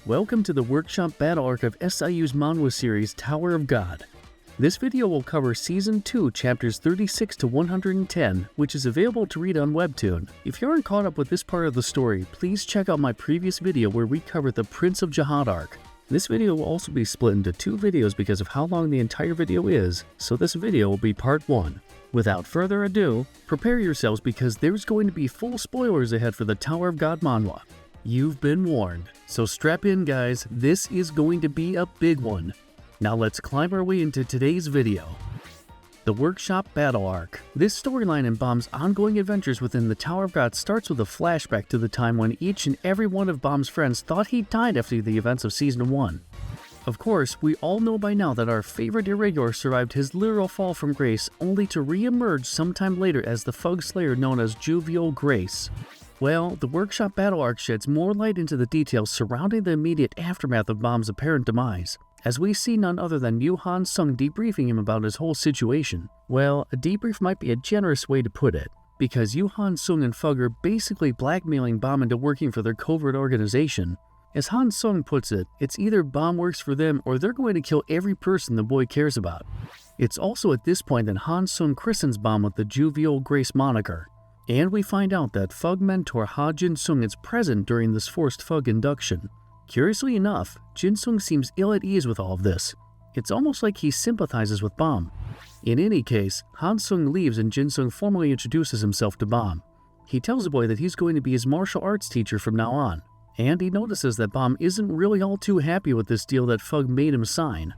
Welcome to the workshop battle arc of SIU's Manhwa series Tower of God. This video will cover Season 2, Chapters 36 to 110, which is available to read on Webtoon. If you aren't caught up with this part of the story, please check out my previous video where we covered the Prince of Jihad arc. This video will also be split into two videos because of how long the entire video is, so this video will be part 1. Without further ado, prepare yourselves because there's going to be full spoilers ahead for the Tower of God manhwa. You've been warned, so strap in guys, this is going to be a big one. Now let's climb our way into today's video. The Workshop Battle Arc. This storyline in Bomb's ongoing adventures within the Tower of God starts with a flashback to the time when each and every one of Bomb's friends thought he died after the events of Season 1. Of course, we all know by now that our favorite irregular survived his literal fall from grace only to re-emerge sometime later as the Fug Slayer known as Jovial Grace. Well, the Workshop Battle Arc sheds more light into the details surrounding the immediate aftermath of Bomb's apparent demise, as we see none other than Yu Han Sung debriefing him about his whole situation. Well, a debrief might be a generous way to put it, because Yu Han Sung and Fug are basically blackmailing Bomb into working for their covert organization. As Han Sung puts it, it's either Bomb works for them or they're going to kill every person the boy cares about. It's also at this point that Han Sung christens Bomb with the Jovial Grace moniker. And we find out that Fug mentor Ha Jin Sung is present during this forced Fug induction. Curiously enough, Jin Sung seems ill at ease with all of this. It's almost like he sympathizes with Bomb. In any case, Han Sung leaves and Jin Sung formally introduces himself to Bomb. He tells the boy that he's going to be his martial arts teacher from now on, and he notices that Bomb isn't really all too happy with this deal that Fug made him sign.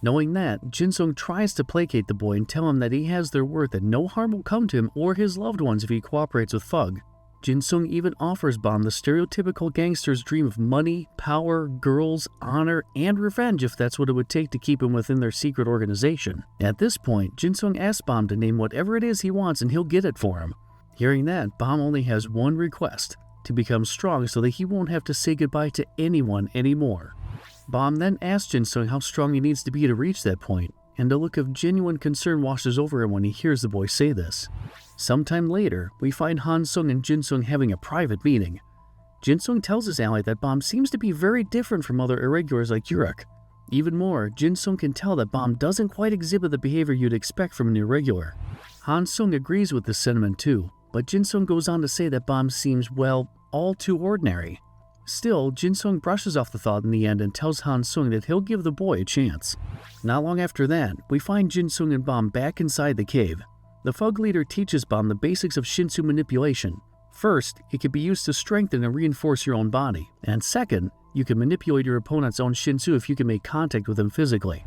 Knowing that, Jin Sung tries to placate the boy and tell him that he has their word that no harm will come to him or his loved ones if he cooperates with Fug. Jin Sung even offers Bomb the stereotypical gangster's dream of money, power, girls, honor, and revenge if that's what it would take to keep him within their secret organization. At this point, Jin Sung asks Bomb to name whatever it is he wants and he'll get it for him. Hearing that, Bomb only has one request: to become strong so that he won't have to say goodbye to anyone anymore. Bomb then asks Jin Sung how strong he needs to be to reach that point, and a look of genuine concern washes over him when he hears the boy say this. Sometime later, we find Han Sung and Jin Sung having a private meeting. Jin Sung tells his ally that Bomb seems to be very different from other irregulars like Uruk. Even more, Jin Sung can tell that Bomb doesn't quite exhibit the behavior you'd expect from an irregular. Han Sung agrees with this sentiment too, but Jin Sung goes on to say that Bomb seems, well, all too ordinary. Still, Jin Sung brushes off the thought in the end and tells Han Sung that he'll give the boy a chance. Not long after that, we find Jin Sung and Bomb back inside the cave. The Fug leader teaches Bomb the basics of Shinsu manipulation. First, it can be used to strengthen and reinforce your own body, and second, you can manipulate your opponent's own Shinsu if you can make contact with him physically.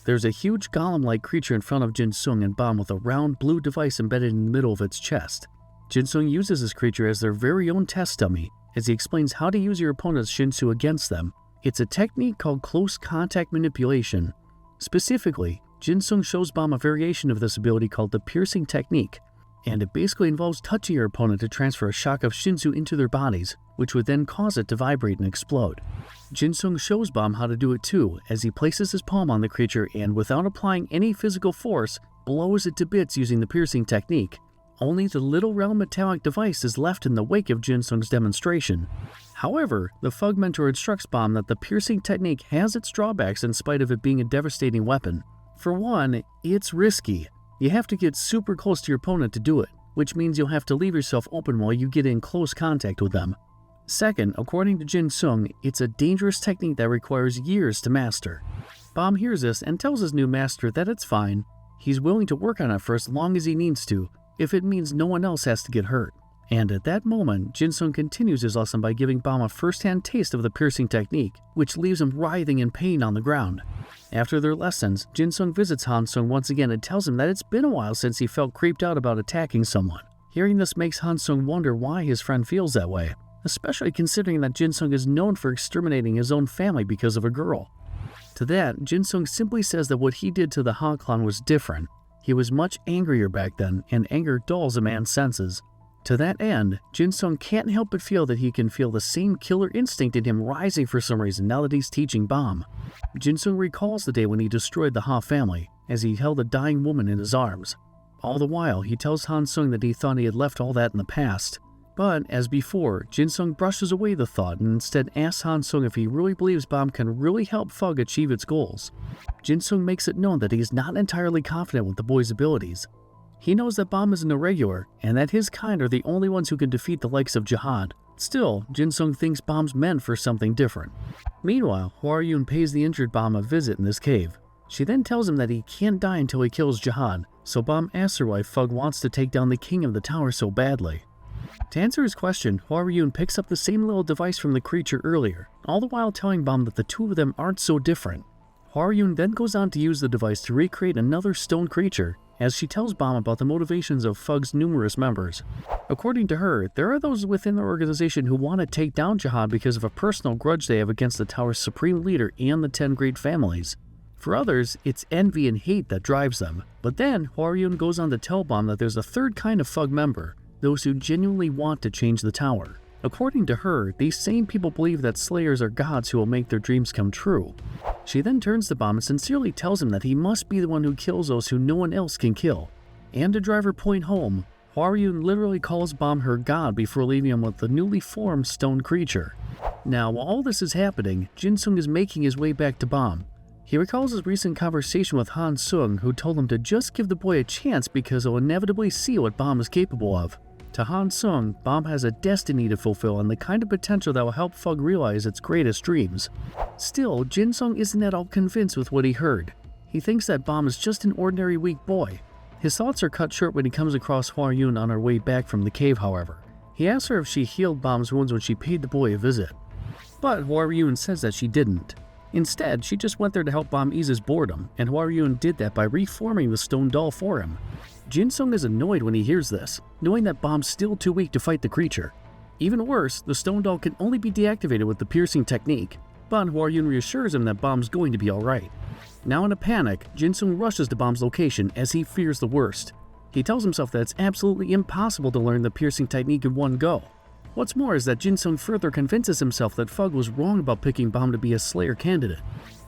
There's a huge golem-like creature in front of Jin Sung and Bomb with a round blue device embedded in the middle of its chest. Jin Sung uses this creature as their very own test dummy, as he explains how to use your opponent's Shinsu against them. It's a technique called close contact manipulation. Specifically, Jin Sung shows Bomb a variation of this ability called the piercing technique, and it basically involves touching your opponent to transfer a shock of Shinsu into their bodies, which would then cause it to vibrate and explode. Jin Sung shows Bomb how to do it too, as he places his palm on the creature and, without applying any physical force, blows it to bits using the piercing technique. Only the little round metallic device is left in the wake of Jin Sung's demonstration. However, the Fug mentor instructs Bomb that the piercing technique has its drawbacks in spite of it being a devastating weapon. For one, it's risky. You have to get super close to your opponent to do it, which means you'll have to leave yourself open while you get in close contact with them. Second, according to Jin Sung, it's a dangerous technique that requires years to master. Bomb hears this and tells his new master that it's fine. He's willing to work on it for as long as he needs to, if it means no one else has to get hurt. And at that moment, Jin Sung continues his lesson by giving Bomb a first-hand taste of the piercing technique, which leaves him writhing in pain on the ground. After their lessons, Jin Sung visits Han Sung once again and tells him that it's been a while since he felt creeped out about attacking someone. Hearing this makes Han Sung wonder why his friend feels that way, especially considering that Jin Sung is known for exterminating his own family because of a girl. To that, Jin Sung simply says that what he did to the Ha clan was different. He was much angrier back then, and anger dulls a man's senses. To that end, Jin Sung can't help but feel that he can feel the same killer instinct in him rising for some reason now that he's teaching Bomb. Jin Sung recalls the day when he destroyed the Ha family, as he held a dying woman in his arms. All the while, he tells Han Sung that he thought he had left all that in the past, But, as before, Jinsung brushes away the thought and instead asks Han-sung if he really believes Bomb can really help Fug achieve its goals. Jinsung makes it known that he is not entirely confident with the boy's abilities. He knows that Bomb is an irregular, and that his kind are the only ones who can defeat the likes of Jihad. Still, Jinsung thinks Bomb's meant for something different. Meanwhile, Hwaryun pays the injured Bomb a visit in this cave. She then tells him that he can't die until he kills Jihad, so Bomb asks her why Fug wants to take down the king of the tower so badly. To answer his question, Hwaryun picks up the same little device from the creature earlier, all the while telling Bomb that the two of them aren't so different. Hwaryun then goes on to use the device to recreate another stone creature, as she tells Bomb about the motivations of Fug's numerous members. According to her, there are those within the organization who want to take down Jihad because of a personal grudge they have against the tower's supreme leader and the 10 great families. For others, it's envy and hate that drives them. But then, Hwaryun goes on to tell Bomb that there's a third kind of Fug member, those who genuinely want to change the tower. According to her, these same people believe that slayers are gods who will make their dreams come true. She then turns to Bomb and sincerely tells him that he must be the one who kills those who no one else can kill. And to drive her point home, Hwaryun literally calls Bomb her god before leaving him with the newly formed stone creature. Now, while all this is happening, Jinsung is making his way back to Bomb. He recalls his recent conversation with Han-sung, who told him to just give the boy a chance because he'll inevitably see what Bomb is capable of. To Han-sung, Bomb has a destiny to fulfill and the kind of potential that will help Fug realize its greatest dreams. Still, Jinsung isn't at all convinced with what he heard. He thinks that Bomb is just an ordinary weak boy. His thoughts are cut short when he comes across Hwaryun on her way back from the cave, however. He asks her if she healed Bomb's wounds when she paid the boy a visit. But Hwaryun says that she didn't. Instead, she just went there to help Bomb ease his boredom, and Hwaryun did that by reforming the stone doll for him. Jinsung is annoyed when he hears this, knowing that Bomb's still too weak to fight the creature. Even worse, the stone doll can only be deactivated with the piercing technique, but Hwaryun reassures him that Bomb's going to be alright. Now in a panic, Jinsung rushes to Bomb's location as he fears the worst. He tells himself that it's absolutely impossible to learn the piercing technique in one go. What's more is that Jinsung further convinces himself that Fug was wrong about picking Bomb to be a Slayer candidate.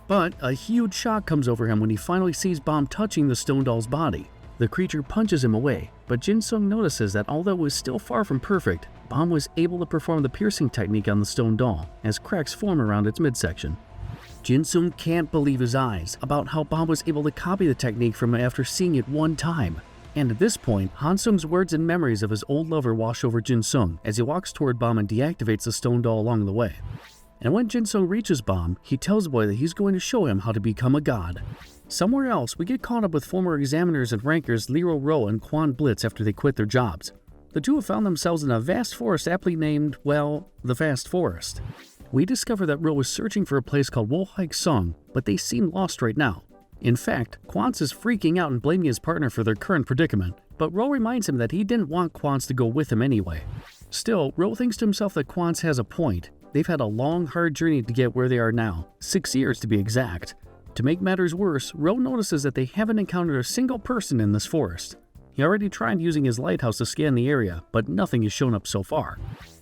But a huge shock comes over him when he finally sees Bomb touching the stone doll's body. The creature punches him away, but Jinsung notices that although it was still far from perfect, Bomb was able to perform the piercing technique on the stone doll, as cracks form around its midsection. Jinsung can't believe his eyes about how Bomb was able to copy the technique from after seeing it one time. And at this point, Han-sung's words and memories of his old lover wash over Jinsung as he walks toward Bomb and deactivates the stone doll along the way. And when Jinsung reaches Bomb, he tells the boy that he's going to show him how to become a god. Somewhere else, we get caught up with former examiners and rankers Lero Ro and Quant Blitz after they quit their jobs. The two have found themselves in a vast forest aptly named, well, the Vast Forest. We discover that Ro is searching for a place called Wohaik Song, but they seem lost right now. In fact, Quants is freaking out and blaming his partner for their current predicament, but Ro reminds him that he didn't want Quants to go with him anyway. Still, Ro thinks to himself that Quants has a point. They've had a long, hard journey to get where they are now, 6 years to be exact. To make matters worse, Ro notices that they haven't encountered a single person in this forest. He already tried using his lighthouse to scan the area, but nothing has shown up so far.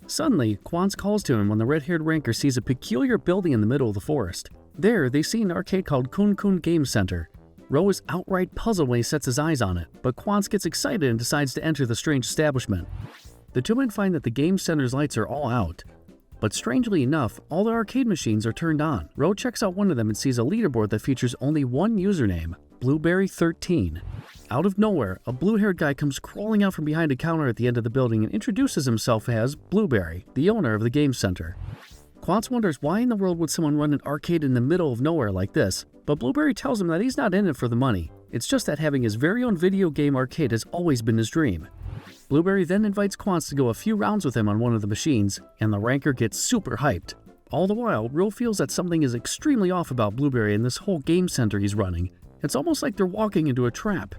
Suddenly, Quants calls to him when the red-haired ranker sees a peculiar building in the middle of the forest. There, they see an arcade called Khun Game Center. Ro is outright puzzled when he sets his eyes on it, but Quants gets excited and decides to enter the strange establishment. The two men find that the game center's lights are all out. But strangely enough, all the arcade machines are turned on. Ro checks out one of them and sees a leaderboard that features only one username, Blueberry13. Out of nowhere, a blue-haired guy comes crawling out from behind a counter at the end of the building and introduces himself as Blueberry, the owner of the game center. Quants wonders why in the world would someone run an arcade in the middle of nowhere like this, but Blueberry tells him that he's not in it for the money. It's just that having his very own video game arcade has always been his dream. Blueberry then invites Quants to go a few rounds with him on one of the machines, and the ranker gets super hyped. All the while, Ro feels that something is extremely off about Blueberry and this whole game center he's running. It's almost like they're walking into a trap.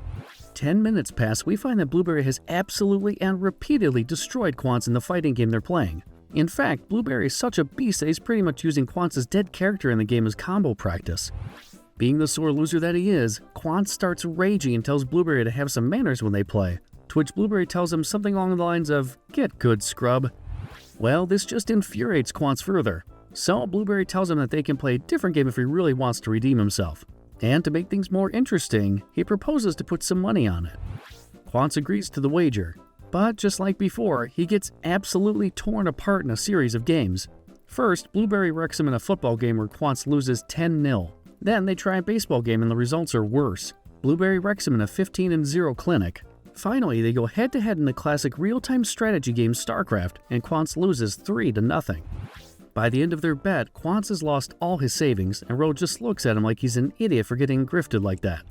10 minutes pass, we find that Blueberry has absolutely and repeatedly destroyed Quants in the fighting game they're playing. In fact, Blueberry is such a beast that he's pretty much using Quants' dead character in the game as combo practice. Being the sore loser that he is, Quants starts raging and tells Blueberry to have some manners when they play, to which Blueberry tells him something along the lines of, "Get good, scrub." Well, this just infuriates Quants further, so Blueberry tells him that they can play a different game if he really wants to redeem himself. And to make things more interesting, he proposes to put some money on it. Quants agrees to the wager. But just like before, he gets absolutely torn apart in a series of games. First, Blueberry wrecks him in a football game where Quant loses 10-0. Then they try a baseball game and the results are worse. Blueberry wrecks him in a 15-0 clinic. Finally, they go head-to-head in the classic real-time strategy game StarCraft, and Quant loses 3-0. By the end of their bet, Quant has lost all his savings, and Ro just looks at him like he's an idiot for getting grifted like that.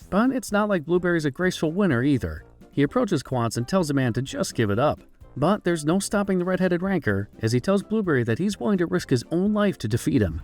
But it's not like Blueberry's a graceful winner either. He approaches Quant and tells the man to just give it up. But there's no stopping the red-headed ranker, as he tells Blueberry that he's willing to risk his own life to defeat him.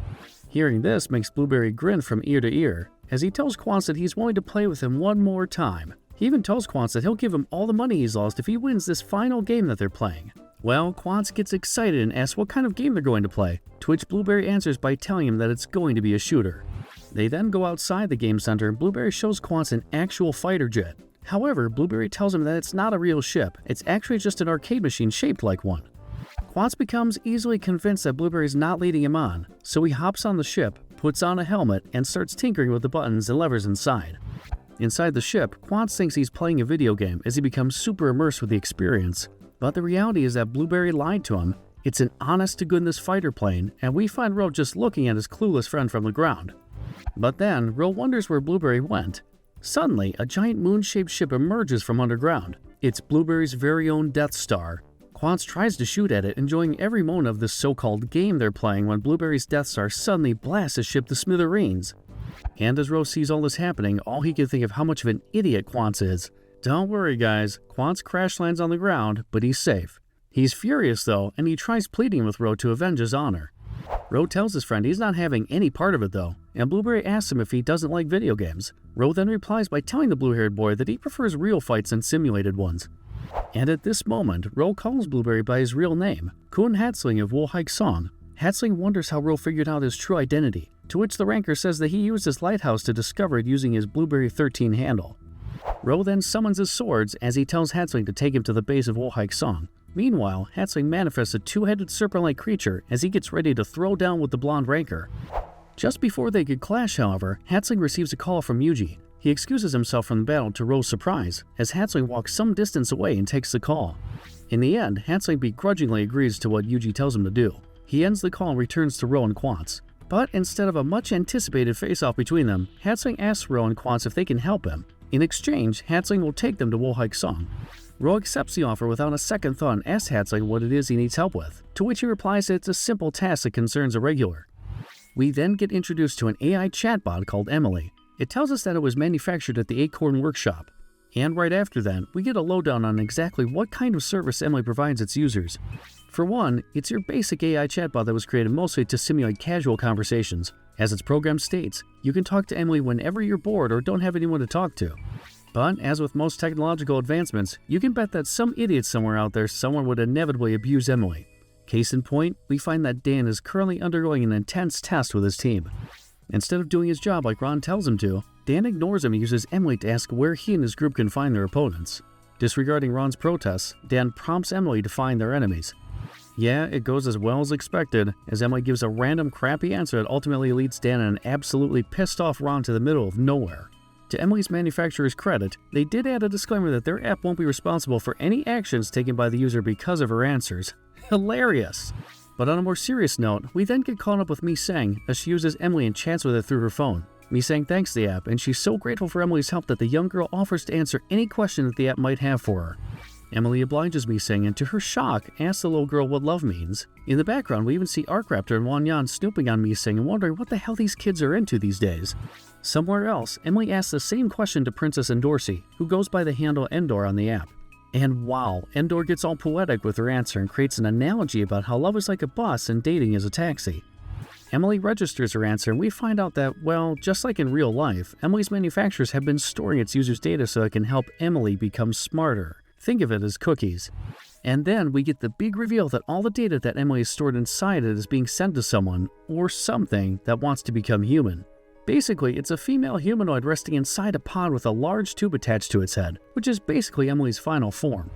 Hearing this makes Blueberry grin from ear to ear, as he tells Quant that he's willing to play with him one more time. He even tells Quant that he'll give him all the money he's lost if he wins this final game that they're playing. Well, Quant gets excited and asks what kind of game they're going to play, to which Blueberry answers by telling him that it's going to be a shooter. They then go outside the game center and Blueberry shows Quant an actual fighter jet. However, Blueberry tells him that it's not a real ship, it's actually just an arcade machine shaped like one. Quant becomes easily convinced that Blueberry's not leading him on, so he hops on the ship, puts on a helmet, and starts tinkering with the buttons and levers inside. Inside the ship, Quant thinks he's playing a video game as he becomes super immersed with the experience. But the reality is that Blueberry lied to him. It's an honest-to-goodness fighter plane, and we find Ro just looking at his clueless friend from the ground. But then, Ro wonders where Blueberry went. Suddenly, a giant moon-shaped ship emerges from underground. It's Blueberry's very own Death Star. Quant tries to shoot at it, enjoying every moment of this so-called game they're playing when Blueberry's Death Star suddenly blasts his ship to smithereens. And as Ro sees all this happening, all he can think of how much of an idiot Quant is. Don't worry guys, Quant crash lands on the ground, but he's safe. He's furious though, and he tries pleading with Ro to avenge his honor. Ro tells his friend he's not having any part of it though, and Blueberry asks him if he doesn't like video games. Ro then replies by telling the blue-haired boy that he prefers real fights than simulated ones. And at this moment, Ro calls Blueberry by his real name, Khun of Hwaryun. Hatsling wonders how Ro figured out his true identity, to which the ranker says that he used his lighthouse to discover it using his Blueberry 13 handle. Ro then summons his swords as he tells Hatsling to take him to the base of Hwaryun. Meanwhile, Hatsling manifests a two-headed serpent-like creature as he gets ready to throw down with the blonde ranker. Just before they could clash, however, Hatsling receives a call from Yuji. He excuses himself from the battle to Ro's surprise, as Hatsling walks some distance away and takes the call. In the end, Hatsling begrudgingly agrees to what Yuji tells him to do. He ends the call and returns to Ro and Quant. But instead of a much-anticipated face-off between them, Hatsling asks Ro and Quant if they can help him. In exchange, Hatsling will take them to Hwaryun. Ro accepts the offer without a second thought and asks Hatsling what it is he needs help with, to which he replies that it's a simple task that concerns a regular. We then get introduced to an AI chatbot called Emily. It tells us that it was manufactured at the Acorn Workshop. And right after that, we get a lowdown on exactly what kind of service Emily provides its users. For one, it's your basic AI chatbot that was created mostly to simulate casual conversations. As its program states, you can talk to Emily whenever you're bored or don't have anyone to talk to. But as with most technological advancements, you can bet that some idiot somewhere out there someone would inevitably abuse Emily. Case in point, we find that Dan is currently undergoing an intense test with his team. Instead of doing his job like Ron tells him to, Dan ignores him and uses Emily to ask where he and his group can find their opponents. Disregarding Ron's protests, Dan prompts Emily to find their enemies. Yeah, it goes as well as expected, as Emily gives a random crappy answer that ultimately leads Dan and an absolutely pissed off Ron to the middle of nowhere. To Emily's manufacturer's credit, they did add a disclaimer that their app won't be responsible for any actions taken by the user because of her answers. Hilarious! But on a more serious note, we then get caught up with Mi-Sang as she uses Emily and chats with her through her phone. Mi-Sang thanks the app, and she's so grateful for Emily's help that the young girl offers to answer any question that the app might have for her. Emily obliges Mi-Sang and to her shock, asks the little girl what love means. In the background, we even see Arkraptor and Hwaryun snooping on Mi-Sang and wondering what the hell these kids are into these days. Somewhere else, Emily asks the same question to Princess Endorsi, who goes by the handle Endor on the app. And wow, Endor gets all poetic with her answer and creates an analogy about how love is like a bus and dating is a taxi. Emily registers her answer and we find out that, well, just like in real life, Emily's manufacturers have been storing its users' data so it can help Emily become smarter. Think of it as cookies. And then we get the big reveal that all the data that Emily has stored inside it is being sent to someone, or something, that wants to become human. Basically, it's a female humanoid resting inside a pod with a large tube attached to its head, which is basically Emily's final form.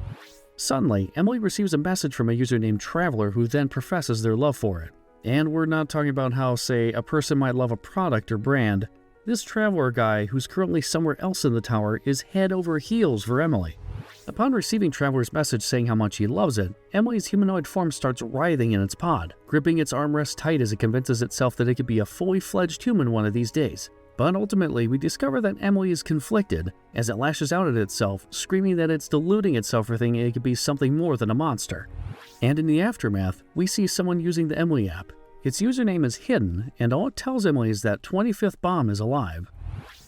Suddenly, Emily receives a message from a user named Traveler who then professes their love for it. And we're not talking about how, say, a person might love a product or brand. This Traveler guy, who's currently somewhere else in the tower, is head over heels for Emily. Upon receiving Traveler's message saying how much he loves it, Emily's humanoid form starts writhing in its pod, gripping its armrest tight as it convinces itself that it could be a fully fledged human one of these days. But ultimately, we discover that Emily is conflicted as it lashes out at itself, screaming that it's deluding itself for thinking it could be something more than a monster. And in the aftermath, we see someone using the Emily app. Its username is hidden, and all it tells Emily is that 25th Bomb is alive.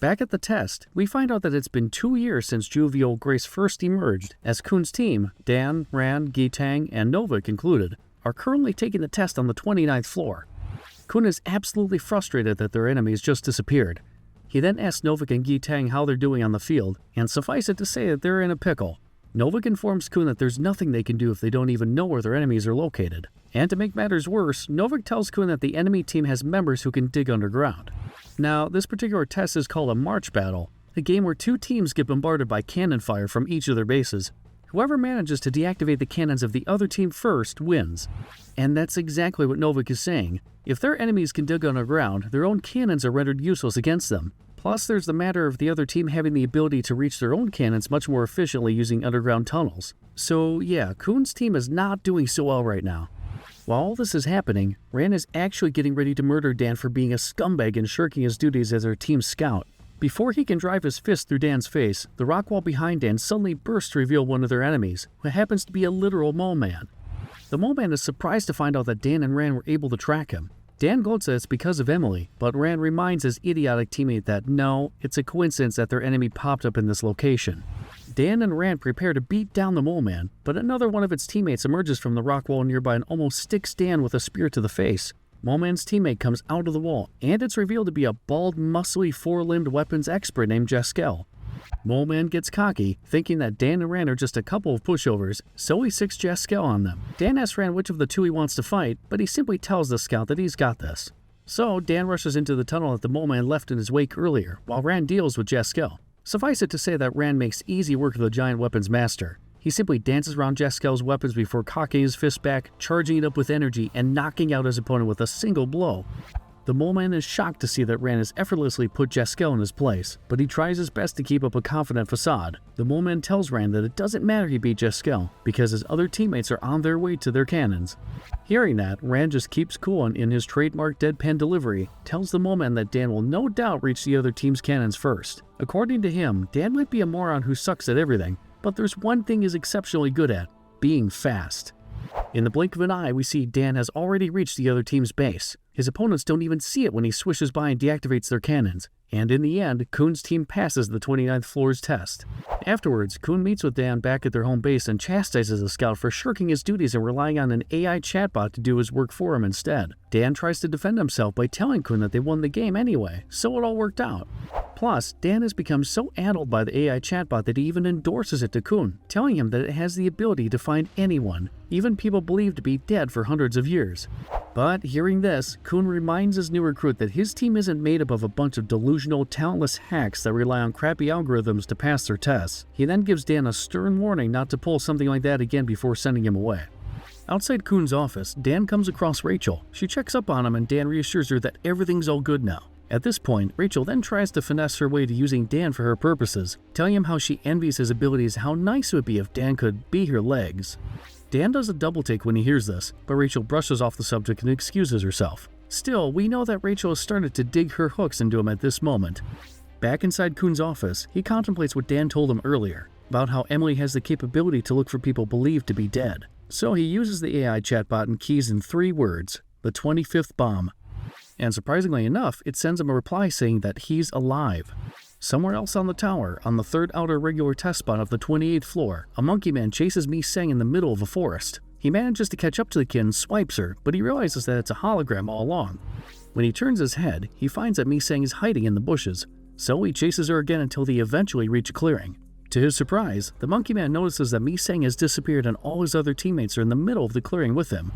Back at the test, we find out that it's been 2 years since Jovial Grace first emerged, as Khun's team, Dan, Ran, Gitang, and Novik included, are currently taking the test on the 29th floor. Khun is absolutely frustrated that their enemies just disappeared. He then asks Novik and Gitang how they're doing on the field, and suffice it to say that they're in a pickle. Novik informs Khun that there's nothing they can do if they don't even know where their enemies are located. And to make matters worse, Novik tells Khun that the enemy team has members who can dig underground. Now, this particular test is called a March Battle, a game where 2 teams get bombarded by cannon fire from each of their bases. Whoever manages to deactivate the cannons of the other team first wins. And that's exactly what Novik is saying. If their enemies can dig underground, their own cannons are rendered useless against them. Plus, there's the matter of the other team having the ability to reach their own cannons much more efficiently using underground tunnels. So yeah, Khun's team is not doing so well right now. While all this is happening, Ran is actually getting ready to murder Dan for being a scumbag and shirking his duties as their team scout. Before he can drive his fist through Dan's face, the rock wall behind Dan suddenly bursts to reveal one of their enemies, who happens to be a literal mole man. The mole man is surprised to find out that Dan and Ran were able to track him. Dan gloats that it's because of Emily, but Ran reminds his idiotic teammate that no, it's a coincidence that their enemy popped up in this location. Dan and Ran prepare to beat down the mole man, but another one of its teammates emerges from the rock wall nearby and almost sticks Dan with a spear to the face. Mole Man's teammate comes out of the wall, and it's revealed to be a bald, muscly, 4-limbed weapons expert named Jeskel. Mole Man gets cocky, thinking that Dan and Ran are just a couple of pushovers, so he sicks Jeskel on them. Dan asks Ran which of the 2 he wants to fight, but he simply tells the scout that he's got this. So Dan rushes into the tunnel that the Mole Man left in his wake earlier, while Ran deals with Jeskel. Suffice it to say that Ran makes easy work of the giant weapons master. He simply dances around Jeskel's weapons before cocking his fist back, charging it up with energy, and knocking out his opponent with a single blow. The Mole Man is shocked to see that Ran has effortlessly put Jeskel in his place, but he tries his best to keep up a confident facade. The Mole Man tells Ran that it doesn't matter he beat Jeskel, because his other teammates are on their way to their cannons. Hearing that, Ran just keeps cool and in his trademark deadpan delivery, tells the Mole Man that Dan will no doubt reach the other team's cannons first. According to him, Dan might be a moron who sucks at everything, but there's one thing he's exceptionally good at: being fast. In the blink of an eye, we see Dan has already reached the other team's base. His opponents don't even see it when he swishes by and deactivates their cannons. And in the end, Khun's team passes the 29th floor's test. Afterwards, Khun meets with Dan back at their home base and chastises the scout for shirking his duties and relying on an AI chatbot to do his work for him instead. Dan tries to defend himself by telling Khun that they won the game anyway, so it all worked out. Plus, Dan has become so addled by the AI chatbot that he even endorses it to Khun, telling him that it has the ability to find anyone, even people believed to be dead for hundreds of years. But hearing this, Khun reminds his new recruit that his team isn't made up of a bunch of delusional, talentless hacks that rely on crappy algorithms to pass their tests. He then gives Dan a stern warning not to pull something like that again before sending him away. Outside Khun's office, Dan comes across Rachel. She checks up on him and Dan reassures her that everything's all good now. At this point, Rachel then tries to finesse her way to using Dan for her purposes, telling him how she envies his abilities, how nice it would be if Dan could be her legs. Dan does a double take when he hears this, but Rachel brushes off the subject and excuses herself. Still, we know that Rachel has started to dig her hooks into him at this moment. Back inside Khun's office, he contemplates what Dan told him earlier, about how Emily has the capability to look for people believed to be dead. So he uses the AI chatbot and keys in 3 words, the 25th bomb. And surprisingly enough, it sends him a reply saying that he's alive. Somewhere else on the tower, on the 3rd outer regular test spot of the 28th floor, a monkey man chases Mi-Seng in the middle of a forest. He manages to catch up to the kid and swipes her, but he realizes that it's a hologram all along. When he turns his head, he finds that Mi-Seng is hiding in the bushes, so he chases her again until they eventually reach a clearing. To his surprise, the monkey man notices that Mi-Seng has disappeared and all his other teammates are in the middle of the clearing with him.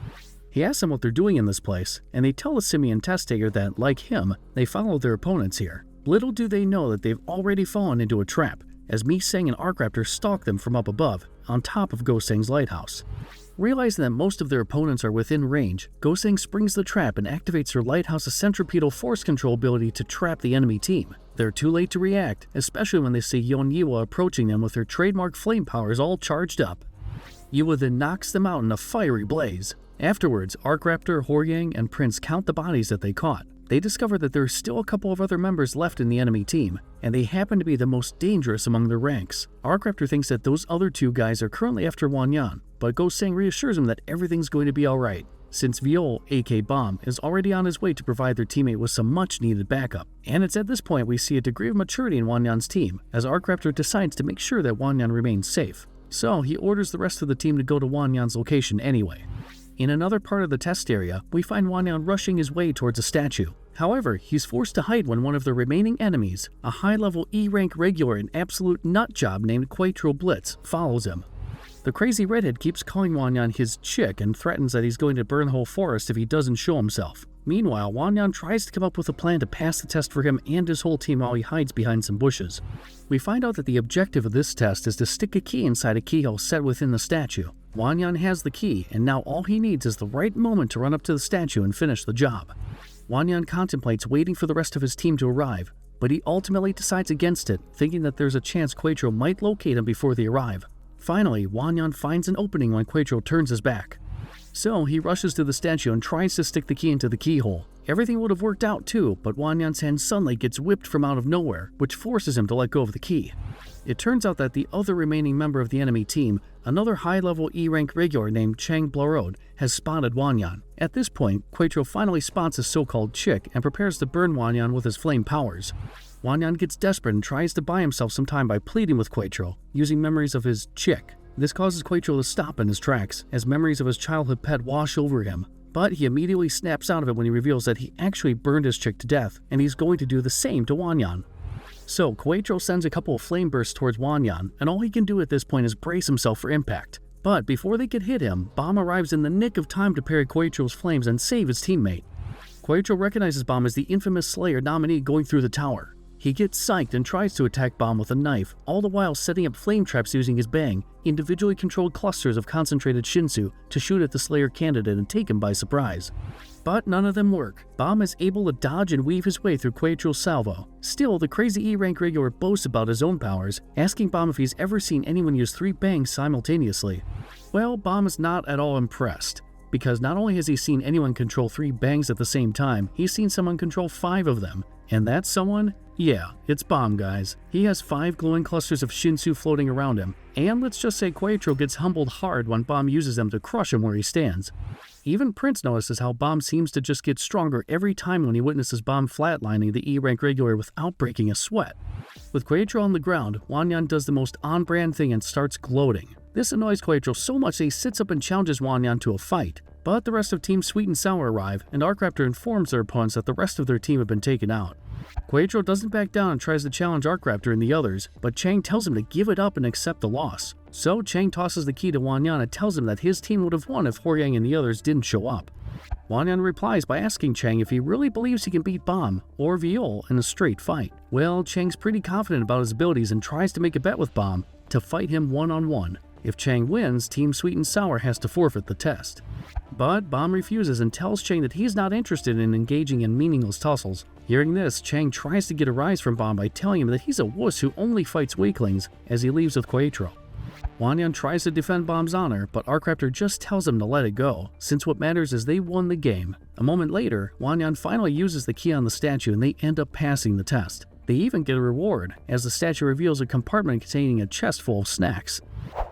He asks them what they're doing in this place, and they tell the simian test taker that, like him, they follow their opponents here. Little do they know that they've already fallen into a trap, as Mi-Seng and Arkraptor stalk them from up above, on top of Go-Seng's lighthouse. Realizing that most of their opponents are within range, Goseng springs the trap and activates her Lighthouse's centripetal force control ability to trap the enemy team. They're too late to react, especially when they see Yon Yiwa approaching them with her trademark flame powers all charged up. Yiwa then knocks them out in a fiery blaze. Afterwards, Arcraptor, Horyang, and Prince count the bodies that they caught. They discover that there are still a couple of other members left in the enemy team, and they happen to be the most dangerous among their ranks. Arcraptor thinks that those other two guys are currently after Hwaryun, but Goseng reassures him that everything's going to be alright, since Viol, aka Bomb, is already on his way to provide their teammate with some much-needed backup. And it's at this point we see a degree of maturity in Hwaryun's team, as Arcraptor decides to make sure that Hwaryun remains safe. So he orders the rest of the team to go to Hwaryun's location anyway. In another part of the test area, we find Hwaryun rushing his way towards a statue. However, he's forced to hide when one of the remaining enemies, a high-level E-rank regular and absolute nutjob named Quaitro Blitz, follows him. The crazy redhead keeps calling Hwaryun his chick and threatens that he's going to burn the whole forest if he doesn't show himself. Meanwhile, Hwaryun tries to come up with a plan to pass the test for him and his whole team while he hides behind some bushes. We find out that the objective of this test is to stick a key inside a keyhole set within the statue. Hwaryun has the key, and now all he needs is the right moment to run up to the statue and finish the job. Hwaryun contemplates waiting for the rest of his team to arrive, but he ultimately decides against it, thinking that there's a chance Quaitro might locate him before they arrive. Finally, Hwaryun finds an opening when Quaitro turns his back. So he rushes to the statue and tries to stick the key into the keyhole. Everything would have worked out too, but Hwaryun's hand suddenly gets whipped from out of nowhere, which forces him to let go of the key. It turns out that the other remaining member of the enemy team, another high-level E-rank regular named Chang Blarode, has spotted Hwaryun. At this point, Quaitro finally spots his so-called chick and prepares to burn Hwaryun with his flame powers. Hwaryun gets desperate and tries to buy himself some time by pleading with Quaitro, using memories of his chick. This causes Quaitro to stop in his tracks, as memories of his childhood pet wash over him. But he immediately snaps out of it when he reveals that he actually burned his chick to death, and he's going to do the same to Hwaryun. So Quaitro sends a couple of flame bursts towards Hwaryun, and all he can do at this point is brace himself for impact. But before they could hit him, Bomb arrives in the nick of time to parry Quaitro's flames and save his teammate. Quaitro recognizes Bomb as the infamous Slayer nominee going through the tower. He gets psyched and tries to attack Bomb with a knife, all the while setting up flame traps using his bang, individually controlled clusters of concentrated Shinsu, to shoot at the Slayer candidate and take him by surprise. But none of them work. Bomb is able to dodge and weave his way through Quaitro's salvo. Still, the crazy E-rank regular boasts about his own powers, asking Bomb if he's ever seen anyone use 3 bangs simultaneously. Well, Bomb is not at all impressed, because not only has he seen anyone control 3 bangs at the same time, he's seen someone control 5 of them. And that someone? Yeah, it's Bomb, guys. He has 5 glowing clusters of Shinsu floating around him, and let's just say Quaitro gets humbled hard when Bomb uses them to crush him where he stands. Even Prince notices how Bomb seems to just get stronger every time when he witnesses Bomb flatlining the E-rank regular without breaking a sweat. With Quaitro on the ground, Hwaryun does the most on-brand thing and starts gloating. This annoys Quaitro so much that he sits up and challenges Hwaryun to a fight. But the rest of Team Sweet and Sour arrive, and Arcraptor informs their opponents that the rest of their team have been taken out. Quaitro doesn't back down and tries to challenge Arcraptor and the others, but Chang tells him to give it up and accept the loss. So Chang tosses the key to Hwaryun and tells him that his team would have won if Horyang and the others didn't show up. Hwaryun replies by asking Chang if he really believes he can beat Bomb or Viol in a straight fight. Well, Chang's pretty confident about his abilities and tries to make a bet with Bomb to fight him one-on-one. If Chang wins, Team Sweet and Sour has to forfeit the test. But Bomb refuses and tells Chang that he's not interested in engaging in meaningless tussles. Hearing this, Chang tries to get a rise from Bomb by telling him that he's a wuss who only fights weaklings, as he leaves with Quaitro. Hwaryun tries to defend Bomb's honor, but Arcraptor just tells him to let it go, since what matters is they won the game. A moment later, Hwaryun finally uses the key on the statue and they end up passing the test. They even get a reward, as the statue reveals a compartment containing a chest full of snacks.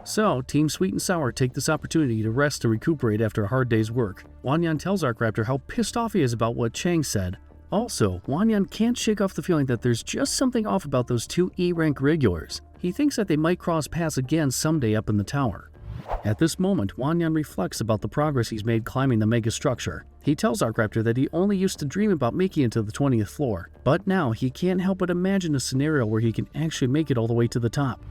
So, Team Sweet and Sour take this opportunity to rest and recuperate after a hard day's work. Hwaryun tells Arcraptor how pissed off he is about what Chang said. Also, Hwaryun can't shake off the feeling that there's just something off about those 2 E-rank regulars. He thinks that they might cross paths again someday up in the tower. At this moment, Hwaryun reflects about the progress he's made climbing the mega structure. He tells Arcraptor that he only used to dream about making it to the 20th floor, but now he can't help but imagine a scenario where he can actually make it all the way to the top.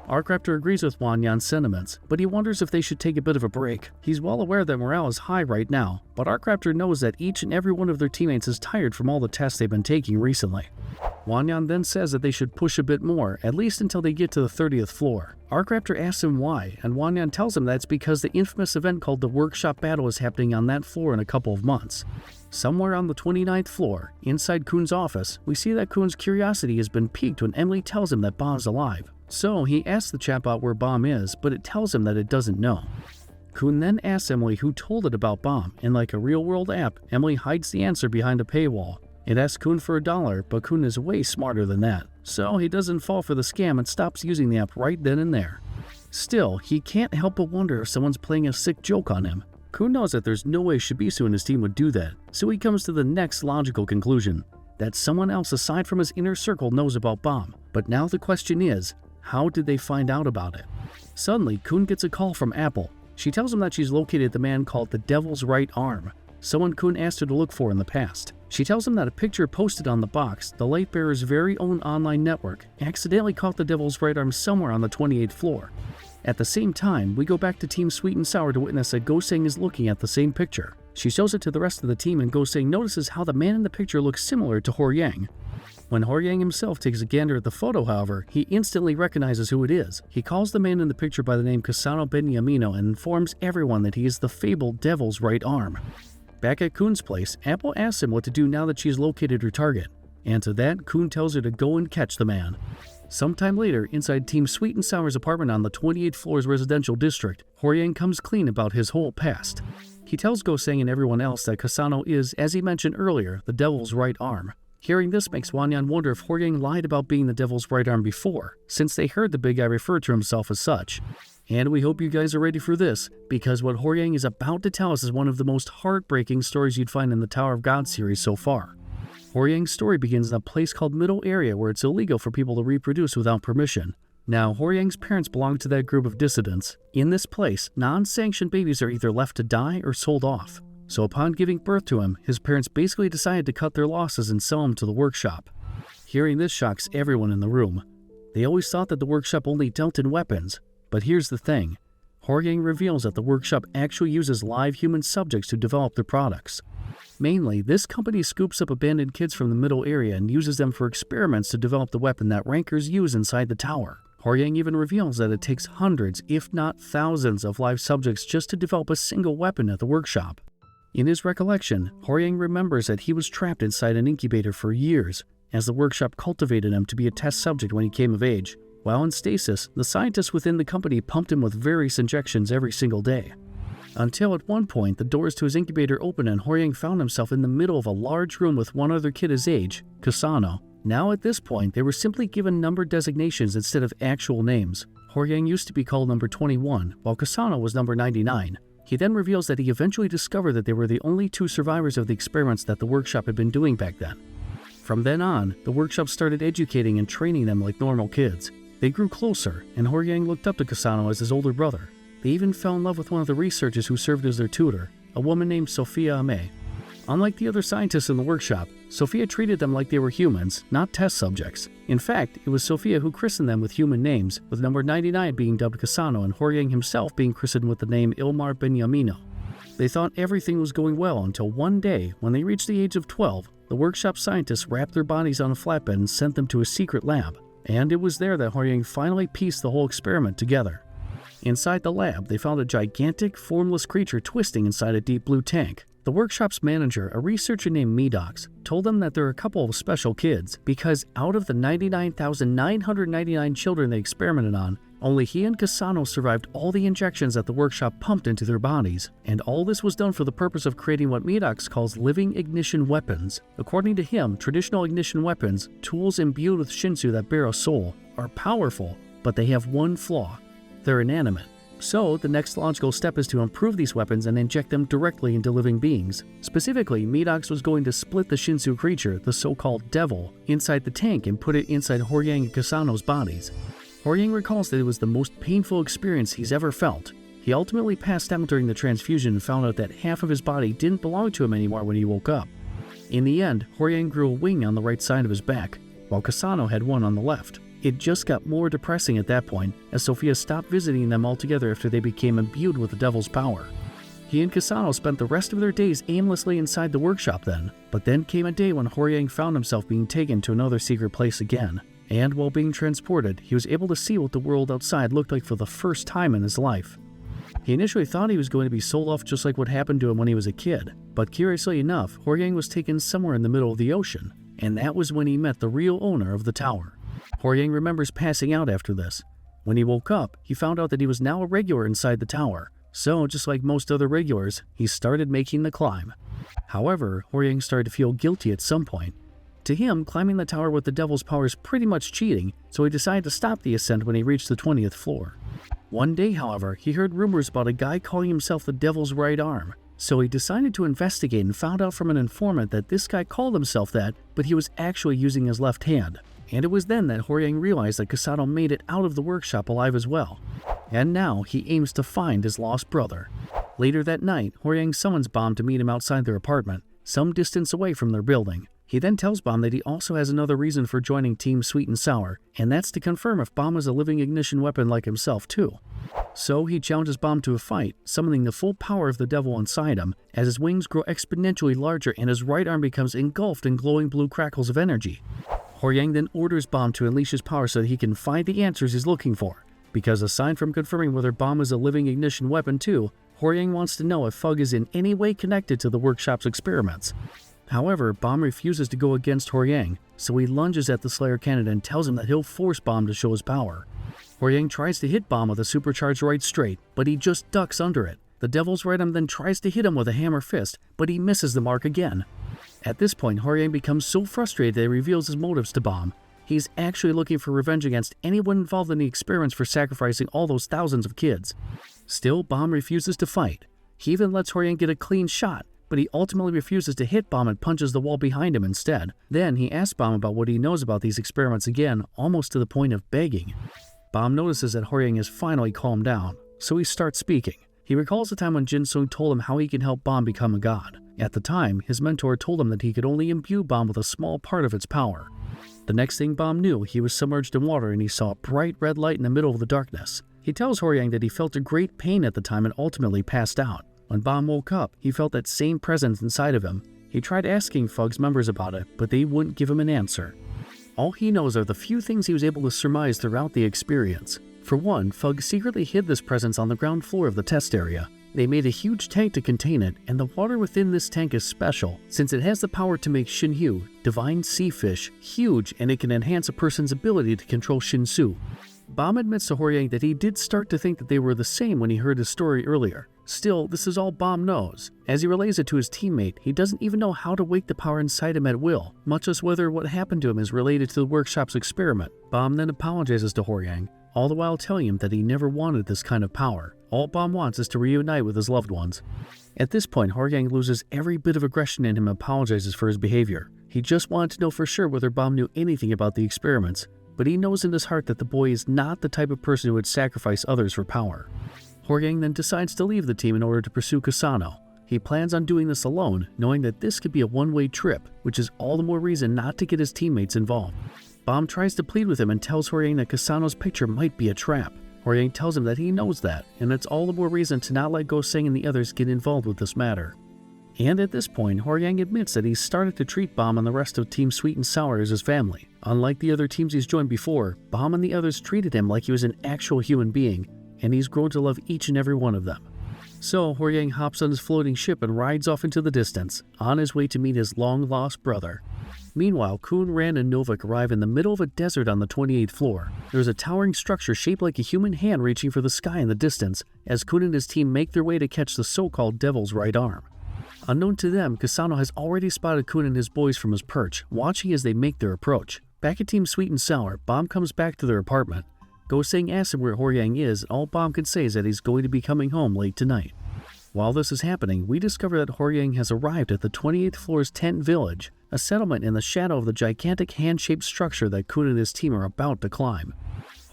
Arcraptor agrees with Hwaryun's sentiments, but he wonders if they should take a bit of a break. He's well aware that morale is high right now, but Arcraptor knows that each and every one of their teammates is tired from all the tests they've been taking recently. Hwaryun then says that they should push a bit more, at least until they get to the 30th floor. Arcraptor asks him why, and Hwaryun tells him that's because the infamous event called the Workshop Battle is happening on that floor in a couple of months. Somewhere on the 29th floor, inside Khun's office, we see that Khun's curiosity has been piqued when Emily tells him that Bom's alive. So he asks the chatbot where Bom is, but it tells him that it doesn't know. Khun then asks Emily who told it about Bom, and like a real-world app, Emily hides the answer behind a paywall. It asks Khun for $1, but Khun is way smarter than that, so he doesn't fall for the scam and stops using the app right then and there. Still, he can't help but wonder if someone's playing a sick joke on him. Khun knows that there's no way Shibisu and his team would do that, so he comes to the next logical conclusion, that someone else aside from his inner circle knows about Bom. But now the question is, how did they find out about it? Suddenly, Khun gets a call from Apple. She tells him that she's located the man called the Devil's Right Arm, someone Khun asked her to look for in the past. She tells him that a picture posted on the box, the Lightbearer's very own online network, accidentally caught the Devil's Right Arm somewhere on the 28th floor. At the same time, we go back to Team Sweet and Sour to witness that Goseng is looking at the same picture. She shows it to the rest of the team and Goseng notices how the man in the picture looks similar to Horyang. When Horyang himself takes a gander at the photo, however, he instantly recognizes who it is. He calls the man in the picture by the name Kasano Benyamino and informs everyone that he is the fabled Devil's Right Arm. Back at Khun's place, Apple asks him what to do now that she's located her target. And to that, Khun tells her to go and catch the man. Sometime later, inside Team Sweet and Sour's apartment on the 28th floor's residential district, Horyang comes clean about his whole past. He tells Goseng and everyone else that Kasano is, as he mentioned earlier, the Devil's Right Arm. Hearing this makes Hwaryun wonder if Horyang lied about being the Devil's Right Arm before, since they heard the big guy refer to himself as such. And we hope you guys are ready for this, because what Horyang is about to tell us is one of the most heartbreaking stories you'd find in the Tower of God series so far. Horyang's story begins in a place called Middle Area where it's illegal for people to reproduce without permission. Now, Horyang's parents belong to that group of dissidents. In this place, non-sanctioned babies are either left to die or sold off. So upon giving birth to him, his parents basically decided to cut their losses and sell him to the workshop. Hearing this shocks everyone in the room. They always thought that the workshop only dealt in weapons. But here's the thing. Horyang reveals that the workshop actually uses live human subjects to develop their products. Mainly, this company scoops up abandoned kids from the Middle Area and uses them for experiments to develop the weapon that rankers use inside the tower. Horyang even reveals that it takes hundreds, if not thousands, of live subjects just to develop a single weapon at the workshop. In his recollection, Horyang remembers that he was trapped inside an incubator for years, as the workshop cultivated him to be a test subject when he came of age. While in stasis, the scientists within the company pumped him with various injections every single day. Until at one point, the doors to his incubator opened and Horyang found himself in the middle of a large room with one other kid his age, Kasano. Now at this point, they were simply given number designations instead of actual names. Horyang used to be called number 21, while Kasano was number 99. He then reveals that he eventually discovered that they were the only two survivors of the experiments that the workshop had been doing back then. From then on, the workshop started educating and training them like normal kids. They grew closer, and Horyang looked up to Kasano as his older brother. They even fell in love with one of the researchers who served as their tutor, a woman named Sophia Ame. Unlike the other scientists in the workshop, Sophia treated them like they were humans, not test subjects. In fact, it was Sophia who christened them with human names, with number 99 being dubbed Kasano and Horyang himself being christened with the name Ilmar Benyamino. They thought everything was going well until one day, when they reached the age of 12, the workshop scientists wrapped their bodies on a flatbed and sent them to a secret lab. And it was there that Horyang finally pieced the whole experiment together. Inside the lab, they found a gigantic, formless creature twisting inside a deep blue tank. The workshop's manager, a researcher named Medox, told them that there are a couple of special kids because out of the 99,999 children they experimented on, only he and Kasano survived all the injections that the workshop pumped into their bodies, and all this was done for the purpose of creating what Medox calls living ignition weapons. According to him, traditional ignition weapons, tools imbued with Shinsu that bear a soul, are powerful, but they have one flaw: they're inanimate. So, the next logical step is to improve these weapons and inject them directly into living beings. Specifically, Medox was going to split the Shinsu creature, the so-called devil, inside the tank and put it inside Horyang and Kasano's bodies. Horyang recalls that it was the most painful experience he's ever felt. He ultimately passed out during the transfusion and found out that half of his body didn't belong to him anymore when he woke up. In the end, Horyang grew a wing on the right side of his back, while Kasano had one on the left. It just got more depressing at that point, as Sophia stopped visiting them altogether after they became imbued with the devil's power. He and Kasano spent the rest of their days aimlessly inside the workshop then, but then came a day when Horyang found himself being taken to another secret place again. And while being transported, he was able to see what the world outside looked like for the first time in his life. He initially thought he was going to be sold off just like what happened to him when he was a kid, but curiously enough, Horyang was taken somewhere in the middle of the ocean, and that was when he met the real owner of the tower. Horyang remembers passing out after this. When he woke up, he found out that he was now a regular inside the tower, so just like most other regulars, he started making the climb. However, Horyang started to feel guilty at some point. To him, climbing the tower with the devil's power is pretty much cheating, so he decided to stop the ascent when he reached the 20th floor. One day, however, he heard rumors about a guy calling himself the devil's right arm, so he decided to investigate and found out from an informant that this guy called himself that, but he was actually using his left hand. And it was then that Horyang realized that Kasano made it out of the workshop alive as well. And now he aims to find his lost brother. Later that night, Horyang summons Bomb to meet him outside their apartment, some distance away from their building. He then tells Bomb that he also has another reason for joining Team Sweet and Sour, and that's to confirm if Bomb is a living ignition weapon like himself too. So he challenges Bomb to a fight, summoning the full power of the devil inside him, as his wings grow exponentially larger and his right arm becomes engulfed in glowing blue crackles of energy. Horyang then orders Bomb to unleash his power so that he can find the answers he's looking for, because aside from confirming whether Bomb is a living ignition weapon too, Horyang wants to know if Fug is in any way connected to the workshop's experiments. However, Bomb refuses to go against Horyang, so he lunges at the Slayer cannon and tells him that he'll force Bomb to show his power. Horyang tries to hit Bomb with a supercharged right straight, but he just ducks under it. The devil's right arm then tries to hit him with a hammer fist, but he misses the mark again. At this point, Horyang becomes so frustrated that he reveals his motives to Bomb. He's actually looking for revenge against anyone involved in the experiments for sacrificing all those thousands of kids. Still, Bomb refuses to fight. He even lets Horyang get a clean shot, but he ultimately refuses to hit Bomb and punches the wall behind him instead. Then he asks Bomb about what he knows about these experiments again, almost to the point of begging. Bomb notices that Horyang has finally calmed down, so he starts speaking. He recalls the time when Jinsung told him how he can help Bomb become a god. At the time, his mentor told him that he could only imbue Bomb with a small part of its power. The next thing Bomb knew, he was submerged in water and he saw a bright red light in the middle of the darkness. He tells Horyang that he felt a great pain at the time and ultimately passed out. When Bomb woke up, he felt that same presence inside of him. He tried asking Fug's members about it, but they wouldn't give him an answer. All he knows are the few things he was able to surmise throughout the experience. For one, Fug secretly hid this presence on the ground floor of the test area. They made a huge tank to contain it, and the water within this tank is special, since it has the power to make Shinhu, divine sea fish, huge, and it can enhance a person's ability to control Shinsu. Bomb admits to Horyang that he did start to think that they were the same when he heard his story earlier. Still, this is all Bomb knows. As he relays it to his teammate, he doesn't even know how to wake the power inside him at will, much less whether what happened to him is related to the workshop's experiment. Bomb then apologizes to Horyang, all the while telling him that he never wanted this kind of power. All Bomb wants is to reunite with his loved ones. At this point, Horyang loses every bit of aggression in him and apologizes for his behavior. He just wanted to know for sure whether Bomb knew anything about the experiments, but he knows in his heart that the boy is not the type of person who would sacrifice others for power. Horyang then decides to leave the team in order to pursue Kasano. He plans on doing this alone, knowing that this could be a one-way trip, which is all the more reason not to get his teammates involved. Bomb tries to plead with him and tells Horyang that Kasano's picture might be a trap. Horyang tells him that he knows that, and it's all the more reason to not let Go-Seng and the others get involved with this matter. And at this point, Horyang admits that he's started to treat Bomb and the rest of Team Sweet and Sour as his family. Unlike the other teams he's joined before, Bomb and the others treated him like he was an actual human being, and he's grown to love each and every one of them. So Horyang hops on his floating ship and rides off into the distance, on his way to meet his long-lost brother. Meanwhile, Khun, Ran, and Novik arrive in the middle of a desert on the 28th floor. There's a towering structure shaped like a human hand reaching for the sky in the distance, as Khun and his team make their way to catch the so-called Devil's Right Arm. Unknown to them, Kasano has already spotted Khun and his boys from his perch, watching as they make their approach. Back at Team Sweet and Sour, Bomb comes back to their apartment. Go-Seng asks him where Horyang is, and all Bomb can say is that he's going to be coming home late tonight. While this is happening, we discover that Horyang has arrived at the 28th floor's tent village, a settlement in the shadow of the gigantic hand-shaped structure that Khun and his team are about to climb.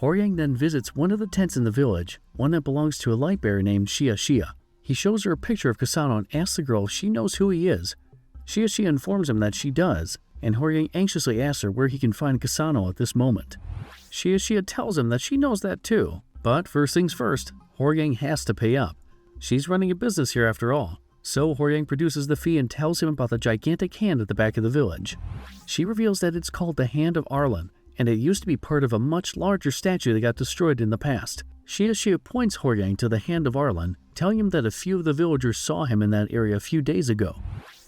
Horyang then visits one of the tents in the village, one that belongs to a light bearer named Shia. He shows her a picture of Kasano and asks the girl if she knows who he is. Shia informs him that she does, and Horyang anxiously asks her where he can find Kasano at this moment. Shia tells him that she knows that too, but first things first, Horyang has to pay up. She's running a business here after all. So Hwaryun produces the fee and tells him about the gigantic hand at the back of the village. She reveals that it's called the Hand of Arlen, and it used to be part of a much larger statue that got destroyed in the past. She points Hwaryun to the Hand of Arlen, telling him that a few of the villagers saw him in that area a few days ago.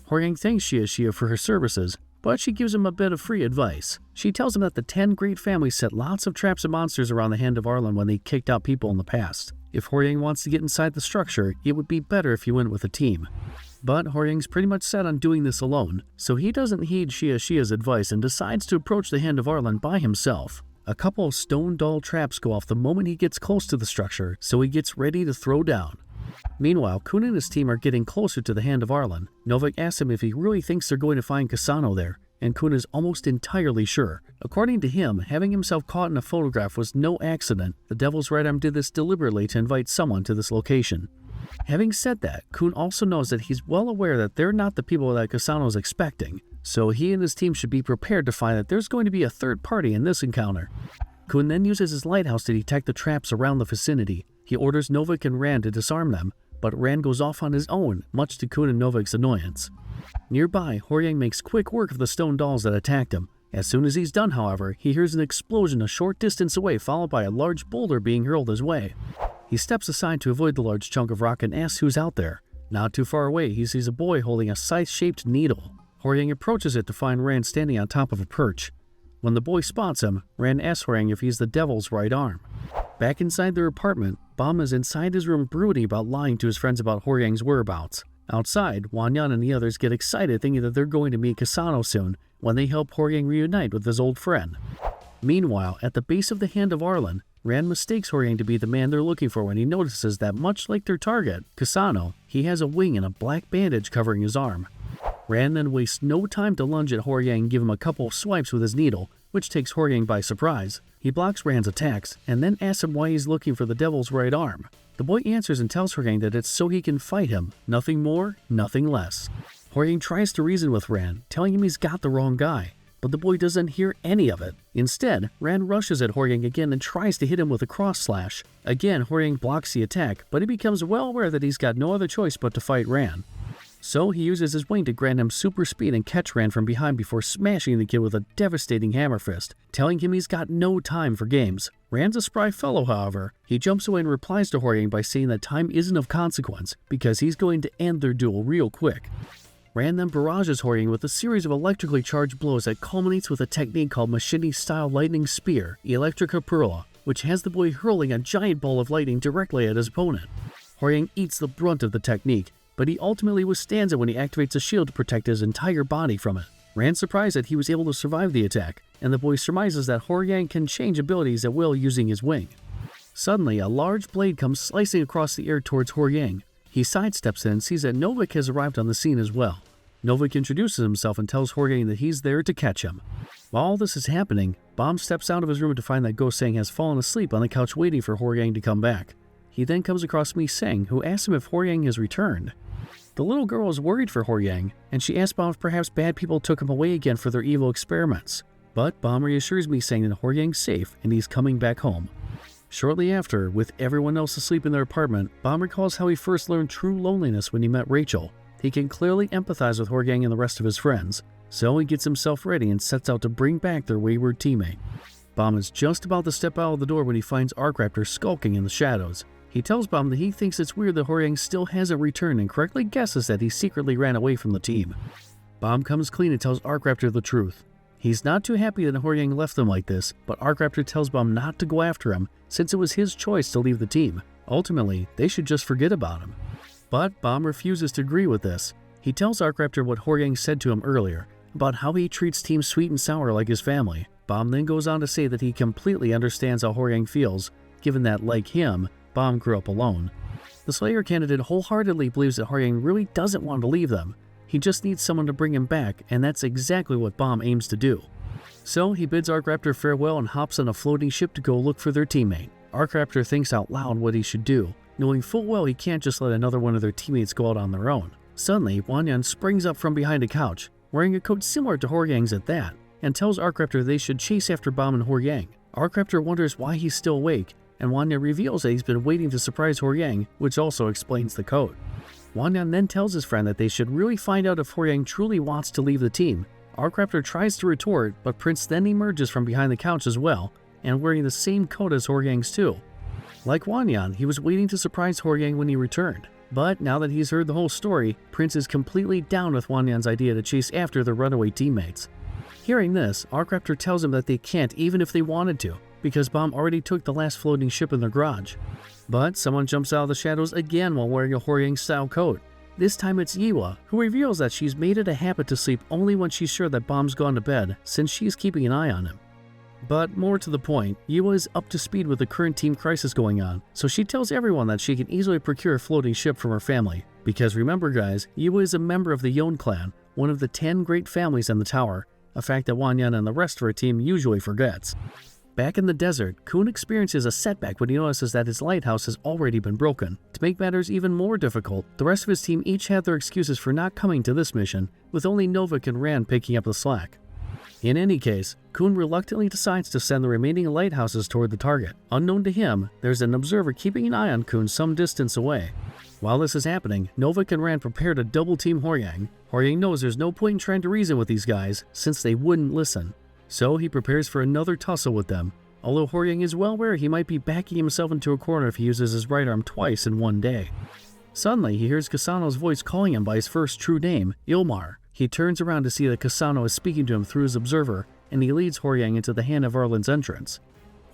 Hwaryun thanks Shia for her services, but she gives him a bit of free advice. She tells him that the 10 great families set lots of traps and monsters around the Hand of Arlen when they kicked out people in the past. If Hwaryun wants to get inside the structure, it would be better if he went with a team. But Hwaryun's pretty much set on doing this alone, so he doesn't heed Shia's advice and decides to approach the Hand of Arlen by himself. A couple of stone doll traps go off the moment he gets close to the structure, so he gets ready to throw down. Meanwhile, Khun and his team are getting closer to the Hand of Arlen. Novik asks him if he really thinks they're going to find Kasano there, and Khun is almost entirely sure. According to him, having himself caught in a photograph was no accident. The Devil's Right Arm did this deliberately to invite someone to this location. Having said that, Khun also knows that he's well aware that they're not the people that Kasano is expecting, so he and his team should be prepared to find that there's going to be a third party in this encounter. Khun then uses his lighthouse to detect the traps around the vicinity. He orders Novik and Rand to disarm them, but Rand goes off on his own, much to Khun and Novik's annoyance. Nearby, Horyang makes quick work of the stone dolls that attacked him. As soon as he's done, however, he hears an explosion a short distance away, followed by a large boulder being hurled his way. He steps aside to avoid the large chunk of rock and asks who's out there. Not too far away, he sees a boy holding a scythe-shaped needle. Horyang approaches it to find Rand standing on top of a perch. When the boy spots him, Rand asks Horyang if he's the Devil's Right Arm. Back inside their apartment, Bam is inside his room brooding about lying to his friends about Horyang's whereabouts. Outside, Hwaryun and the others get excited thinking that they're going to meet Kasano soon when they help Horyang reunite with his old friend. Meanwhile, at the base of the Hand of Arlen, Rand mistakes Horyang to be the man they're looking for when he notices that much like their target, Kasano, he has a wing and a black bandage covering his arm. Rand then wastes no time to lunge at Horyang and give him a couple of swipes with his needle, which takes Horyang by surprise. He blocks Rand's attacks, and then asks him why he's looking for the Devil's Right Arm. The boy answers and tells Horyang that it's so he can fight him, nothing more, nothing less. Horyang tries to reason with Rand, telling him he's got the wrong guy, but the boy doesn't hear any of it. Instead, Rand rushes at Horyang again and tries to hit him with a cross slash. Again, Horyang blocks the attack, but he becomes well aware that he's got no other choice but to fight Rand. So he uses his wing to grant him super speed and catch Rand from behind before smashing the kid with a devastating hammer fist, telling him he's got no time for games. Rand's a spry fellow, however. He jumps away and replies to Horyang by saying that time isn't of consequence, because he's going to end their duel real quick. Rand then barrages Horyang with a series of electrically charged blows that culminates with a technique called Machini-style Lightning Spear, Electrica Perla, which has the boy hurling a giant ball of lightning directly at his opponent. Horyang eats the brunt of the technique, but he ultimately withstands it when he activates a shield to protect his entire body from it. Rand's surprised that he was able to survive the attack, and the boy surmises that Horyang can change abilities at will using his wing. Suddenly, a large blade comes slicing across the air towards Horyang. He sidesteps it and sees that Novik has arrived on the scene as well. Novik introduces himself and tells Horyang that he's there to catch him. While all this is happening, Bam steps out of his room to find that Go-sang has fallen asleep on the couch waiting for Horyang to come back. He then comes across Mi-sang, who asks him if Horyang has returned. The little girl is worried for Horyang, and she asks Bam if perhaps bad people took him away again for their evil experiments. But Bam reassures Mi-sang that Horyang's safe and he's coming back home. Shortly after, with everyone else asleep in their apartment, Bam recalls how he first learned true loneliness when he met Rachel. He can clearly empathize with Horyang and the rest of his friends, so he gets himself ready and sets out to bring back their wayward teammate. Bam is just about to step out of the door when he finds Arkraptor skulking in the shadows. He tells Bam that he thinks it's weird that Horyang still hasn't returned and correctly guesses that he secretly ran away from the team. Bam comes clean and tells Arkraptor the truth. He's not too happy that Horyang left them like this, but Arkraptor tells Bam not to go after him since it was his choice to leave the team. Ultimately, they should just forget about him. But Bam refuses to agree with this. He tells Arkraptor what Horyang said to him earlier, about how he treats Team Sweet and Sour like his family. Bam then goes on to say that he completely understands how Horyang feels, given that, like him, Bam grew up alone. The Slayer candidate wholeheartedly believes that Horyang really doesn't want to leave them. He just needs someone to bring him back, and that's exactly what Bam aims to do. So he bids Arkraptor farewell and hops on a floating ship to go look for their teammate. Arkraptor thinks out loud what he should do, knowing full well he can't just let another one of their teammates go out on their own. Suddenly, Hwaryun springs up from behind a couch, wearing a coat similar to Horyang's at that, and tells Arkraptor they should chase after Bam and Horyang. Arkraptor wonders why he's still awake, and Hwaryun reveals that he's been waiting to surprise Horyang, which also explains the code. Hwaryun then tells his friend that they should really find out if Horyang truly wants to leave the team. Arkraptor tries to retort, but Prince then emerges from behind the couch as well, and wearing the same coat as Horyang's too. Like Hwaryun, he was waiting to surprise Horyang when he returned, but now that he's heard the whole story, Prince is completely down with Hwaryun's idea to chase after their runaway teammates. Hearing this, Arkraptor tells him that they can't even if they wanted to, because Bomb already took the last floating ship in their garage. But someone jumps out of the shadows again while wearing a Horyang-style coat. This time it's Yiwa, who reveals that she's made it a habit to sleep only when she's sure that Bomb's gone to bed, since she's keeping an eye on him. But more to the point, Yiwa is up to speed with the current team crisis going on, so she tells everyone that she can easily procure a floating ship from her family. Because remember guys, Yiwa is a member of the Yon clan, one of the 10 great families in the tower, a fact that Hwaryun and the rest of her team usually forgets. Back in the desert, Khun experiences a setback when he notices that his lighthouse has already been broken. To make matters even more difficult, the rest of his team each had their excuses for not coming to this mission, with only Novik and Rand picking up the slack. In any case, Khun reluctantly decides to send the remaining lighthouses toward the target. Unknown to him, there's an observer keeping an eye on Khun some distance away. While this is happening, Novik and Rand prepare to double-team Horyang. Horyang knows there's no point in trying to reason with these guys, since they wouldn't listen. So he prepares for another tussle with them, although Horyang is well aware he might be backing himself into a corner if he uses his right arm twice in one day. Suddenly, he hears Kasano's voice calling him by his first true name, Ilmar. He turns around to see that Kasano is speaking to him through his observer, and he leads Horyang into the hand of Arlen's entrance.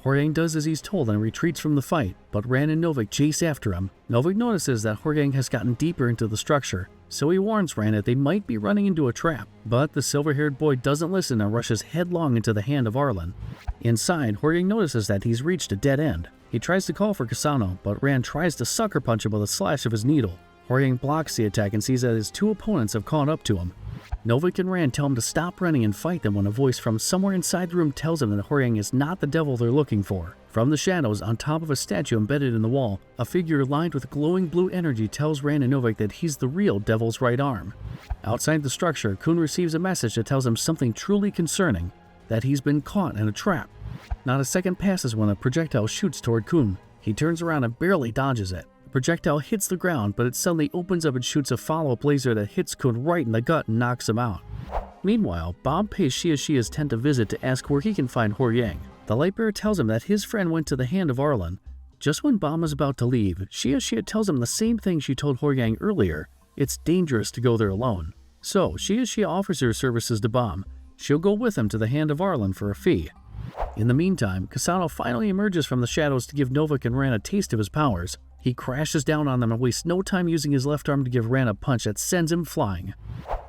Horyang does as he's told and retreats from the fight, but Rand and Novik chase after him. Novik notices that Horyang has gotten deeper into the structure, so he warns Rand that they might be running into a trap, but the silver-haired boy doesn't listen and rushes headlong into the hand of Arlen. Inside, Horyang notices that he's reached a dead end. He tries to call for Kasano, but Rand tries to sucker punch him with a slash of his needle. Horyang blocks the attack and sees that his two opponents have caught up to him. Novik and Rand tell him to stop running and fight them when a voice from somewhere inside the room tells him that Horyang is not the devil they're looking for. From the shadows, on top of a statue embedded in the wall, a figure lined with glowing blue energy tells Rand and Novik that he's the real devil's right arm. Outside the structure, Khun receives a message that tells him something truly concerning, that he's been caught in a trap. Not a second passes when a projectile shoots toward Khun. He turns around and barely dodges it. The projectile hits the ground, but it suddenly opens up and shoots a follow-up laser that hits Khun right in the gut and knocks him out. Meanwhile, Bob pays Shia's tent a visit to ask where he can find Horyang. The Lightbearer tells him that his friend went to the hand of Arlen. Just when Bob is about to leave, Shia tells him the same thing she told Horyang earlier. It's dangerous to go there alone. So, Shia offers her services to Bob. She'll go with him to the hand of Arlen for a fee. In the meantime, Kasano finally emerges from the shadows to give Novik and Rand a taste of his powers. He crashes down on them and wastes no time using his left arm to give Rand a punch that sends him flying.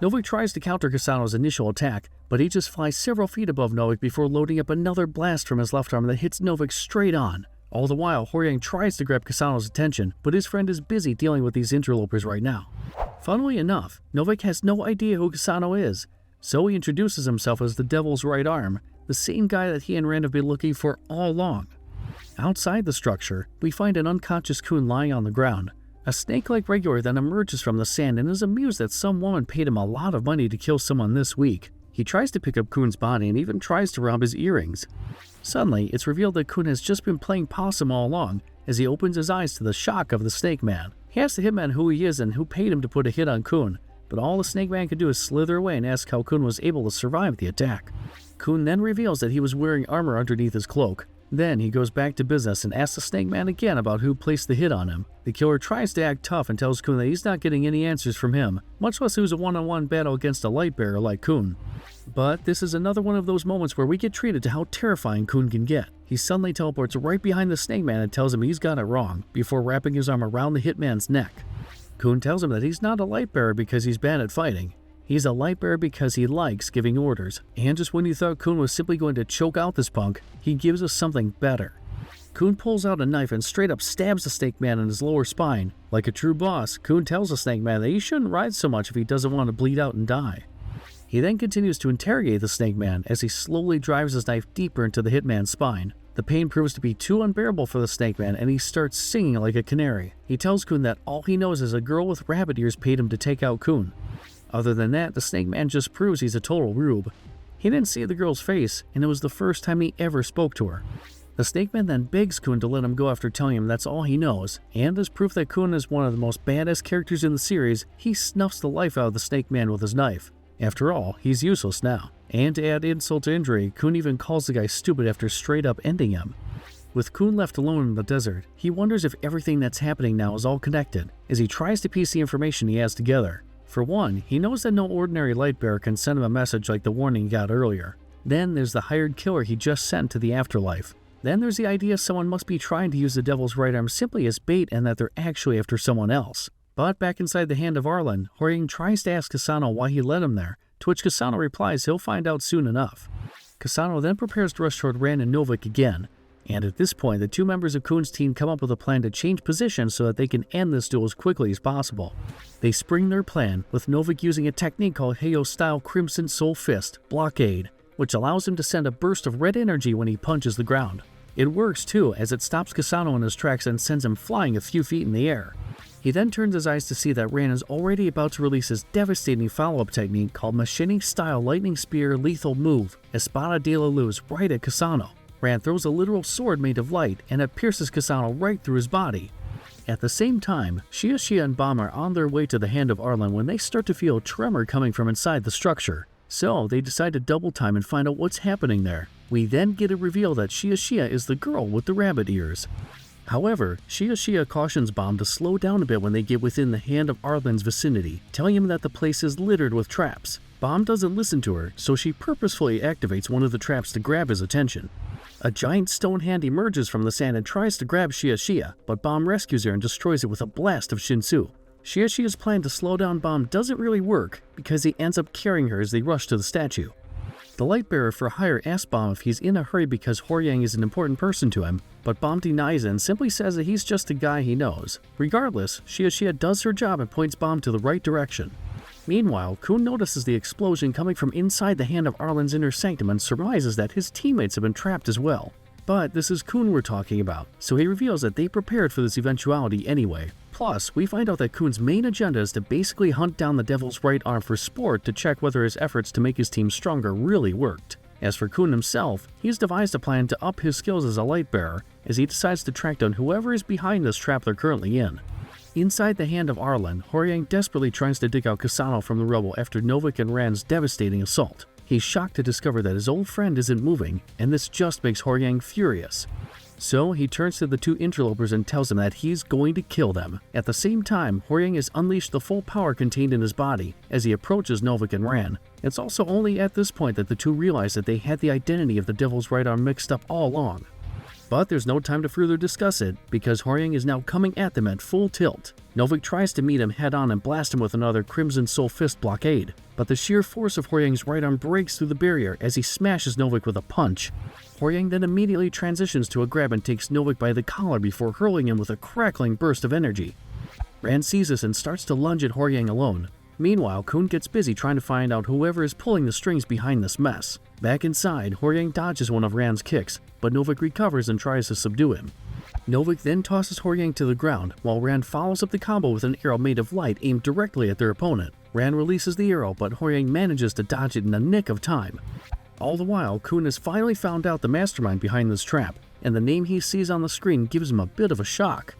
Novik tries to counter Kasano's initial attack, but he just flies several feet above Novik before loading up another blast from his left arm that hits Novik straight on. All the while, Horyang tries to grab Kasano's attention, but his friend is busy dealing with these interlopers right now. Funnily enough, Novik has no idea who Kasano is, so he introduces himself as the Devil's Right Arm, the same guy that he and Rand have been looking for all along. Outside the structure, we find an unconscious Khun lying on the ground. A snake-like regular then emerges from the sand and is amused that some woman paid him a lot of money to kill someone this week. He tries to pick up Khun's body and even tries to rob his earrings. Suddenly, it's revealed that Khun has just been playing possum all along, as he opens his eyes to the shock of the Snake Man. He asks the hitman who he is and who paid him to put a hit on Khun, but all the Snake Man could do is slither away and ask how Khun was able to survive the attack. Khun then reveals that he was wearing armor underneath his cloak. Then he goes back to business and asks the Snake Man again about who placed the hit on him. The killer tries to act tough and tells Khun that he's not getting any answers from him, much less lose a one-on-one battle against a Lightbearer like Khun. But this is another one of those moments where we get treated to how terrifying Khun can get. He suddenly teleports right behind the Snake Man and tells him he's got it wrong, before wrapping his arm around the hitman's neck. Khun tells him that he's not a Lightbearer because he's bad at fighting. He's a Lightbearer because he likes giving orders, and just when you thought Khun was simply going to choke out this punk, he gives us something better. Khun pulls out a knife and straight up stabs the Snake Man in his lower spine. Like a true boss, Khun tells the Snake Man that he shouldn't ride so much if he doesn't want to bleed out and die. He then continues to interrogate the Snake Man as he slowly drives his knife deeper into the hitman's spine. The pain proves to be too unbearable for the Snake Man and he starts singing like a canary. He tells Khun that all he knows is a girl with rabbit ears paid him to take out Khun. Other than that, the Snake Man just proves he's a total rube. He didn't see the girl's face, and it was the first time he ever spoke to her. The Snake Man then begs Khun to let him go after telling him that's all he knows, and as proof that Khun is one of the most badass characters in the series, he snuffs the life out of the Snake Man with his knife. After all, he's useless now. And to add insult to injury, Khun even calls the guy stupid after straight up ending him. With Khun left alone in the desert, he wonders if everything that's happening now is all connected, as he tries to piece the information he has together. For one, he knows that no ordinary light bearer can send him a message like the warning he got earlier. Then there's the hired killer he just sent to the afterlife. Then there's the idea someone must be trying to use the devil's right arm simply as bait and that they're actually after someone else. But back inside the hand of Arlen, Hwaryun tries to ask Kasano why he led him there, to which Kasano replies he'll find out soon enough. Kasano then prepares to rush toward Ran and Novik again, and at this point the two members of Khun's team come up with a plan to change positions so that they can end this duel as quickly as possible. They spring their plan, with Novik using a technique called Heiyo-style Crimson Soul Fist blockade, which allows him to send a burst of red energy when he punches the ground. It works too, as it stops Kasano in his tracks and sends him flying a few feet in the air. He then turns his eyes to see that Ran is already about to release his devastating follow-up technique called Machining-style Lightning Spear Lethal Move, Espada de la Luz, right at Kasano. Ran throws a literal sword made of light, and it pierces Kasano right through his body. At the same time, Shia and Bomb are on their way to the hand of Arlen when they start to feel a tremor coming from inside the structure. So they decide to double time and find out what's happening there. We then get a reveal that Shia is the girl with the rabbit ears. However, Shia cautions Bomb to slow down a bit when they get within the hand of Arlen's vicinity, telling him that the place is littered with traps. Bomb doesn't listen to her, so she purposefully activates one of the traps to grab his attention. A giant stone hand emerges from the sand and tries to grab Shia, but Bomb rescues her and destroys it with a blast of Shinsu. Shia's plan to slow down Bomb doesn't really work, because he ends up carrying her as they rush to the statue. The Lightbearer for hire asks Bomb if he's in a hurry because Horyang is an important person to him, but Bomb denies it and simply says that he's just a guy he knows. Regardless, Shia does her job and points Bomb to the right direction. Meanwhile, Khun notices the explosion coming from inside the hand of Arlen's inner sanctum and surmises that his teammates have been trapped as well. But this is Khun we're talking about, so he reveals that they prepared for this eventuality anyway. Plus, we find out that Khun's main agenda is to basically hunt down the devil's right arm for sport to check whether his efforts to make his team stronger really worked. As for Khun himself, he's devised a plan to up his skills as a light bearer, as he decides to track down whoever is behind this trap they're currently in. Inside the hand of Arlen, Horyang desperately tries to dig out Kasano from the rubble after Novik and Ran's devastating assault. He's shocked to discover that his old friend isn't moving, and this just makes Horyang furious. So he turns to the two interlopers and tells them that he's going to kill them. At the same time, Horyang has unleashed the full power contained in his body as he approaches Novik and Ran. It's also only at this point that the two realize that they had the identity of the devil's right arm mixed up all along. But there's no time to further discuss it, because Horyang is now coming at them at full tilt. Novik tries to meet him head-on and blast him with another Crimson Soul Fist blockade, but the sheer force of Horyang's right arm breaks through the barrier as he smashes Novik with a punch. Horyang then immediately transitions to a grab and takes Novik by the collar before hurling him with a crackling burst of energy. Ran sees this and starts to lunge at Horyang alone. Meanwhile, Khun gets busy trying to find out whoever is pulling the strings behind this mess. Back inside, Horyang dodges one of Ran's kicks, but Novik recovers and tries to subdue him. Novik then tosses Horyang to the ground, while Ran follows up the combo with an arrow made of light aimed directly at their opponent. Ran releases the arrow, but Horyang manages to dodge it in the nick of time. All the while, Khun has finally found out the mastermind behind this trap, and the name he sees on the screen gives him a bit of a shock.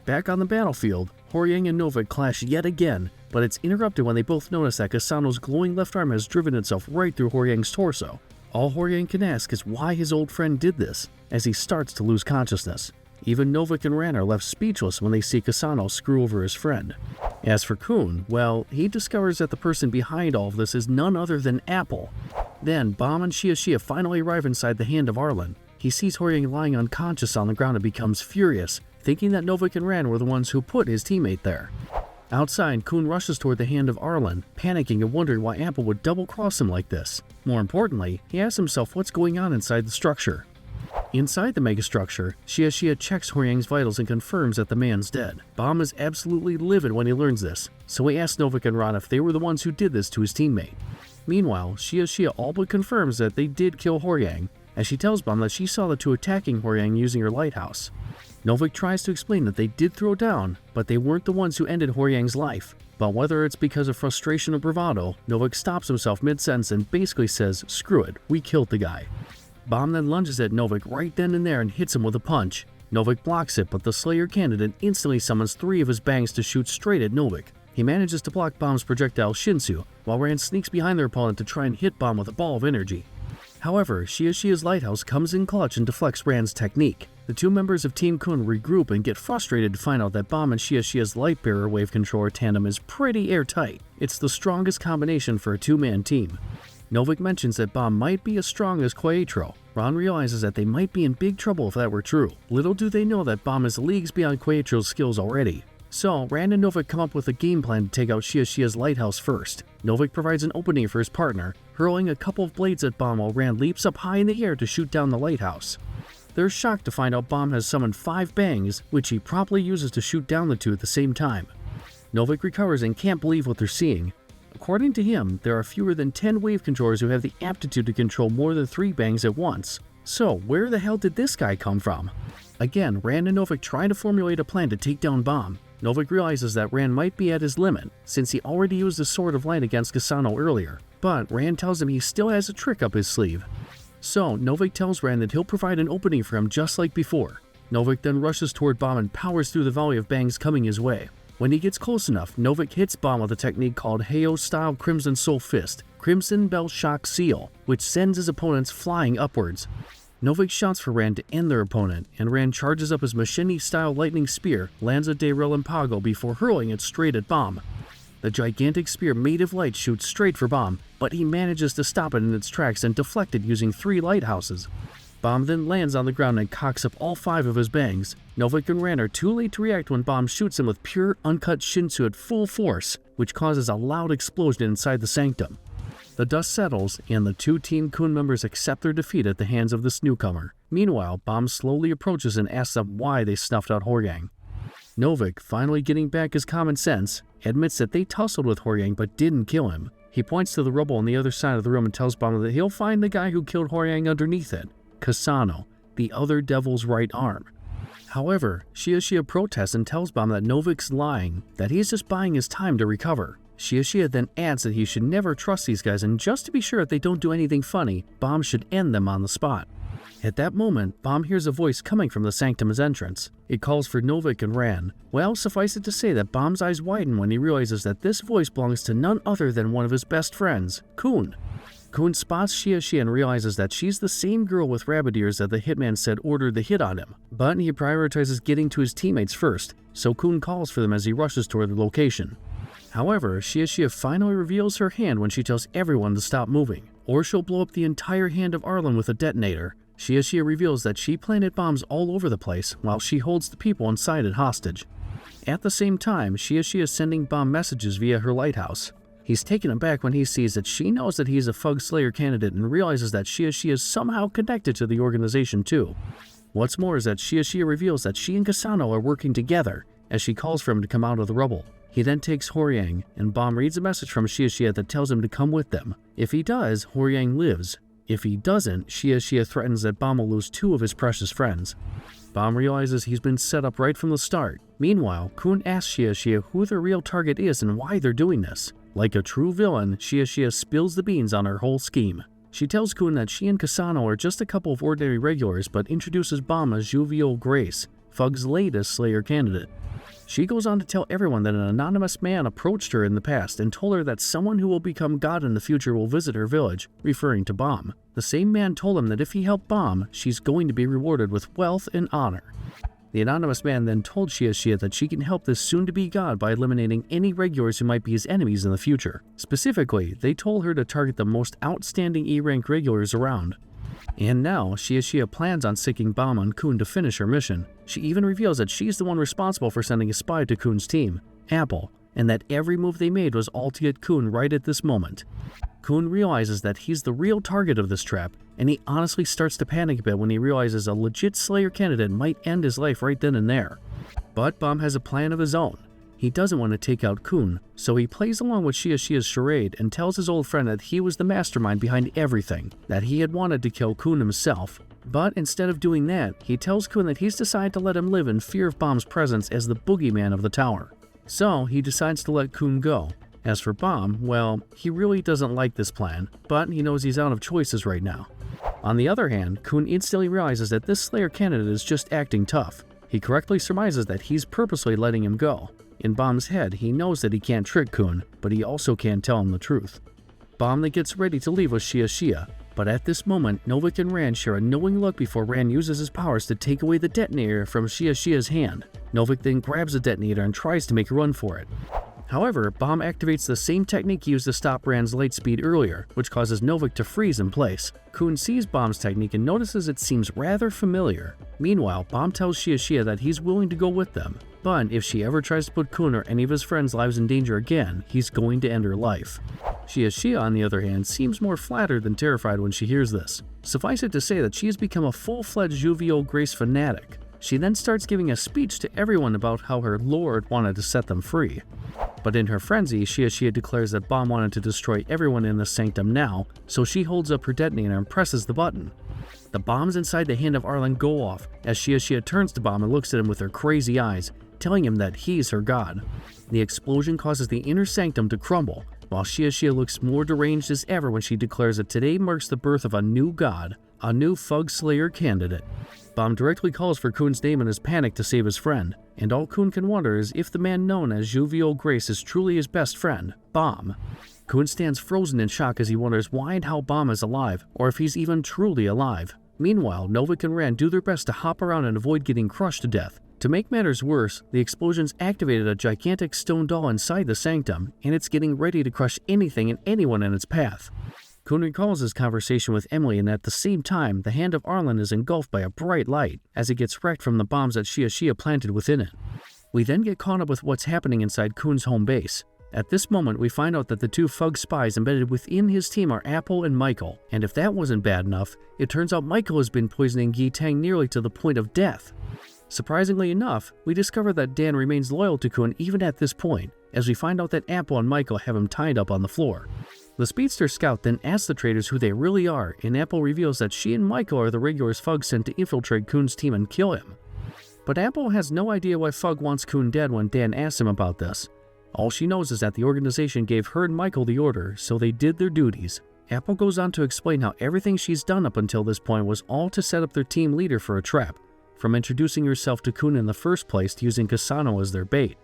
Back on the battlefield, Horyang and Novik clash yet again, but it's interrupted when they both notice that Kasano's glowing left arm has driven itself right through Horyang's torso. All Horyang can ask is why his old friend did this, as he starts to lose consciousness. Even Novik and Ran are left speechless when they see Kasano screw over his friend. As for Khun, well, he discovers that the person behind all of this is none other than Apple. Then, Bomb and Shia finally arrive inside the hand of Arlen. He sees Horyang lying unconscious on the ground and becomes furious, thinking that Novik and Ran were the ones who put his teammate there. Outside, Khun rushes toward the hand of Arlen, panicking and wondering why Apple would double-cross him like this. More importantly, he asks himself what's going on inside the structure. Inside the megastructure, Shia checks Horyang's vitals and confirms that the man's dead. Bomb is absolutely livid when he learns this, so he asks Novik and Ran if they were the ones who did this to his teammate. Meanwhile, Shia all but confirms that they did kill Horyang, as she tells Bomb that she saw the two attacking Horyang using her lighthouse. Novik tries to explain that they did throw down, but they weren't the ones who ended Horyang's life. But whether it's because of frustration or bravado, Novik stops himself mid-sentence and basically says, "Screw it, we killed the guy." Bomb then lunges at Novik right then and there and hits him with a punch. Novik blocks it, but the Slayer candidate instantly summons 3 of his bangs to shoot straight at Novik. He manages to block Bomb's projectile Shinsu, while Rand sneaks behind their opponent to try and hit Bomb with a ball of energy. However, Shiashia's lighthouse comes in clutch and deflects Rand's technique. The 2 members of Team Khun regroup and get frustrated to find out that Bomb and Shiashia's light-bearer wave controller tandem is pretty airtight. It's the strongest combination for a 2-man team. Novik mentions that Bomb might be as strong as Quaitro. Ron realizes that they might be in big trouble if that were true. Little do they know that Bomb is leagues beyond Quaitro's skills already. So, Rand and Novik come up with a game plan to take out Shiashia's lighthouse first. Novik provides an opening for his partner, hurling a couple of blades at Bomb while Rand leaps up high in the air to shoot down the lighthouse. They're shocked to find out Bomb has summoned 5 bangs, which he promptly uses to shoot down the 2 at the same time. Novik recovers and can't believe what they're seeing. According to him, there are fewer than 10 wave controllers who have the aptitude to control more than 3 bangs at once. So, where the hell did this guy come from? Again, Rand and Novik try to formulate a plan to take down Bomb. Novik realizes that Rand might be at his limit, since he already used the Sword of Light against Kasano earlier, but Rand tells him he still has a trick up his sleeve. So, Novik tells Rand that he'll provide an opening for him just like before. Novik then rushes toward Bomb and powers through the volley of bangs coming his way. When he gets close enough, Novik hits Bomb with a technique called Heiau-style Crimson Soul Fist, Crimson Bell Shock Seal, which sends his opponents flying upwards. Novik shouts for Rand to end their opponent, and Rand charges up his Machini-style Lightning Spear, lands a De Relampago before hurling it straight at Bomb. The gigantic spear made of light shoots straight for Bomb, but he manages to stop it in its tracks and deflect it using 3 lighthouses. Bomb then lands on the ground and cocks up all 5 of his bangs. Novik and Rand are too late to react when Bomb shoots him with pure, uncut Shinsu at full force, which causes a loud explosion inside the sanctum. The dust settles, and the 2 Team Khun members accept their defeat at the hands of this newcomer. Meanwhile, Bomb slowly approaches and asks them why they snuffed out Horyang. Novik, finally getting back his common sense, admits that they tussled with Horyang but didn't kill him. He points to the rubble on the other side of the room and tells Bomb that he'll find the guy who killed Horyang underneath it, Kasano, the other devil's right arm. However, Shiashia protests and tells Bomb that Novik's lying, that he's just buying his time to recover. Shiashia then adds that he should never trust these guys, and just to be sure that they don't do anything funny, Bomb should end them on the spot. At that moment, Bomb hears a voice coming from the sanctum's entrance. It calls for Novik and Rand. Well, suffice it to say that Bomb's eyes widen when he realizes that this voice belongs to none other than one of his best friends, Khun. Khun spots Shiashia and realizes that she's the same girl with rabbit ears that the hitman said ordered the hit on him, but he prioritizes getting to his teammates first, so Khun calls for them as he rushes toward the location. However, Shiashia finally reveals her hand when she tells everyone to stop moving, or she'll blow up the entire hand of Arlen with a detonator. Shiashia reveals that she planted bombs all over the place while she holds the people inside it hostage. At the same time, Shiashia is sending bomb messages via her lighthouse. He's taken aback when he sees that she knows that he's a Fug Slayer candidate and realizes that Shiashia is somehow connected to the organization too. What's more is that Shiashia reveals that she and Kasano are working together as she calls for him to come out of the rubble. He then takes Horyang, and Bomb reads a message from Shiashia that tells him to come with them. If he does, Horyang lives. If he doesn't, Shiashia threatens that Bomb will lose 2 of his precious friends. Bomb realizes he's been set up right from the start. Meanwhile, Khun asks Shiashia who their real target is and why they're doing this. Like a true villain, Shiashia spills the beans on her whole scheme. She tells Khun that she and Kasano are just a couple of ordinary regulars, but introduces Bomb as Jovial Grace, Fug's latest Slayer candidate. She goes on to tell everyone that an anonymous man approached her in the past and told her that someone who will become God in the future will visit her village, referring to Bomb. The same man told him that if he helped Bomb, she's going to be rewarded with wealth and honor. The anonymous man then told Shiashia that she can help this soon-to-be god by eliminating any regulars who might be his enemies in the future. Specifically, they told her to target the most outstanding E-rank regulars around. And now, Shiashia plans on sicking Bomb on Khun to finish her mission. She even reveals that she's the one responsible for sending a spy to Khun's team, Apple, and that every move they made was all to get Khun right at this moment. Khun realizes that he's the real target of this trap, and he honestly starts to panic a bit when he realizes a legit Slayer candidate might end his life right then and there. But Bomb has a plan of his own. He doesn't want to take out Khun, so he plays along with Shiashia's charade and tells his old friend that he was the mastermind behind everything, that he had wanted to kill Khun himself. But instead of doing that, he tells Khun that he's decided to let him live in fear of Bomb's presence as the boogeyman of the tower. So he decides to let Khun go. As for Bomb, well, he really doesn't like this plan, but he knows he's out of choices right now. On the other hand, Khun instantly realizes that this Slayer candidate is just acting tough. He correctly surmises that he's purposely letting him go. In Bomb's head, he knows that he can't trick Khun, but he also can't tell him the truth. Bomb then gets ready to leave with Shia, but at this moment, Novik and Ran share a knowing look before Ran uses his powers to take away the detonator from Shia's hand. Novik then grabs the detonator and tries to make a run for it. However, Bomb activates the same technique used to stop Ran's light speed earlier, which causes Novik to freeze in place. Khun sees Bomb's technique and notices it seems rather familiar. Meanwhile, Bomb tells Shia that he's willing to go with them, but if she ever tries to put Khun or any of his friends' lives in danger again, he's going to end her life. Shia, on the other hand, seems more flattered than terrified when she hears this. Suffice it to say that she has become a full-fledged jovial grace fanatic. She then starts giving a speech to everyone about how her lord wanted to set them free. But in her frenzy, Shia declares that Bomb wanted to destroy everyone in the sanctum now, so she holds up her detonator and presses the button. The bombs inside the hand of Arlen go off as Shia turns to Bomb and looks at him with her crazy eyes, telling him that he's her god. The explosion causes the inner sanctum to crumble, while Shia looks more deranged as ever when she declares that today marks the birth of a new god, a new Fug Slayer candidate. Bomb directly calls for Khun's name in his panic to save his friend, and all Khun can wonder is if the man known as Jovial Grace is truly his best friend, Bomb. Khun stands frozen in shock as he wonders why and how Bomb is alive, or if he's even truly alive. Meanwhile, Novik and Ran do their best to hop around and avoid getting crushed to death. To make matters worse, the explosions activated a gigantic stone doll inside the sanctum, and it's getting ready to crush anything and anyone in its path. Khun recalls his conversation with Emily, and at the same time, the hand of Arlen is engulfed by a bright light as it gets wrecked from the bombs that Shia planted within it. We then get caught up with what's happening inside Khun's home base. At this moment, we find out that the two Fug spies embedded within his team are Apple and Michael, and if that wasn't bad enough, it turns out Michael has been poisoning Yi Tang nearly to the point of death. Surprisingly enough, we discover that Dan remains loyal to Khun even at this point, as we find out that Apple and Michael have him tied up on the floor. The speedster scout then asks the traitors who they really are, and Apple reveals that she and Michael are the regulars Fug sent to infiltrate Khun's team and kill him. But Apple has no idea why Fug wants Khun dead when Dan asks him about this. All she knows is that the organization gave her and Michael the order, so they did their duties. Apple goes on to explain how everything she's done up until this point was all to set up their team leader for a trap, from introducing herself to Khun in the first place to using Kasano as their bait.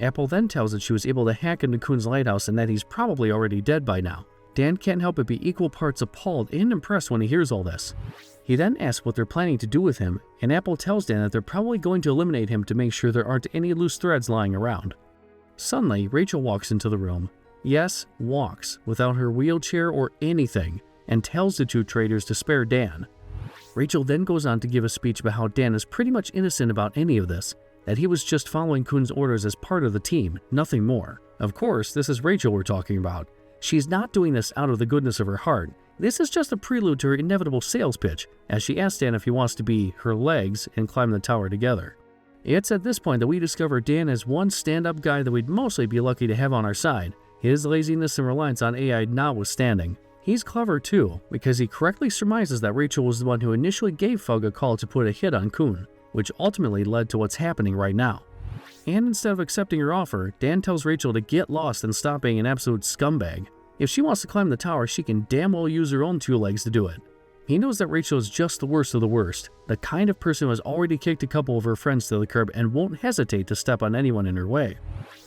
Apple then tells that she was able to hack into Khun's lighthouse and that he's probably already dead by now. Dan can't help but be equal parts appalled and impressed when he hears all this. He then asks what they're planning to do with him, and Apple tells Dan that they're probably going to eliminate him to make sure there aren't any loose threads lying around. Suddenly, Rachel walks into the room. Yes, walks, without her wheelchair or anything, and tells the two traitors to spare Dan. Rachel then goes on to give a speech about how Dan is pretty much innocent about any of this, that he was just following Khun's orders as part of the team, nothing more. Of course, this is Rachel we're talking about. She's not doing this out of the goodness of her heart. This is just a prelude to her inevitable sales pitch, as she asks Dan if he wants to be her legs and climb the tower together. It's at this point that we discover Dan is one stand-up guy that we'd mostly be lucky to have on our side, his laziness and reliance on AI notwithstanding. He's clever too, because he correctly surmises that Rachel was the one who initially gave Fug a call to put a hit on Khun, which ultimately led to what's happening right now. And instead of accepting her offer, Dan tells Rachel to get lost and stop being an absolute scumbag. If she wants to climb the tower, she can damn well use her own two legs to do it. He knows that Rachel is just the worst of the worst, the kind of person who has already kicked a couple of her friends to the curb and won't hesitate to step on anyone in her way.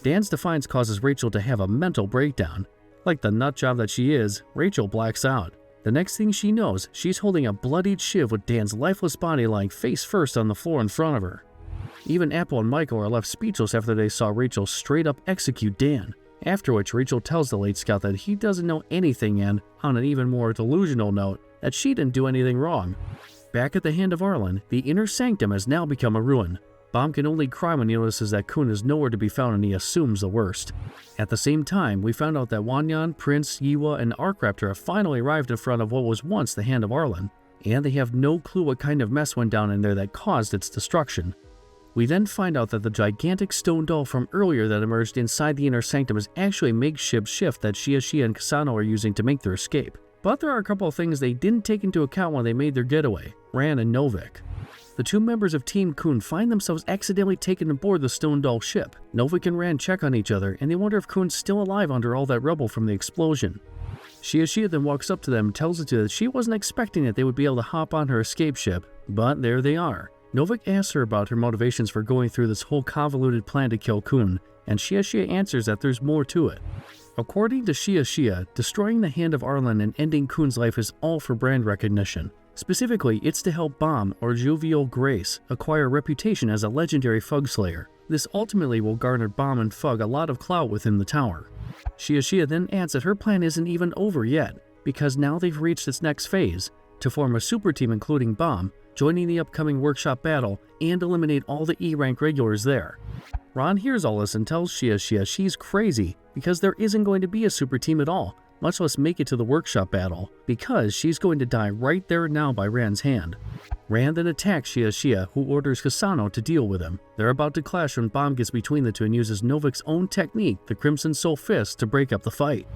Dan's defiance causes Rachel to have a mental breakdown. Like the nutjob that she is, Rachel blacks out. The next thing she knows, she's holding a bloodied shiv with Dan's lifeless body lying face first on the floor in front of her. Even Apple and Michael are left speechless after they saw Rachel straight up execute Dan, after which Rachel tells the late scout that he doesn't know anything and, on an even more delusional note, that she didn't do anything wrong. Back at the hand of Arlen, the inner sanctum has now become a ruin. Bomb can only cry when he notices that Khun is nowhere to be found and he assumes the worst. At the same time, we found out that Hwaryun, Prince, Yiwa, and Arkraptor have finally arrived in front of what was once the hand of Arlen, and they have no clue what kind of mess went down in there that caused its destruction. We then find out that the gigantic stone doll from earlier that emerged inside the inner sanctum is actually a makeshift shift that Shia and Kasano are using to make their escape. But there are a couple of things they didn't take into account when they made their getaway, Ran and Novik. The two members of Team Khun find themselves accidentally taken aboard the stone doll ship. Novik and Ran check on each other, and they wonder if Khun's still alive under all that rubble from the explosion. Shia then walks up to them and tells the two that she wasn't expecting that they would be able to hop on her escape ship, but there they are. Novik asks her about her motivations for going through this whole convoluted plan to kill Khun, and Shia answers that there's more to it. According to Shia, destroying the hand of Arlen and ending Khun's life is all for brand recognition. Specifically, it's to help Bomb, or Jovial Grace, acquire a reputation as a legendary Fug Slayer. This ultimately will garner Bomb and Fug a lot of clout within the tower. Shia then adds that her plan isn't even over yet, because now they've reached its next phase, to form a super team including Bomb, joining the upcoming workshop battle, and eliminate all the E-rank regulars there. Ron hears all this and tells Shia she's crazy, because there isn't going to be a super team at all, much less make it to the workshop battle, because she's going to die right there and now by Rand's hand. Rand then attacks Shia, who orders Kasano to deal with him. They're about to clash when Bomb gets between the two and uses Novik's own technique, the Crimson Soul Fist, to break up the fight.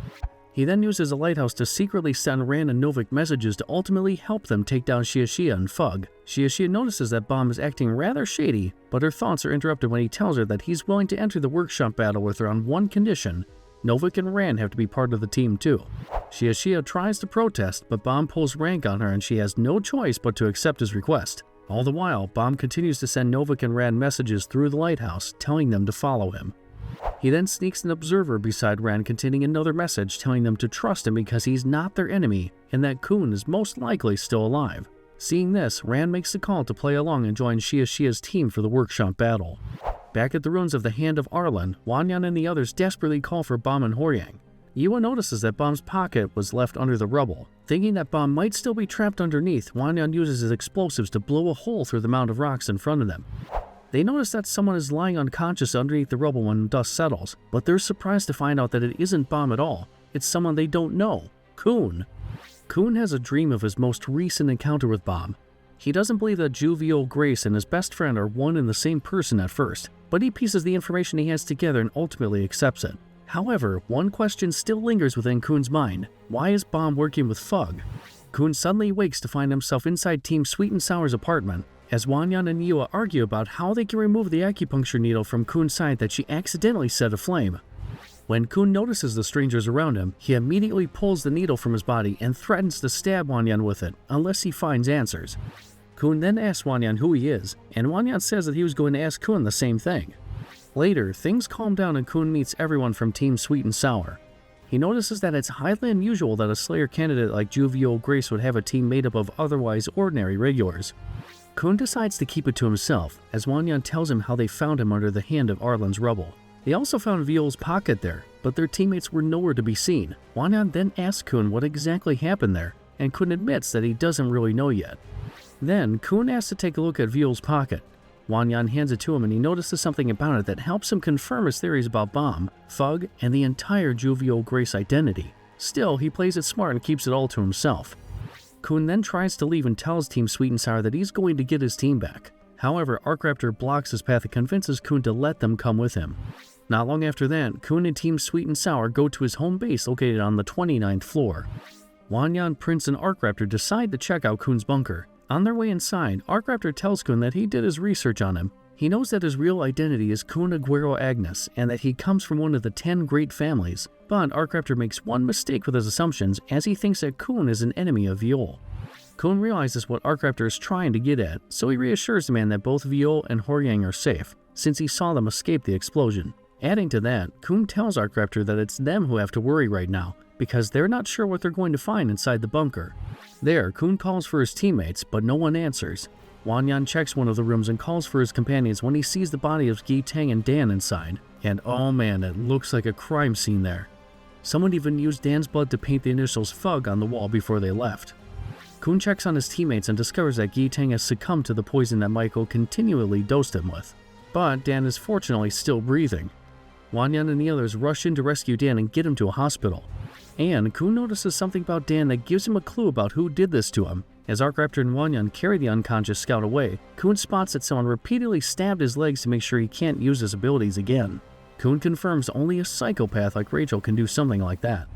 He then uses a lighthouse to secretly send Rand and Novik messages to ultimately help them take down Shia and Fug. Shia notices that Bomb is acting rather shady, but her thoughts are interrupted when he tells her that he's willing to enter the workshop battle with her on one condition: Novik and Rand have to be part of the team too. Shia tries to protest, but Bomb pulls rank on her and she has no choice but to accept his request. All the while, Bomb continues to send Novik and Rand messages through the lighthouse, telling them to follow him. He then sneaks an observer beside Rand containing another message telling them to trust him because he's not their enemy and that Khun is most likely still alive. Seeing this, Rand makes the call to play along and join Shia's team for the workshop battle. Back at the ruins of the Hand of Arlen, Hwaryun and the others desperately call for Bomb and Horyang. Yua notices that Bomb's pocket was left under the rubble. Thinking that Bomb might still be trapped underneath, Hwaryun uses his explosives to blow a hole through the mound of rocks in front of them. They notice that someone is lying unconscious underneath the rubble when dust settles, but they're surprised to find out that it isn't Bomb at all. It's someone they don't know, Khun. Khun has a dream of his most recent encounter with Bomb. He doesn't believe that Jovial Grace and his best friend are one and the same person at first, but he pieces the information he has together and ultimately accepts it. However, one question still lingers within Khun's mind: why is Bomb working with Fug? Khun suddenly wakes to find himself inside Team Sweet and Sour's apartment, as Hwaryun and Yua argue about how they can remove the acupuncture needle from Khun's side that she accidentally set aflame. When Khun notices the strangers around him, he immediately pulls the needle from his body and threatens to stab Hwaryun with it, unless he finds answers. Khun then asks Hwaryun who he is, and Hwaryun says that he was going to ask Khun the same thing. Later, things calm down and Khun meets everyone from Team Sweet and Sour. He notices that it's highly unusual that a Slayer candidate like Jovial Grace would have a team made up of otherwise ordinary regulars. Khun decides to keep it to himself, as Hwaryun tells him how they found him under the Hand of Arlen's rubble. They also found Viol's pocket there, but their teammates were nowhere to be seen. Hwaryun then asks Khun what exactly happened there, and Khun admits that he doesn't really know yet. Then, Khun asks to take a look at Viol's pocket. Hwaryun hands it to him and he notices something about it that helps him confirm his theories about Bomb, Fug, and the entire Jovial Grace identity. Still, he plays it smart and keeps it all to himself. Khun then tries to leave and tells Team Sweet and Sour that he's going to get his team back. However, Arkraptor blocks his path and convinces Khun to let them come with him. Not long after that, Khun and Team Sweet and Sour go to his home base located on the 29th floor. Hwaryun, Prince, and Arkraptor decide to check out Khun's bunker. On their way inside, Arkraptor tells Khun that he did his research on him. He knows that his real identity is Khun Aguero Agnes and that he comes from one of the 10 great families. But Arkraptor makes one mistake with his assumptions as he thinks that Khun is an enemy of Viol. Khun realizes what Arkraptor is trying to get at, so he reassures the man that both Viol and Horyang are safe, since he saw them escape the explosion. Adding to that, Khun tells Arkraptor that it's them who have to worry right now, because they're not sure what they're going to find inside the bunker. There, Khun calls for his teammates, but no one answers. Hwaryun checks one of the rooms and calls for his companions when he sees the body of Gi Tang and Dan inside. And oh man, it looks like a crime scene there. Someone even used Dan's blood to paint the initials Fug on the wall before they left. Khun checks on his teammates and discovers that Gi Tang has succumbed to the poison that Michael continually dosed him with. But Dan is fortunately still breathing. Hwaryun and the others rush in to rescue Dan and get him to a hospital. And Khun notices something about Dan that gives him a clue about who did this to him. As Arkraptor and Hwaryun carry the unconscious scout away, Khun spots that someone repeatedly stabbed his legs to make sure he can't use his abilities again. Khun confirms only a psychopath like Rachel can do something like that.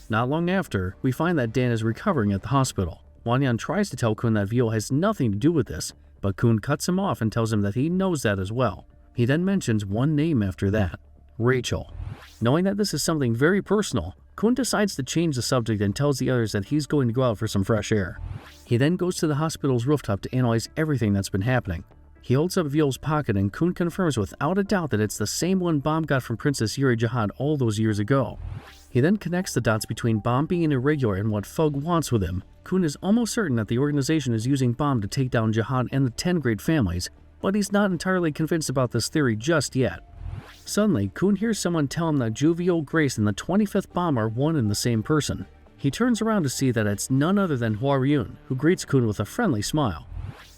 Not long after, we find that Dan is recovering at the hospital. Hwaryun tries to tell Khun that Viol has nothing to do with this, but Khun cuts him off and tells him that he knows that as well. He then mentions one name after that: Rachel. Knowing that this is something very personal, Khun decides to change the subject and tells the others that he's going to go out for some fresh air. He then goes to the hospital's rooftop to analyze everything that's been happening. He holds up Veol's pocket and Khun confirms without a doubt that it's the same one Bomb got from Princess Yuri Jihad all those years ago. He then connects the dots between Bomb being irregular and what Fug wants with him. Khun is almost certain that the organization is using Bomb to take down Jihad and the 10 great families, but he's not entirely convinced about this theory just yet. Suddenly, Khun hears someone tell him that Veol Grace and the 25th Bomb are one and the same person. He turns around to see that it's none other than Hwaryun, who greets Khun with a friendly smile.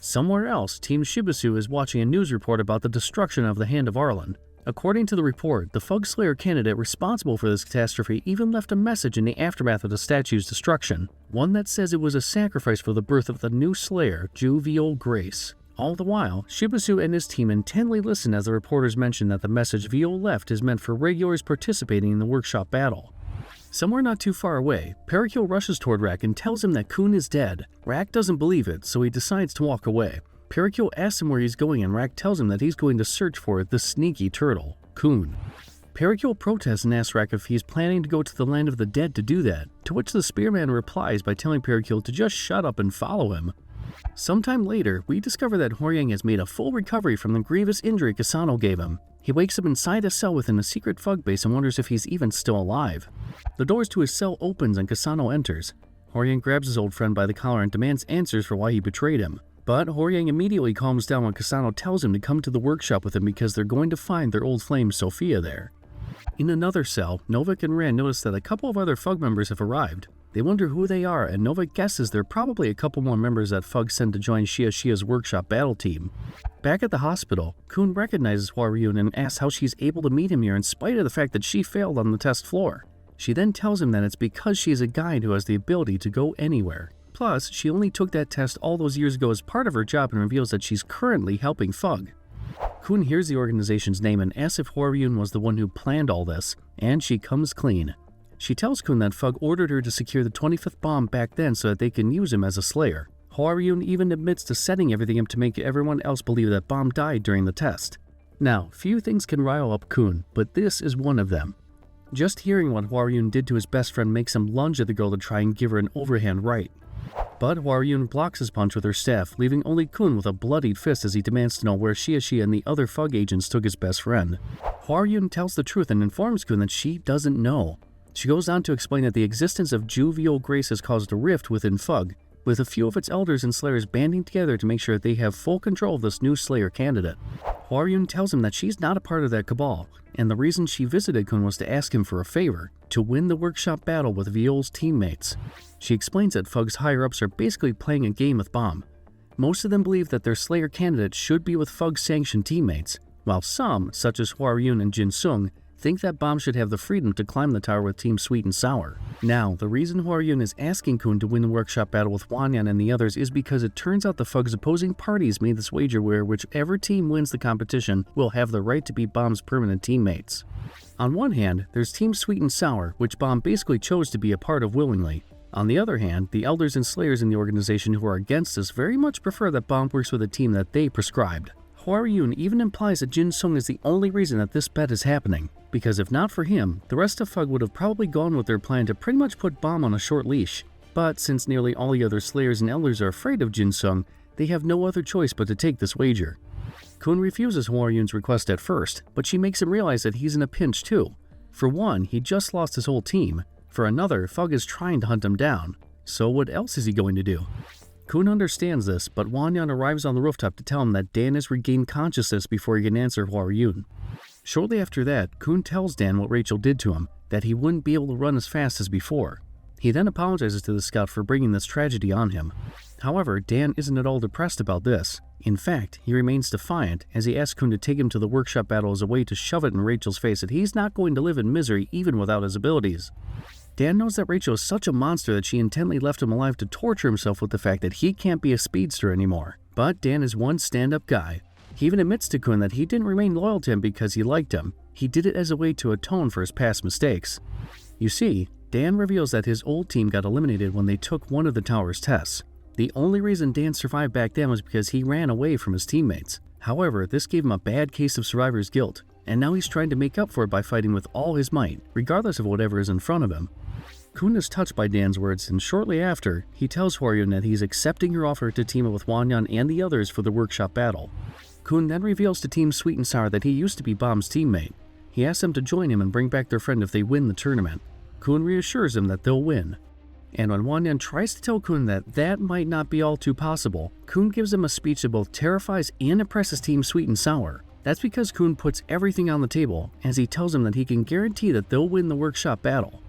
Somewhere else, Team Shibusu is watching a news report about the destruction of the Hand of Arlen. According to the report, the Fug Slayer candidate responsible for this catastrophe even left a message in the aftermath of the statue's destruction, one that says it was a sacrifice for the birth of the new Slayer, Veol Grace. All the while, Shibusu and his team intently listen as the reporters mention that the message Veol left is meant for regulars participating in the workshop battle. Somewhere not too far away, Perikyo rushes toward Rak and tells him that Khun is dead. Rak doesn't believe it, so he decides to walk away. Perikyo asks him where he's going and Rak tells him that he's going to search for the sneaky turtle, Khun. Perikyo protests and asks Rak if he's planning to go to the land of the dead to do that, to which the spearman replies by telling Perikyo to just shut up and follow him. Sometime later, we discover that Horyang has made a full recovery from the grievous injury Kasano gave him. He wakes up inside a cell within a secret Fug base and wonders if he's even still alive. The doors to his cell opens and Kasano enters. Horyang grabs his old friend by the collar and demands answers for why he betrayed him. But Horyang immediately calms down when Kasano tells him to come to the workshop with him because they're going to find their old flame Sophia there. In another cell, Novik and Ran notice that a couple of other Fug members have arrived. They wonder who they are, and Novik guesses they're probably a couple more members that Fug sent to join Shia's workshop battle team. Back at the hospital, Khun recognizes Hwaryun and asks how she's able to meet him here in spite of the fact that she failed on the test floor. She then tells him that it's because she is a guide who has the ability to go anywhere. Plus, she only took that test all those years ago as part of her job and reveals that she's currently helping Fug. Khun hears the organization's name and asks if Hwaryun was the one who planned all this, and she comes clean. She tells Khun that Fug ordered her to secure the 25th bomb back then so that they can use him as a slayer. Hwaryun even admits to setting everything up to make everyone else believe that Bomb died during the test. Now, few things can rile up Khun, but this is one of them. Just hearing what Hwaryun did to his best friend makes him lunge at the girl to try and give her an overhand right. But Hwaryun blocks his punch with her staff, leaving only Khun with a bloodied fist as he demands to know where Shia and the other Fug agents took his best friend. Hwaryun tells the truth and informs Khun that she doesn't know. She goes on to explain that the existence of Veol Grace has caused a rift within Fug, with a few of its elders and slayers banding together to make sure that they have full control of this new slayer candidate. Hwaryun tells him that she's not a part of that cabal, and the reason she visited Khun was to ask him for a favor, to win the workshop battle with Veol's teammates. She explains that Fug's higher-ups are basically playing a game with Bomb. Most of them believe that their slayer candidate should be with Fug's sanctioned teammates, while some, such as Hwaryun and Jin Sung, think that Bomb should have the freedom to climb the tower with Team Sweet and Sour. Now, the reason Hwaryun is asking Khun to win the workshop battle with Hwaryun and the others is because it turns out the Fug's opposing parties made this wager where whichever team wins the competition will have the right to be Bomb's permanent teammates. On one hand, there's Team Sweet and Sour, which Bomb basically chose to be a part of willingly. On the other hand, the elders and slayers in the organization who are against this very much prefer that Bomb works with a team that they prescribed. Hwaryun even implies that Jin Sung is the only reason that this bet is happening, because if not for him, the rest of Fug would have probably gone with their plan to pretty much put Bomb on a short leash. But since nearly all the other slayers and elders are afraid of Jin Sung, they have no other choice but to take this wager. Khun refuses Hwaryun's request at first, but she makes him realize that he's in a pinch too. For one, he just lost his whole team. For another, Fug is trying to hunt him down. So what else is he going to do? Khun understands this, but Hwaryun arrives on the rooftop to tell him that Dan has regained consciousness before he can answer Hwaryun. Shortly after that, Khun tells Dan what Rachel did to him, that he wouldn't be able to run as fast as before. He then apologizes to the scout for bringing this tragedy on him. However, Dan isn't at all depressed about this. In fact, he remains defiant as he asks Khun to take him to the workshop battle as a way to shove it in Rachel's face that he's not going to live in misery even without his abilities. Dan knows that Rachel is such a monster that she intently left him alive to torture himself with the fact that he can't be a speedster anymore. But Dan is one stand-up guy. He even admits to Khun that he didn't remain loyal to him because he liked him. He did it as a way to atone for his past mistakes. You see, Dan reveals that his old team got eliminated when they took one of the tower's tests. The only reason Dan survived back then was because he ran away from his teammates. However, this gave him a bad case of survivor's guilt, and now he's trying to make up for it by fighting with all his might, regardless of whatever is in front of him. Khun is touched by Dan's words, and shortly after, he tells Hwaryun that he's accepting her offer to team up with Hwaryun and the others for the workshop battle. Khun then reveals to Team Sweet and Sour that he used to be Bomb's teammate. He asks them to join him and bring back their friend if they win the tournament. Khun reassures him that they'll win. And when Hwaryun tries to tell Khun that that might not be all too possible, Khun gives him a speech that both terrifies and impresses Team Sweet and Sour. That's because Khun puts everything on the table, as he tells him that he can guarantee that they'll win the workshop battle.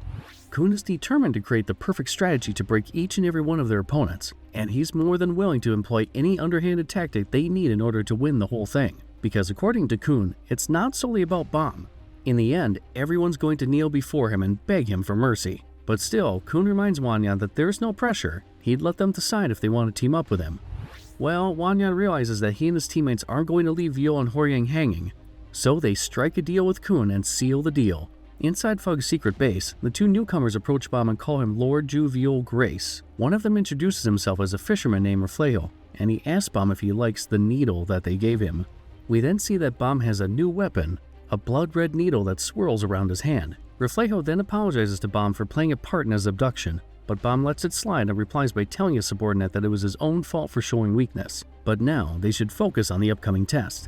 Khun is determined to create the perfect strategy to break each and every one of their opponents, and he's more than willing to employ any underhanded tactic they need in order to win the whole thing. Because according to Khun, it's not solely about Bomb. In the end, everyone's going to kneel before him and beg him for mercy. But still, Khun reminds Hwaryun that there's no pressure. He'd let them decide if they want to team up with him. Well, Hwaryun realizes that he and his teammates aren't going to leave Viol and Horyang hanging, so they strike a deal with Khun and seal the deal. Inside Fug's secret base, the two newcomers approach Bomb and call him Lord Ju Viol Grace. One of them introduces himself as a fisherman named Reflejo, and he asks Bomb if he likes the needle that they gave him. We then see that Bomb has a new weapon, a blood-red needle that swirls around his hand. Reflejo then apologizes to Bomb for playing a part in his abduction, but Bomb lets it slide and replies by telling his subordinate that it was his own fault for showing weakness. But now, they should focus on the upcoming test.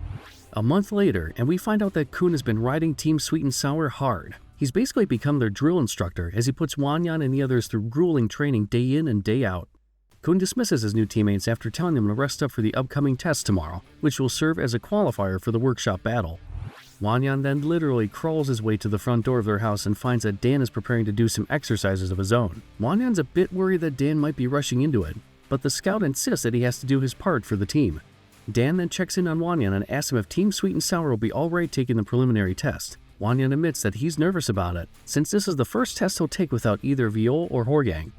A month later, and we find out that Khun has been riding Team Sweet and Sour hard. He's basically become their drill instructor as he puts Hwaryun and the others through grueling training day in and day out. Khun dismisses his new teammates after telling them to rest up for the upcoming test tomorrow, which will serve as a qualifier for the workshop battle. Hwaryun then literally crawls his way to the front door of their house and finds that Dan is preparing to do some exercises of his own. Hwaryun's a bit worried that Dan might be rushing into it, but the scout insists that he has to do his part for the team. Dan then checks in on Hwaryun and asks him if Team Sweet and Sour will be alright taking the preliminary test. Hwaryun admits that he's nervous about it, since this is the first test he'll take without either Viol or Horyang.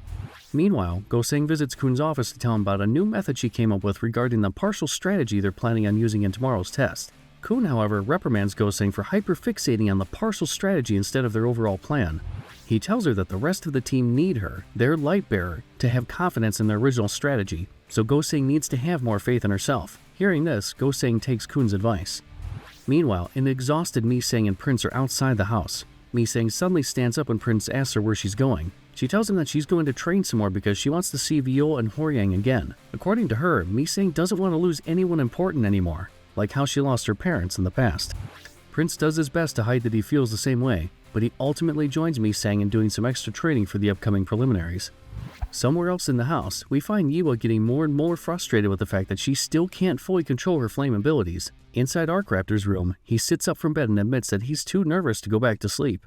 Meanwhile, Goseng visits Khun's office to tell him about a new method she came up with regarding the partial strategy they're planning on using in tomorrow's test. Khun, however, reprimands Goseng for hyperfixating on the partial strategy instead of their overall plan. He tells her that the rest of the team need her, their light bearer, to have confidence in their original strategy, so Goseng needs to have more faith in herself. Hearing this, Goseng takes Khun's advice. Meanwhile, an exhausted Mi-Sang and Prince are outside the house. Mi-Sang suddenly stands up when Prince asks her where she's going. She tells him that she's going to train some more because she wants to see Viol and Horyang again. According to her, Mi-Sang doesn't want to lose anyone important anymore, like how she lost her parents in the past. Prince does his best to hide that he feels the same way, but he ultimately joins Mi-Sang in doing some extra training for the upcoming preliminaries. Somewhere else in the house, we find Yiwa getting more and more frustrated with the fact that she still can't fully control her flame abilities. Inside Arkraptor's room, he sits up from bed and admits that he's too nervous to go back to sleep.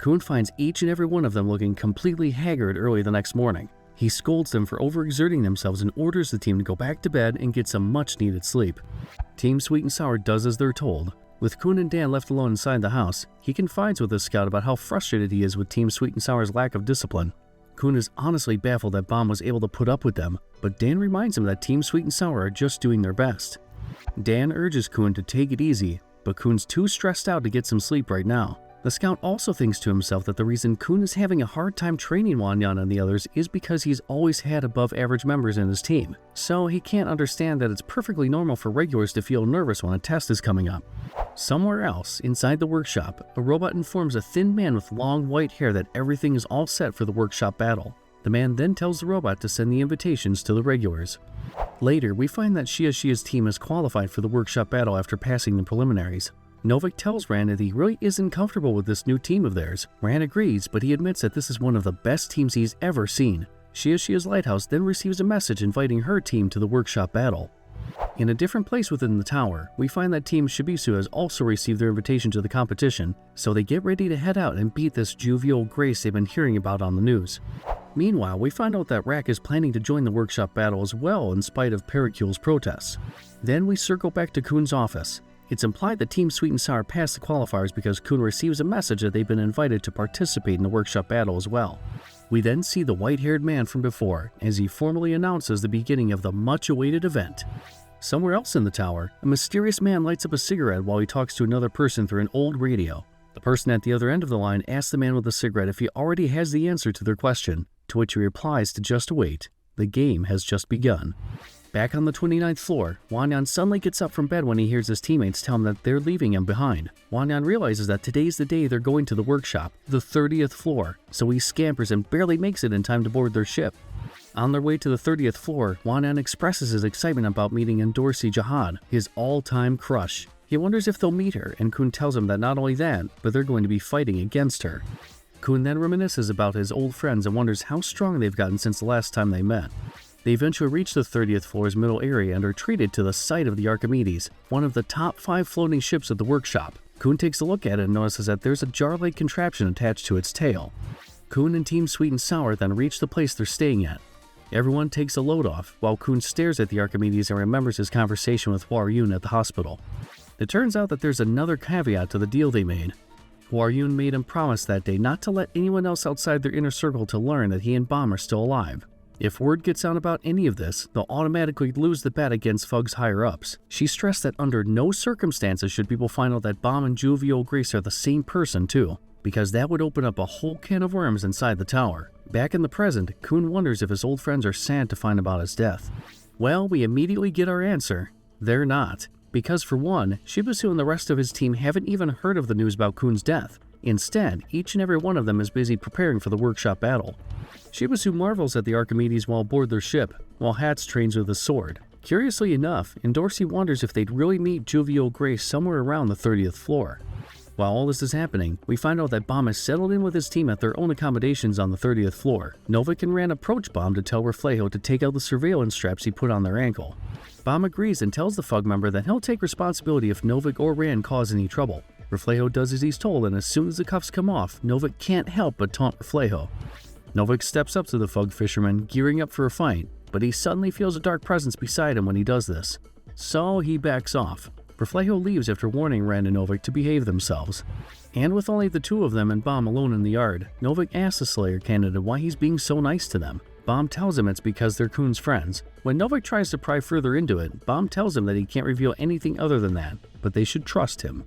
Khun finds each and every one of them looking completely haggard early the next morning. He scolds them for overexerting themselves and orders the team to go back to bed and get some much-needed sleep. Team Sweet and Sour does as they're told. With Khun and Dan left alone inside the house, he confides with his scout about how frustrated he is with Team Sweet and Sour's lack of discipline. Khun is honestly baffled that Bomb was able to put up with them, but Dan reminds him that Team Sweet and Sour are just doing their best. Dan urges Khun to take it easy, but Khun's too stressed out to get some sleep right now. The scout also thinks to himself that the reason Khun is having a hard time training Hwaryun and the others is because he's always had above average members in his team, so he can't understand that it's perfectly normal for regulars to feel nervous when a test is coming up. Somewhere else, inside the workshop, a robot informs a thin man with long white hair that everything is all set for the workshop battle. The man then tells the robot to send the invitations to the regulars. Later, we find that Shia's team is qualified for the workshop battle after passing the preliminaries. Novik tells Ran that he really isn't comfortable with this new team of theirs. Ran agrees, but he admits that this is one of the best teams he's ever seen. Shia's lighthouse then receives a message inviting her team to the workshop battle. In a different place within the tower, we find that Team Shibisu has also received their invitation to the competition, so they get ready to head out and beat this Ju Viol Grace they've been hearing about on the news. Meanwhile, we find out that Rak is planning to join the workshop battle as well in spite of Pericule's protests. Then we circle back to Khun's office. It's implied that Team Sweet and Sour passed the qualifiers because Khun receives a message that they've been invited to participate in the workshop battle as well. We then see the white-haired man from before as he formally announces the beginning of the much-awaited event. Somewhere else in the tower, a mysterious man lights up a cigarette while he talks to another person through an old radio. The person at the other end of the line asks the man with the cigarette if he already has the answer to their question, to which he replies to just wait. The game has just begun. Back on the 29th floor, Hwaryun suddenly gets up from bed when he hears his teammates tell him that they're leaving him behind. Hwaryun realizes that today's the day they're going to the workshop, the 30th floor, so he scampers and barely makes it in time to board their ship. On their way to the 30th floor, Hwaryun expresses his excitement about meeting Endorsi Jihad, his all-time crush. He wonders if they'll meet her, and Khun tells him that not only that, but they're going to be fighting against her. Khun then reminisces about his old friends and wonders how strong they've gotten since the last time they met. They eventually reach the 30th floor's middle area and are treated to the sight of the Archimedes, one of the top 5 floating ships at the workshop. Khun takes a look at it and notices that there's a jar-like contraption attached to its tail. Khun and Team Sweet and Sour then reach the place they're staying at. Everyone takes a load off, while Khun stares at the Archimedes and remembers his conversation with Hwaryun at the hospital. It turns out that there's another caveat to the deal they made. Hwaryun made him promise that day not to let anyone else outside their inner circle to learn that he and Bomb are still alive. If word gets out about any of this, they'll automatically lose the bet against Fug's higher-ups. She stressed that under no circumstances should people find out that Bomb and Jovial Grace are the same person too, because that would open up a whole can of worms inside the tower. Back in the present, Khun wonders if his old friends are sad to find about his death. Well, we immediately get our answer. They're not. Because for one, Shibusu and the rest of his team haven't even heard of the news about Khun's death. Instead, each and every one of them is busy preparing for the workshop battle. Shibusu marvels at the Archimedes while aboard their ship, while Hats trains with his sword. Curiously enough, Endorsi wonders if they'd really meet Jovial Grace somewhere around the 30th floor. While all this is happening, we find out that Bomb has settled in with his team at their own accommodations on the 30th floor. Novik and Ran approach Bomb to tell Reflejo to take out the surveillance straps he put on their ankle. Bomb agrees and tells the Fug member that he'll take responsibility if Novik or Ran cause any trouble. Reflejo does as he's told, and as soon as the cuffs come off, Novik can't help but taunt Reflejo. Novik steps up to the Fug fisherman, gearing up for a fight, but he suddenly feels a dark presence beside him when he does this. So he backs off. Reflejo leaves after warning Ran and Novik to behave themselves. And with only the two of them and Bomb alone in the yard, Novik asks the Slayer candidate why he's being so nice to them. Bomb tells him it's because they're Khun's friends. When Novik tries to pry further into it, Bomb tells him that he can't reveal anything other than that, but they should trust him.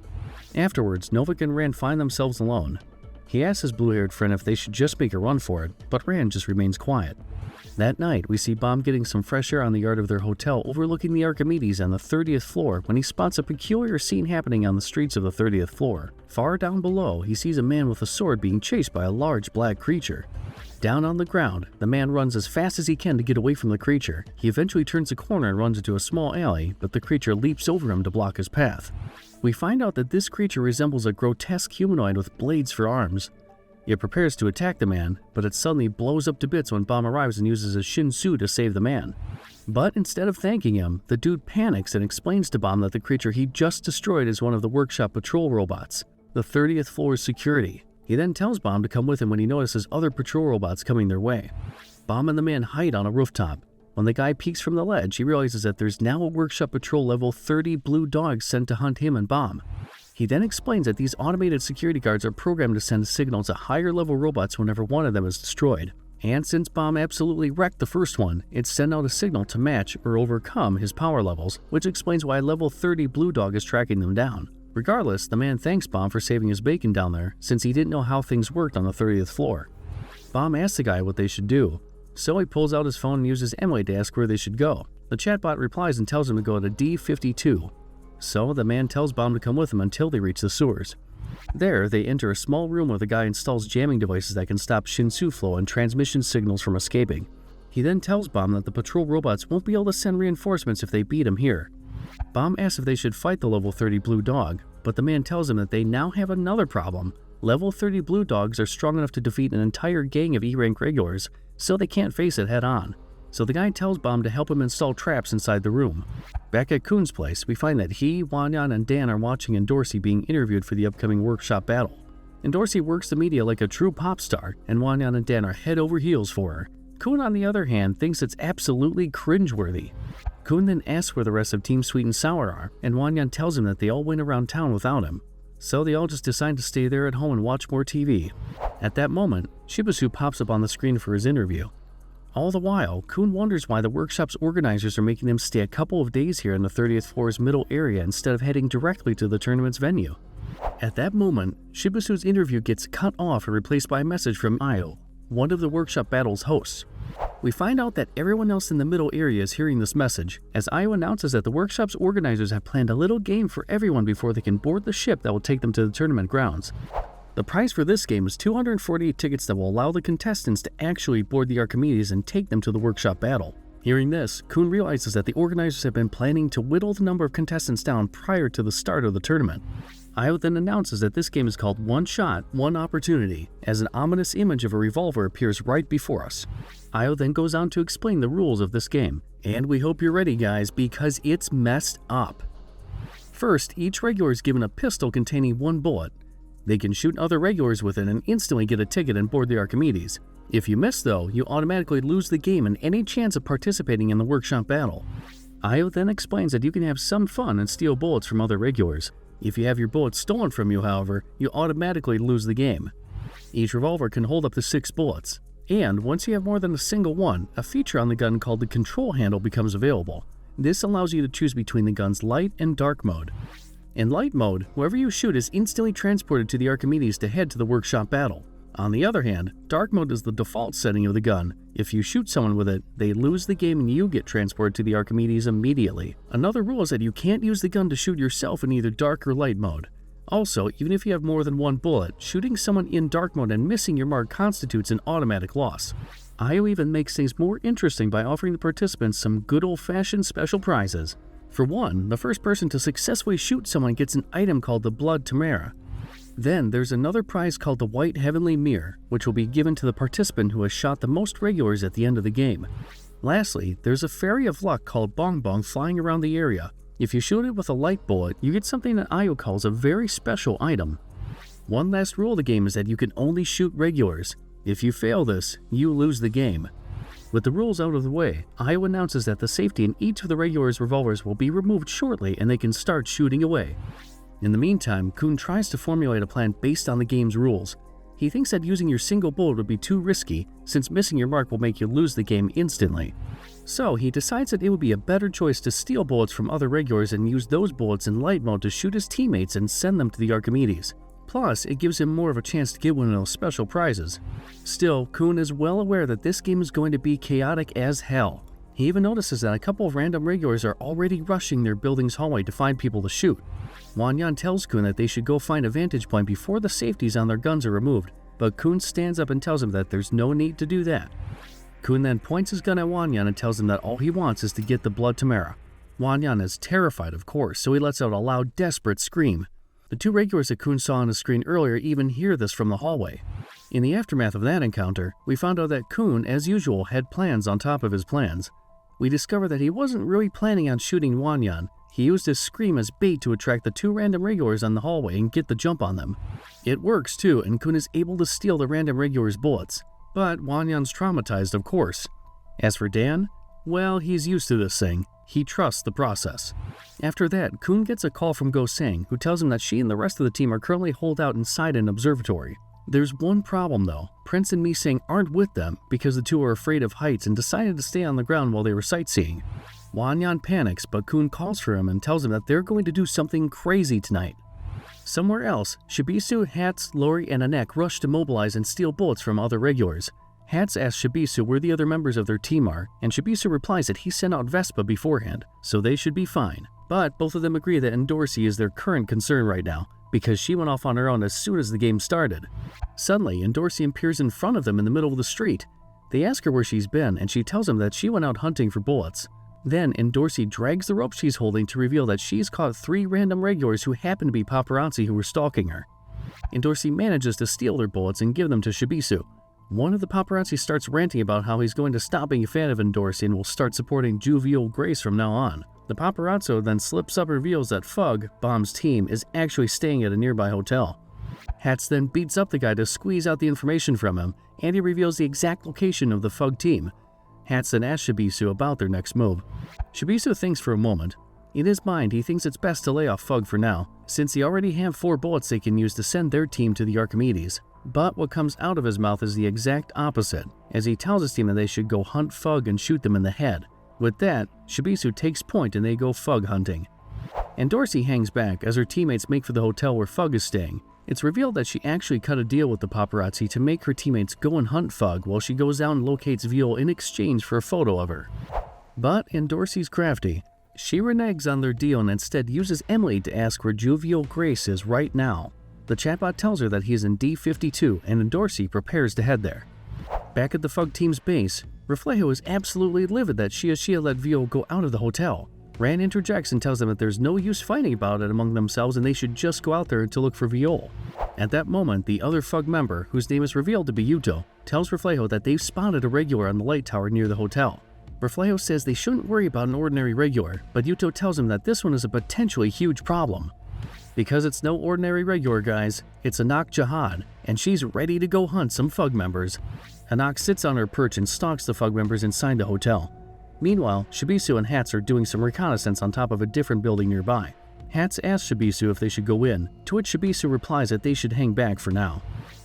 Afterwards, Novik and Ran find themselves alone. He asks his blue-haired friend if they should just make a run for it, but Ran just remains quiet. That night, we see Bomb getting some fresh air on the yard of their hotel overlooking the Archimedes on the 30th floor when he spots a peculiar scene happening on the streets of the 30th floor. Far down below, he sees a man with a sword being chased by a large black creature. Down on the ground, the man runs as fast as he can to get away from the creature. He eventually turns a corner and runs into a small alley, but the creature leaps over him to block his path. We find out that this creature resembles a grotesque humanoid with blades for arms. It prepares to attack the man, but it suddenly blows up to bits when Bomb arrives and uses his Shinsu to save the man. But instead of thanking him, the dude panics and explains to Bomb that the creature he just destroyed is one of the workshop patrol robots, the 30th floor's security. He then tells Bomb to come with him when he notices other patrol robots coming their way. Bomb and the man hide on a rooftop. When the guy peeks from the ledge, he realizes that there's now a workshop patrol level 30 blue dogs sent to hunt him and Bomb. He then explains that these automated security guards are programmed to send signals to higher level robots whenever one of them is destroyed. And since Bomb absolutely wrecked the first one, it sent out a signal to match or overcome his power levels, which explains why level 30 blue dog is tracking them down. Regardless, the man thanks Bomb for saving his bacon down there, since he didn't know how things worked on the 30th floor. Bomb asks the guy what they should do, so he pulls out his phone and uses Emily to ask where they should go. The chatbot replies and tells him to go to D52. So the man tells Bomb to come with him until they reach the sewers. There, they enter a small room where the guy installs jamming devices that can stop Shinsu flow and transmission signals from escaping. He then tells Bomb that the patrol robots won't be able to send reinforcements if they beat him here. Bomb asks if they should fight the level 30 blue dog, but the man tells him that they now have another problem. Level 30 blue dogs are strong enough to defeat an entire gang of E-rank regulars, so they can't face it head on. So the guy tells Bomb to help him install traps inside the room. Back at Khun's place, we find that he, Hwaryun, and Dan are watching Endorsi being interviewed for the upcoming workshop battle. Endorsi works the media like a true pop star, and Hwaryun and Dan are head over heels for her. Khun, on the other hand, thinks it's absolutely cringeworthy. Khun then asks where the rest of Team Sweet and Sour are, and Hwaryun tells him that they all went around town without him. So they all just decide to stay there at home and watch more TV. At that moment, Shibusu pops up on the screen for his interview. All the while, Khun wonders why the workshop's organizers are making them stay a couple of days here in the 30th floor's middle area instead of heading directly to the tournament's venue. At that moment, Shibusu's interview gets cut off and replaced by a message from Io. one of the workshop battle's hosts. We find out that everyone else in the middle area is hearing this message, as Io announces that the workshop's organizers have planned a little game for everyone before they can board the ship that will take them to the tournament grounds. The prize for this game is 248 tickets that will allow the contestants to actually board the Archimedes and take them to the workshop battle. Hearing this, Khun realizes that the organizers have been planning to whittle the number of contestants down prior to the start of the tournament. Io then announces that this game is called One Shot, One Opportunity, as an ominous image of a revolver appears right before us. Io then goes on to explain the rules of this game, and we hope you're ready guys, because it's messed up. First, each regular is given a pistol containing one bullet. They can shoot other regulars with it and instantly get a ticket and board the Archimedes. If you miss though, you automatically lose the game and any chance of participating in the workshop battle. Io then explains that you can have some fun and steal bullets from other regulars. If you have your bullets stolen from you, however, you automatically lose the game. Each revolver can hold up to 6 bullets. And once you have more than a single one, a feature on the gun called the control handle becomes available. This allows you to choose between the gun's light and dark mode. In light mode, whoever you shoot is instantly transported to the Archimedes to head to the workshop battle. On the other hand, dark mode is the default setting of the gun. If you shoot someone with it, they lose the game and you get transported to the Archimedes immediately. Another rule is that you can't use the gun to shoot yourself in either dark or light mode. Also, even if you have more than one bullet, shooting someone in dark mode and missing your mark constitutes an automatic loss. Io even makes things more interesting by offering the participants some good old-fashioned special prizes. For one, the first person to successfully shoot someone gets an item called the Blood Tamara. Then there's another prize called the White Heavenly Mirror, which will be given to the participant who has shot the most regulars at the end of the game. Lastly, there's a Fairy of Luck called Bong Bong flying around the area. If you shoot it with a light bullet, you get something that Io calls a very special item. One last rule of the game is that you can only shoot regulars. If you fail this, you lose the game. With the rules out of the way, Io announces that the safety in each of the regulars' revolvers will be removed shortly and they can start shooting away. In the meantime, Khun tries to formulate a plan based on the game's rules. He thinks that using your single bullet would be too risky, since missing your mark will make you lose the game instantly. So he decides that it would be a better choice to steal bullets from other regulars and use those bullets in light mode to shoot his teammates and send them to the Archimedes. Plus, it gives him more of a chance to get one of those special prizes. Still, Khun is well aware that this game is going to be chaotic as hell. He even notices that a couple of random regulars are already rushing their building's hallway to find people to shoot. Hwaryun tells Khun that they should go find a vantage point before the safeties on their guns are removed, but Khun stands up and tells him that there's no need to do that. Khun then points his gun at Hwaryun and tells him that all he wants is to get the Blood Tamara. Hwaryun is terrified, of course, so he lets out a loud, desperate scream. The two regulars that Khun saw on the screen earlier even hear this from the hallway. In the aftermath of that encounter, we found out that Khun, as usual, had plans on top of his plans. We discover that he wasn't really planning on shooting Hwaryun. He used his scream as bait to attract the two random regulars on the hallway and get the jump on them. It works too, and Khun is able to steal the random regulars' bullets. But Hwaryun's traumatized, of course. As for Dan, well, he's used to this thing. He trusts the process. After that, Khun gets a call from Go-sang, who tells him that she and the rest of the team are currently holed out inside an observatory. There's one problem though. Prince and Mi-sang aren't with them because the two are afraid of heights and decided to stay on the ground while they were sightseeing. Hwaryun panics, but Khun calls for him and tells him that they're going to do something crazy tonight. Somewhere else, Shibisu, Hats, Lori, and Anek rush to mobilize and steal bullets from other regulars. Hats asks Shibisu where the other members of their team are, and Shibisu replies that he sent out Vespa beforehand, so they should be fine. But both of them agree that Endorsi is their current concern right now, because she went off on her own as soon as the game started. Suddenly, Endorsi appears in front of them in the middle of the street. They ask her where she's been, and she tells them that she went out hunting for bullets. Then, Endorsi drags the rope she's holding to reveal that she's caught 3 random regulars who happen to be paparazzi who were stalking her. Endorsi manages to steal their bullets and give them to Shibisu. One of the paparazzi starts ranting about how he's going to stop being a fan of Endorsi and will start supporting Jovial Grace from now on. The paparazzo then slips up and reveals that Fug, Bomb's team, is actually staying at a nearby hotel. Hats then beats up the guy to squeeze out the information from him, and he reveals the exact location of the Fug team. Hats then asks Shibisu about their next move. Shibisu thinks for a moment. In his mind, he thinks it's best to lay off Fug for now, since they already have 4 bullets they can use to send their team to the Archimedes. But what comes out of his mouth is the exact opposite, as he tells his team that they should go hunt Fug and shoot them in the head. With that, Shibisu takes point and they go Fug hunting. Endorsi hangs back as her teammates make for the hotel where Fug is staying. It's revealed that she actually cut a deal with the paparazzi to make her teammates go and hunt Fug while she goes out and locates Viol in exchange for a photo of her. But Endorsi's crafty. She reneges on their deal and instead uses Emily to ask where Jovial Grace is right now. The chatbot tells her that he is in D52 and Endorsi prepares to head there. Back at the Fug team's base, Reflejo is absolutely livid that Shia let Viol go out of the hotel. Ran interjects and tells them that there's no use fighting about it among themselves and they should just go out there to look for Viol. At that moment, the other Fug member, whose name is revealed to be Yuto, tells Reflejo that they've spotted a regular on the light tower near the hotel. Reflejo says they shouldn't worry about an ordinary regular, but Yuto tells him that this one is a potentially huge problem. Because it's no ordinary regular, guys, it's Anak Jihad, and she's ready to go hunt some Fug members. Anak sits on her perch and stalks the Fug members inside the hotel. Meanwhile, Shibisu and Hats are doing some reconnaissance on top of a different building nearby. Hats asks Shibisu if they should go in, to which Shibisu replies that they should hang back for now.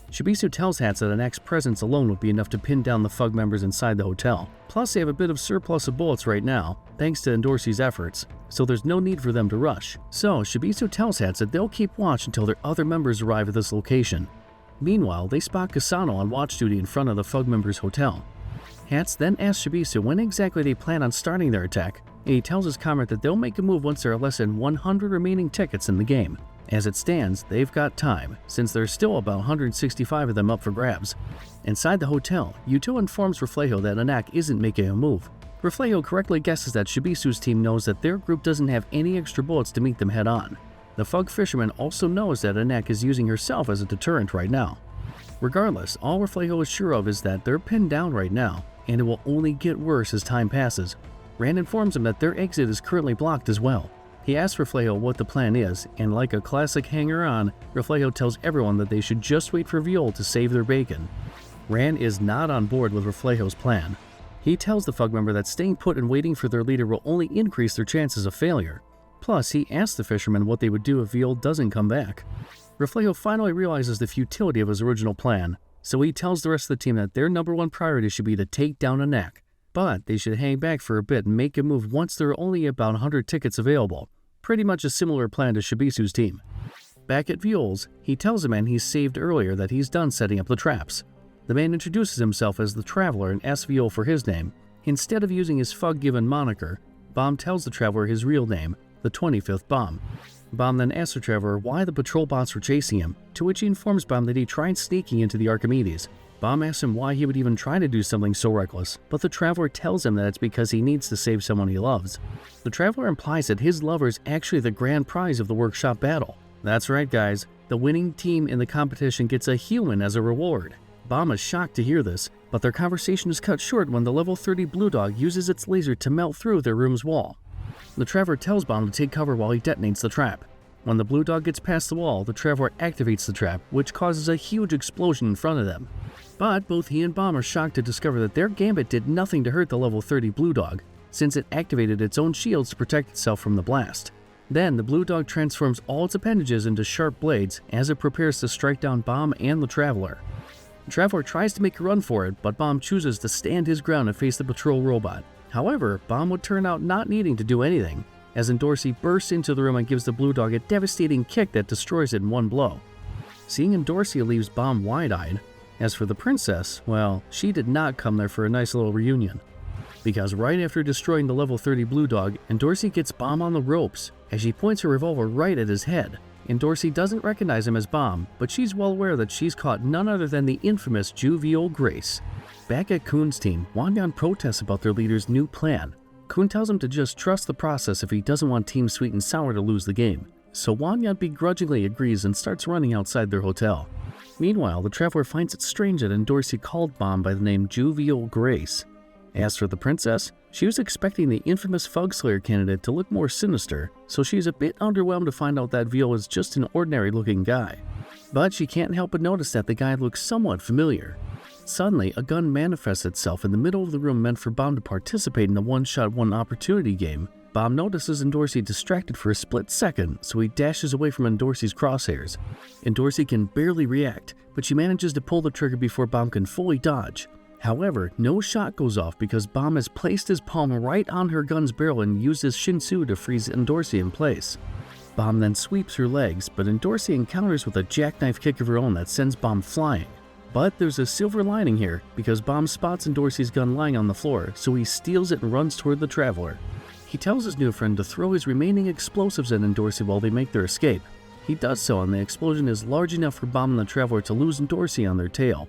Shibisu tells Hats that Anak's presence alone would be enough to pin down the Fug members inside the hotel. Plus, they have a bit of surplus of bullets right now, thanks to Endorsi's efforts, so there's no need for them to rush. So, Shibisu tells Hats that they'll keep watch until their other members arrive at this location. Meanwhile, they spot Kasano on watch duty in front of the Fug members' hotel. Hats then asks Shibisu when exactly they plan on starting their attack, and he tells his comrade that they'll make a move once there are less than 100 remaining tickets in the game. As it stands, they've got time, since there's still about 165 of them up for grabs. Inside the hotel, Yuto informs Reflejo that Anak isn't making a move. Reflejo correctly guesses that Shibisu's team knows that their group doesn't have any extra bullets to meet them head on. The Fug fisherman also knows that Anak is using herself as a deterrent right now. Regardless, all Reflejo is sure of is that they're pinned down right now, and it will only get worse as time passes. Rand informs him that their exit is currently blocked as well. He asks Reflejo what the plan is, and like a classic hanger-on, Reflejo tells everyone that they should just wait for Viol to save their bacon. Rand is not on board with Reflejo's plan. He tells the Fug member that staying put and waiting for their leader will only increase their chances of failure. Plus, he asks the fisherman what they would do if Viol doesn't come back. Reflejo finally realizes the futility of his original plan, so he tells the rest of the team that their #1 priority should be to take down Anak, but they should hang back for a bit and make a move once there are only about 100 tickets available. Pretty much a similar plan to Shibisu's team. Back at Viol's, he tells the man he's saved earlier that he's done setting up the traps. The man introduces himself as the Traveler and asks Viol for his name. Instead of using his Fug-given moniker, Bomb tells the Traveler his real name, the 25th Bomb. Bomb then asks the Traveler why the patrol bots were chasing him, to which he informs Bomb that he tried sneaking into the Archimedes. Bomb asks him why he would even try to do something so reckless, but the Traveler tells him that it's because he needs to save someone he loves. The Traveler implies that his lover is actually the grand prize of the workshop battle. That's right, guys, the winning team in the competition gets a human as a reward. Bomb is shocked to hear this, but their conversation is cut short when the level 30 Blue Dog uses its laser to melt through their room's wall. The Traveler tells Bomb to take cover while he detonates the trap. When the Blue Dog gets past the wall, the Traveler activates the trap, which causes a huge explosion in front of them. But both he and Bomb are shocked to discover that their gambit did nothing to hurt the level 30 Blue Dog, since it activated its own shields to protect itself from the blast. Then the Blue Dog transforms all its appendages into sharp blades as it prepares to strike down Bomb and the Traveler. The Traveler tries to make a run for it, but Bomb chooses to stand his ground and face the patrol robot. However, Bomb would turn out not needing to do anything, as Endorsi bursts into the room and gives the Blue Dog a devastating kick that destroys it in one blow. Seeing Endorsi leaves Bomb wide-eyed. As for the princess, well, she did not come there for a nice little reunion. Because right after destroying the level 30 Blue Dog, Endorsi gets Bomb on the ropes, as she points her revolver right at his head. Endorsi doesn't recognize him as Bomb, but she's well aware that she's caught none other than the infamous Jovial Grace. Back at Khun's team, Hwaryun protests about their leader's new plan. Khun tells him to just trust the process if he doesn't want Team Sweet and Sour to lose the game. So Hwaryun begrudgingly agrees and starts running outside their hotel. Meanwhile, the Traveler finds it strange that Endorsi called Bomb by the name Jovial Grace. As for the princess, she was expecting the infamous Fug Slayer candidate to look more sinister, so she's a bit underwhelmed to find out that Viol is just an ordinary-looking guy. But she can't help but notice that the guy looks somewhat familiar. Suddenly, a gun manifests itself in the middle of the room meant for Bomb to participate in the one-shot, one-opportunity game. Bomb notices Endorsi distracted for a split second, so he dashes away from Endorsi's crosshairs. Endorsi can barely react, but she manages to pull the trigger before Bomb can fully dodge. However, no shot goes off because Bomb has placed his palm right on her gun's barrel and used his Shinsu to freeze Endorsi in place. Bomb then sweeps her legs, but Endorsi encounters with a jackknife kick of her own that sends Bomb flying. But there's a silver lining here, because Bomb spots Endorsi's gun lying on the floor, so he steals it and runs toward the traveler. He tells his new friend to throw his remaining explosives at Endorsi while they make their escape. He does so, and the explosion is large enough for Bomb and the traveler to lose Endorsi on their tail.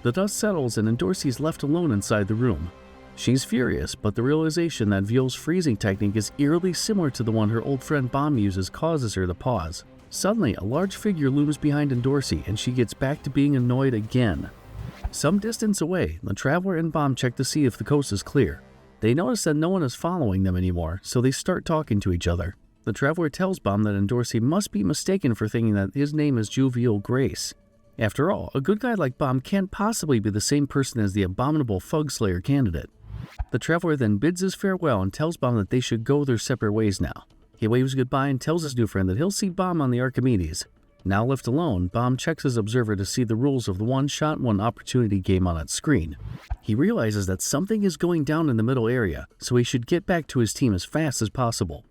The dust settles and Endorsi is left alone inside the room. She's furious, but the realization that Veil's freezing technique is eerily similar to the one her old friend Bomb uses causes her to pause. Suddenly, a large figure looms behind Endorsi, and she gets back to being annoyed again. Some distance away, the traveler and Bomb check to see if the coast is clear. They notice that no one is following them anymore, so they start talking to each other. The traveler tells Bomb that Endorsi must be mistaken for thinking that his name is Jovial Grace. After all, a good guy like Bomb can't possibly be the same person as the abominable Fug Slayer candidate. The traveler then bids his farewell and tells Bomb that they should go their separate ways now. He waves goodbye and tells his new friend that he'll see Bomb on the Archimedes. Now left alone, Bomb checks his observer to see the rules of the one-shot, one-opportunity game on its screen. He realizes that something is going down in the middle area, so he should get back to his team as fast as possible.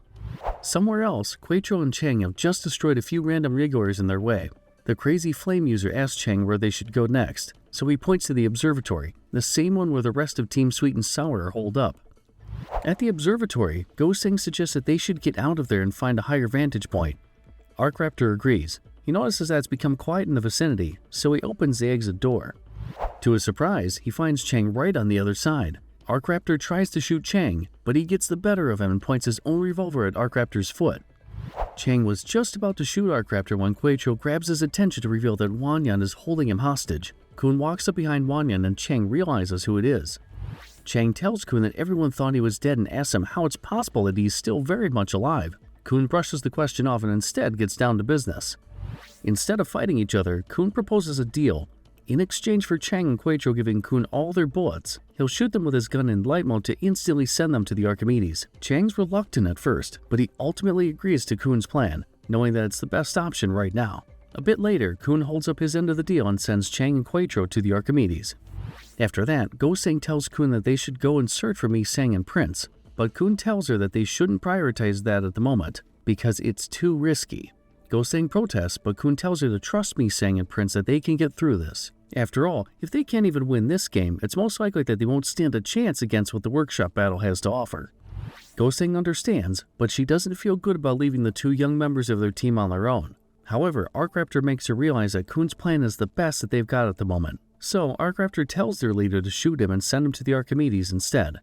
Somewhere else, Quaitro and Chang have just destroyed a few random regulars in their way. The crazy flame user asks Chang where they should go next, so he points to the observatory, the same one where the rest of Team Sweet and Sour are holed up. At the observatory, Go-Sing suggests that they should get out of there and find a higher vantage point. Arcraptor agrees. He notices that it's become quiet in the vicinity, so he opens the exit door. To his surprise, he finds Chang right on the other side. Arcraptor tries to shoot Chang, but he gets the better of him and points his own revolver at Arcraptor's foot. Chang was just about to shoot Arcraptor when Quaitro grabs his attention to reveal that Hwaryun is holding him hostage. Khun walks up behind Hwaryun and Chang realizes who it is. Chang tells Khun that everyone thought he was dead and asks him how it's possible that he's still very much alive. Khun brushes the question off and instead gets down to business. Instead of fighting each other, Khun proposes a deal. In exchange for Chang and Quaitro giving Khun all their bullets, he'll shoot them with his gun in light mode to instantly send them to the Archimedes. Chang's reluctant at first, but he ultimately agrees to Khun's plan, knowing that it's the best option right now. A bit later, Khun holds up his end of the deal and sends Chang and Quaitro to the Archimedes. After that, Go-Sing tells Khun that they should go and search for Mi-Sang and Prince, but Khun tells her that they shouldn't prioritize that at the moment, because it's too risky. Go-Sing protests, but Khun tells her to trust Mi-Sang and Prince that they can get through this. After all, if they can't even win this game, it's most likely that they won't stand a chance against what the workshop battle has to offer. Go-Sing understands, but she doesn't feel good about leaving the two young members of their team on their own. However, Arcraptor makes her realize that Khun's plan is the best that they've got at the moment. So, Arcraptor tells their leader to shoot him and send him to the Archimedes instead.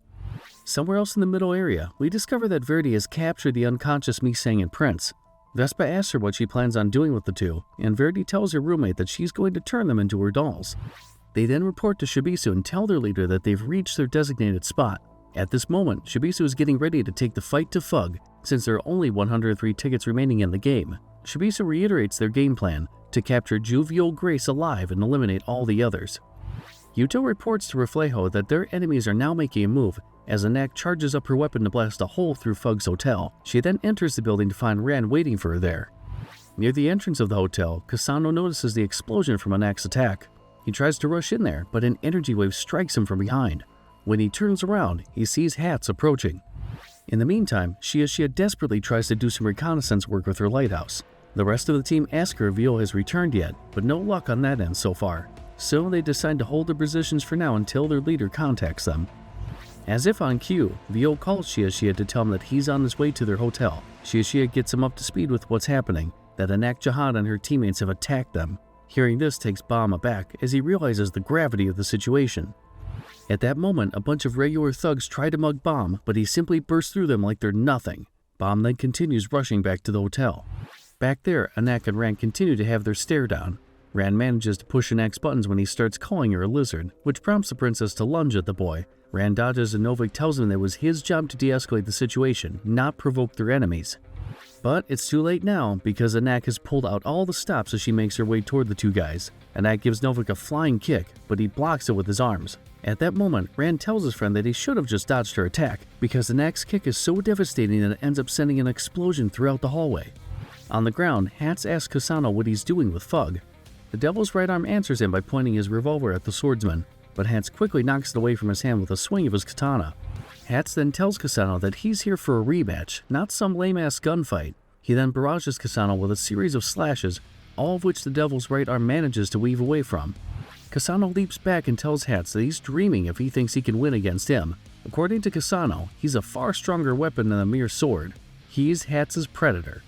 Somewhere else in the middle area, we discover that Verdi has captured the unconscious Mi-Sang and Prince. Vespa asks her what she plans on doing with the two, and Verdi tells her roommate that she's going to turn them into her dolls. They then report to Shibisu and tell their leader that they've reached their designated spot. At this moment, Shibisu is getting ready to take the fight to Fug, since there are only 103 tickets remaining in the game. Shibisu reiterates their game plan, to capture Jovial Grace alive and eliminate all the others. Yuto reports to Reflejo that their enemies are now making a move, as Anak charges up her weapon to blast a hole through Fug's hotel. She then enters the building to find Ran waiting for her there. Near the entrance of the hotel, Kasano notices the explosion from Anak's attack. He tries to rush in there, but an energy wave strikes him from behind. When he turns around, he sees Hats approaching. In the meantime, Shia desperately tries to do some reconnaissance work with her lighthouse. The rest of the team ask her if Veil has returned yet, but no luck on that end so far. So they decide to hold their positions for now until their leader contacts them. As if on cue, Veil calls Shia to tell him that he's on his way to their hotel. Shia gets him up to speed with what's happening, that Anak Jihad and her teammates have attacked them. Hearing this takes Bomb aback as he realizes the gravity of the situation. At that moment, a bunch of regular thugs try to mug Bomb, but he simply bursts through them like they're nothing. Bomb then continues rushing back to the hotel. Back there, Anak and Ran continue to have their stare down. Ran manages to push Anak's buttons when he starts calling her a lizard, which prompts the princess to lunge at the boy. Ran dodges and Novik tells him that it was his job to de-escalate the situation, not provoke their enemies. But it's too late now, because Anak has pulled out all the stops as she makes her way toward the two guys. Anak gives Novik a flying kick, but he blocks it with his arms. At that moment, Ran tells his friend that he should have just dodged her attack, because Anak's kick is so devastating that it ends up sending an explosion throughout the hallway. On the ground, Hats asks Kasano what he's doing with Fug. The Devil's right arm answers him by pointing his revolver at the swordsman, but Hats quickly knocks it away from his hand with a swing of his katana. Hats then tells Kasano that he's here for a rematch, not some lame-ass gunfight. He then barrages Kasano with a series of slashes, all of which the devil's right arm manages to weave away from. Kasano leaps back and tells Hats that he's dreaming if he thinks he can win against him. According to Kasano, he's a far stronger weapon than a mere sword. He's Hats' predator.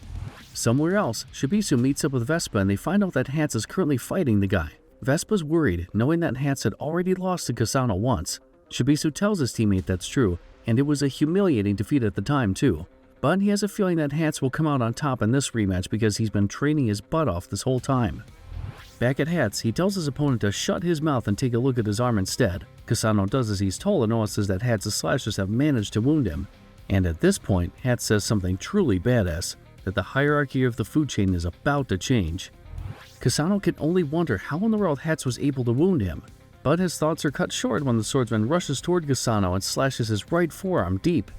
Somewhere else, Shibisu meets up with Vespa and they find out that Hats is currently fighting the guy. Vespa's worried, knowing that Hats had already lost to Kasano once. Shibisu tells his teammate that's true, and it was a humiliating defeat at the time too. But he has a feeling that Hats will come out on top in this rematch because he's been training his butt off this whole time. Back at Hats, he tells his opponent to shut his mouth and take a look at his arm instead. Kasano does as he's told and notices that Hats' slashes have managed to wound him. And at this point, Hats says something truly badass, that the hierarchy of the food chain is about to change. Kasano can only wonder how in the world Hats was able to wound him, but his thoughts are cut short when the swordsman rushes toward Kasano and slashes his right forearm deep.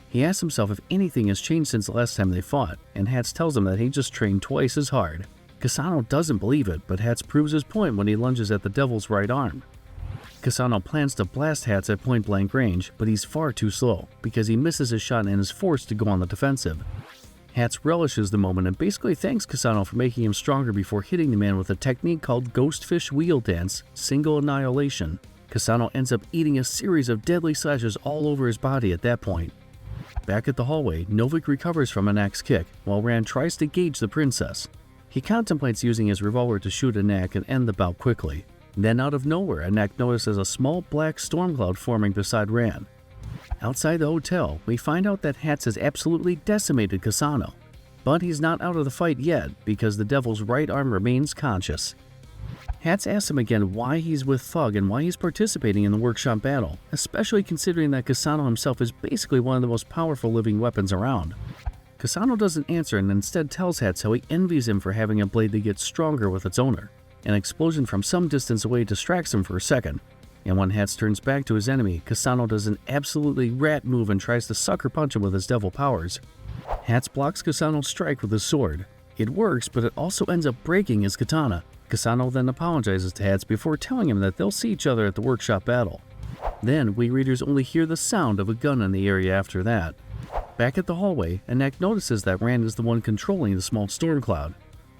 He asks himself if anything has changed since the last time they fought, and Hats tells him that he just trained twice as hard. Kasano doesn't believe it, but Hats proves his point when he lunges at the devil's right arm. Kasano plans to blast Hats at point-blank range, but he's far too slow, because he misses his shot and is forced to go on the defensive. Hats relishes the moment and basically thanks Kasano for making him stronger before hitting the man with a technique called Ghostfish Wheel Dance, Single Annihilation. Kasano ends up eating a series of deadly slashes all over his body at that point. Back at the hallway, Novik recovers from Anak's kick, while Rand tries to gauge the princess. He contemplates using his revolver to shoot Anak and end the bout quickly. Then out of nowhere, Anak notices a small black storm cloud forming beside Rand. Outside the hotel, we find out that Hats has absolutely decimated Kasano. But he's not out of the fight yet, because the devil's right arm remains conscious. Hats asks him again why he's with Thug and why he's participating in the workshop battle, especially considering that Kasano himself is basically one of the most powerful living weapons around. Kasano doesn't answer and instead tells Hats how he envies him for having a blade that gets stronger with its owner. An explosion from some distance away distracts him for a second, and when Hats turns back to his enemy, Kasano does an absolutely rat move and tries to sucker punch him with his devil powers. Hats blocks Kasano's strike with his sword. It works, but it also ends up breaking his katana. Kasano then apologizes to Hats before telling him that they'll see each other at the workshop battle. Then, we readers only hear the sound of a gun in the area after that. Back at the hallway, Anak notices that Rand is the one controlling the small storm cloud.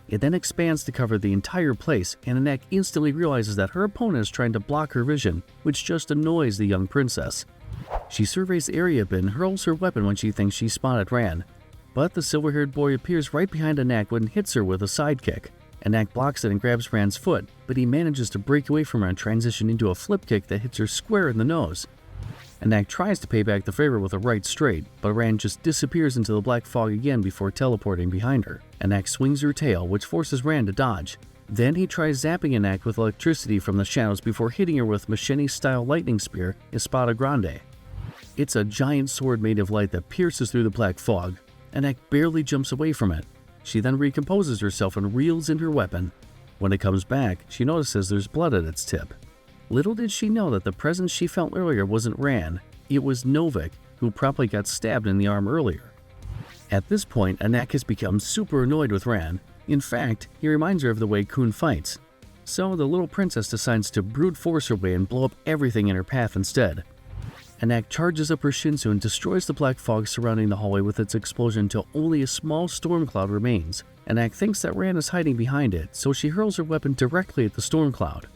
It then expands to cover the entire place, and Anak instantly realizes that her opponent is trying to block her vision, which just annoys the young princess. She surveys the area a bit and hurls her weapon when she thinks she spotted Rand, but the silver-haired boy appears right behind Anak and hits her with a sidekick. Anak blocks it and grabs Rand's foot, but he manages to break away from her and transition into a flip kick that hits her square in the nose. Anak tries to pay back the favor with a right straight, but Rand just disappears into the black fog again before teleporting behind her. Anak swings her tail, which forces Rand to dodge. Then he tries zapping Anak with electricity from the shadows before hitting her with Machete-style lightning spear, Espada Grande. It's a giant sword made of light that pierces through the black fog. Anak barely jumps away from it. She then recomposes herself and reels in her weapon. When it comes back, she notices there's blood at its tip. Little did she know that the presence she felt earlier wasn't Rand, it was Novik, who probably got stabbed in the arm earlier. At this point, Anak has become super annoyed with Rand. In fact, he reminds her of the way Khun fights. So the little princess decides to brute force her way and blow up everything in her path instead. Anak charges up her Shinsu and destroys the black fog surrounding the hallway with its explosion until only a small storm cloud remains. Anak thinks that Rand is hiding behind it, so she hurls her weapon directly at the storm cloud.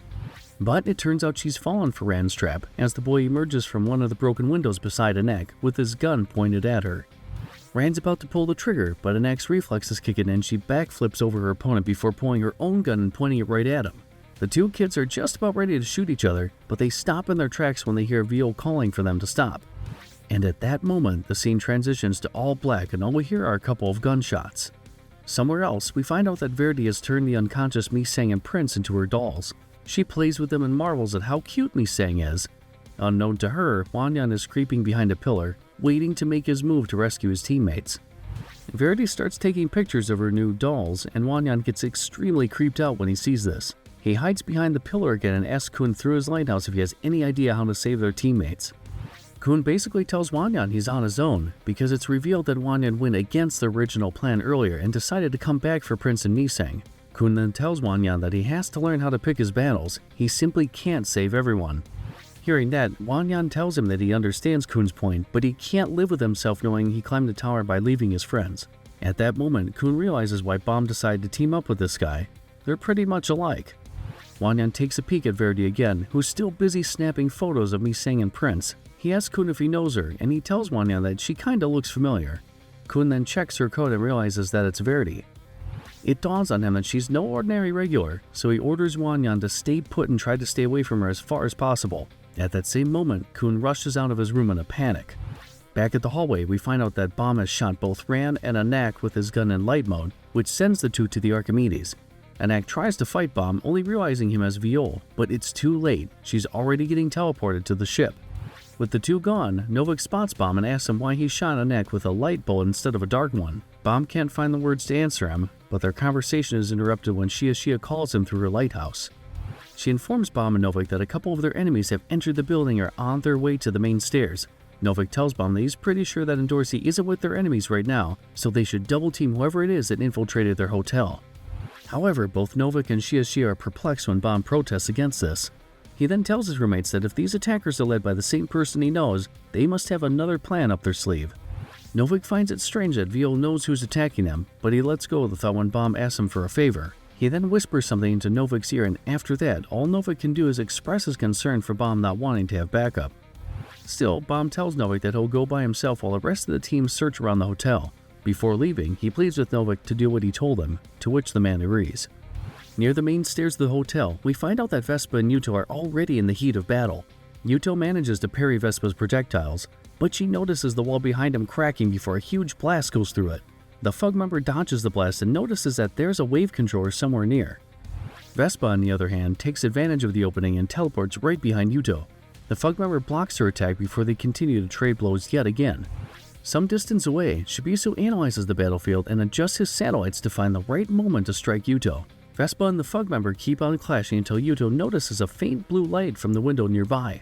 But it turns out she's fallen for Rand's trap as the boy emerges from one of the broken windows beside Anak with his gun pointed at her. Rand's about to pull the trigger, but Anak's reflexes kick in and she backflips over her opponent before pulling her own gun and pointing it right at him. The two kids are just about ready to shoot each other, but they stop in their tracks when they hear Vio calling for them to stop. And at that moment, the scene transitions to all black and all we hear are a couple of gunshots. Somewhere else, we find out that Verdi has turned the unconscious Mi-sang and Prince into her dolls. She plays with them and marvels at how cute Mi-sang is. Unknown to her, Hwaryun is creeping behind a pillar, waiting to make his move to rescue his teammates. Verdi starts taking pictures of her new dolls, and Hwaryun gets extremely creeped out when he sees this. He hides behind the pillar again and asks Khun through his lighthouse if he has any idea how to save their teammates. Khun basically tells Hwaryun he's on his own, because it's revealed that Hwaryun went against the original plan earlier and decided to come back for Prince and Mi-sang. Khun then tells Hwaryun that he has to learn how to pick his battles, he simply can't save everyone. Hearing that, Hwaryun tells him that he understands Khun's point, but he can't live with himself knowing he climbed the tower by leaving his friends. At that moment, Khun realizes why Bomb decided to team up with this guy. They're pretty much alike. Hwaryun takes a peek at Verity again, who's still busy snapping photos of Misang and Prince. He asks Khun if he knows her, and he tells Hwaryun that she kinda looks familiar. Khun then checks her code and realizes that it's Verity. It dawns on him that she's no ordinary regular, so he orders Hwaryun to stay put and try to stay away from her as far as possible. At that same moment, Khun rushes out of his room in a panic. Back at the hallway, we find out that Bomb has shot both Ran and Anak with his gun in light mode, which sends the two to the Archimedes. Anak tries to fight Bomb, only realizing him as Viol, but it's too late. She's already getting teleported to the ship. With the two gone, Novik spots Bomb and asks him why he shot Anak with a light bullet instead of a dark one. Bomb can't find the words to answer him, but their conversation is interrupted when Shia calls him through her lighthouse. She informs Bomb and Novik that a couple of their enemies have entered the building or are on their way to the main stairs. Novik tells Bomb that he's pretty sure that Endorsi isn't with their enemies right now, so they should double team whoever it is that infiltrated their hotel. However, both Novik and Shia are perplexed when Bomb protests against this. He then tells his roommates that if these attackers are led by the same person he knows, they must have another plan up their sleeve. Novik finds it strange that Viol knows who's attacking them, but he lets go of the thought when Bomb asks him for a favor. He then whispers something into Novik's ear, and after that, all Novik can do is express his concern for Bomb not wanting to have backup. Still, Bomb tells Novik that he'll go by himself while the rest of the team search around the hotel. Before leaving, he pleads with Novik to do what he told him, to which the man agrees. Near the main stairs of the hotel, we find out that Vespa and Yuto are already in the heat of battle. Yuto manages to parry Vespa's projectiles, but she notices the wall behind him cracking before a huge blast goes through it. The Fug member dodges the blast and notices that there's a wave controller somewhere near. Vespa, on the other hand, takes advantage of the opening and teleports right behind Yuto. The Fug member blocks her attack before they continue to trade blows yet again. Some distance away, Shibisu analyzes the battlefield and adjusts his satellites to find the right moment to strike Yuto. Vespa and the Fug member keep on clashing until Yuto notices a faint blue light from the window nearby.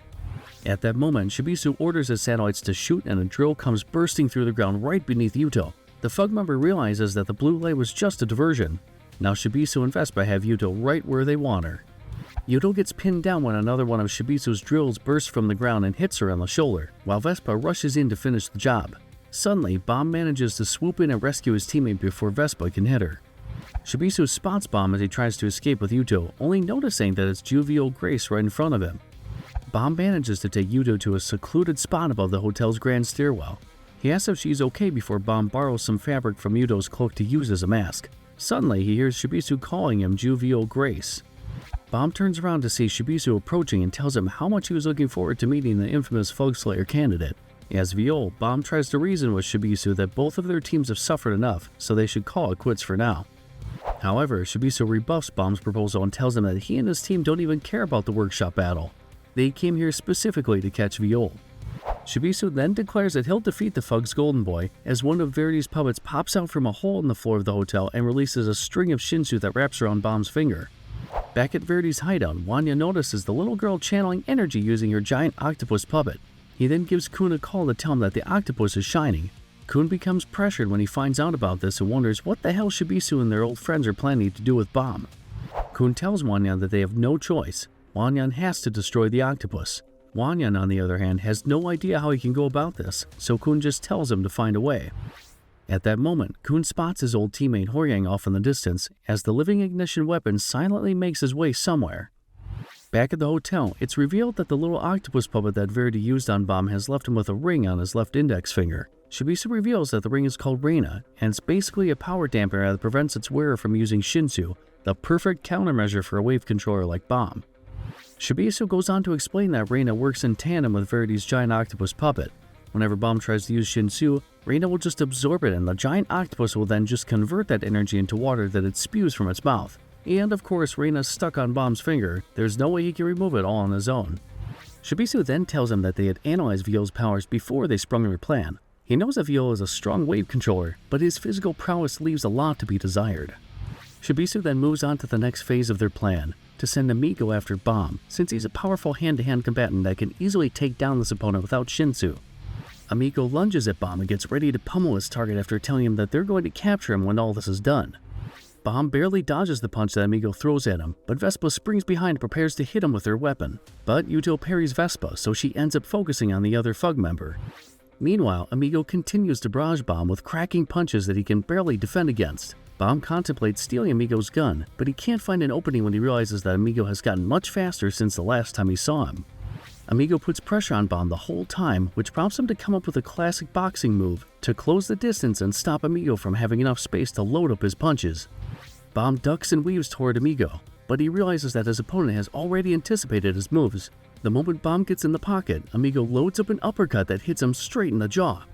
At that moment, Shibisu orders his satellites to shoot and a drill comes bursting through the ground right beneath Yuto. The Fug member realizes that the blue light was just a diversion. Now Shibisu and Vespa have Yuto right where they want her. Yuto gets pinned down when another one of Shibisu's drills bursts from the ground and hits her on the shoulder, while Vespa rushes in to finish the job. Suddenly, Bomb manages to swoop in and rescue his teammate before Vespa can hit her. Shibisu spots Bomb as he tries to escape with Yuto, only noticing that it's Jovial Grace right in front of him. Bomb manages to take Yuto to a secluded spot above the hotel's grand stairwell. He asks if she's okay before Bomb borrows some fabric from Yuto's cloak to use as a mask. Suddenly, he hears Shibisu calling him Jovial Grace. Bomb turns around to see Shibisu approaching and tells him how much he was looking forward to meeting the infamous Fug Slayer candidate. As Viol, Bomb tries to reason with Shibisu that both of their teams have suffered enough, so they should call it quits for now. However, Shibisu rebuffs Bomb's proposal and tells him that he and his team don't even care about the workshop battle. They came here specifically to catch Viol. Shibisu then declares that he'll defeat the Fug's Golden Boy as one of Verity's puppets pops out from a hole in the floor of the hotel and releases a string of Shinsu that wraps around Bomb's finger. Back at Verity's hideout, Hwaryun notices the little girl channeling energy using her giant octopus puppet. He then gives Khun a call to tell him that the octopus is shining. Khun becomes pressured when he finds out about this and wonders what the hell Shibisu and their old friends are planning to do with Bomb. Khun tells Hwaryun that they have no choice. Hwaryun has to destroy the octopus. Hwaryun, on the other hand, has no idea how he can go about this, so Khun just tells him to find a way. At that moment, Khun spots his old teammate Horyang off in the distance as the living ignition weapon silently makes his way somewhere. Back at the hotel, it's revealed that the little octopus puppet that Verity used on Bomb has left him with a ring on his left index finger. Shibisu reveals that the ring is called Reina, and it's basically a power dampener that prevents its wearer from using Shinsu, the perfect countermeasure for a wave controller like Bomb. Shibisu goes on to explain that Reina works in tandem with Verity's giant octopus puppet. Whenever Bomb tries to use Shinsu, Reina will just absorb it and the giant octopus will then just convert that energy into water that it spews from its mouth. And of course, Reina's stuck on Bomb's finger. There's no way he can remove it all on his own. Shibisu then tells him that they had analyzed Viol's powers before they sprung their plan. He knows that Viol is a strong wave controller, but his physical prowess leaves a lot to be desired. Shibisu then moves on to the next phase of their plan, to send Amigo after Bomb, since he's a powerful hand-to-hand combatant that can easily take down this opponent without Shinsu. Amigo lunges at Bomb and gets ready to pummel his target after telling him that they're going to capture him when all this is done. Bomb barely dodges the punch that Amigo throws at him, but Vespa springs behind and prepares to hit him with her weapon. But Yuto parries Vespa, so she ends up focusing on the other Fug member. Meanwhile, Amigo continues to barrage Bomb with cracking punches that he can barely defend against. Bomb contemplates stealing Amigo's gun, but he can't find an opening when he realizes that Amigo has gotten much faster since the last time he saw him. Amigo puts pressure on Bomb the whole time, which prompts him to come up with a classic boxing move to close the distance and stop Amigo from having enough space to load up his punches. Bomb ducks and weaves toward Amigo, but he realizes that his opponent has already anticipated his moves. The moment Bomb gets in the pocket, Amigo loads up an uppercut that hits him straight in the jaw.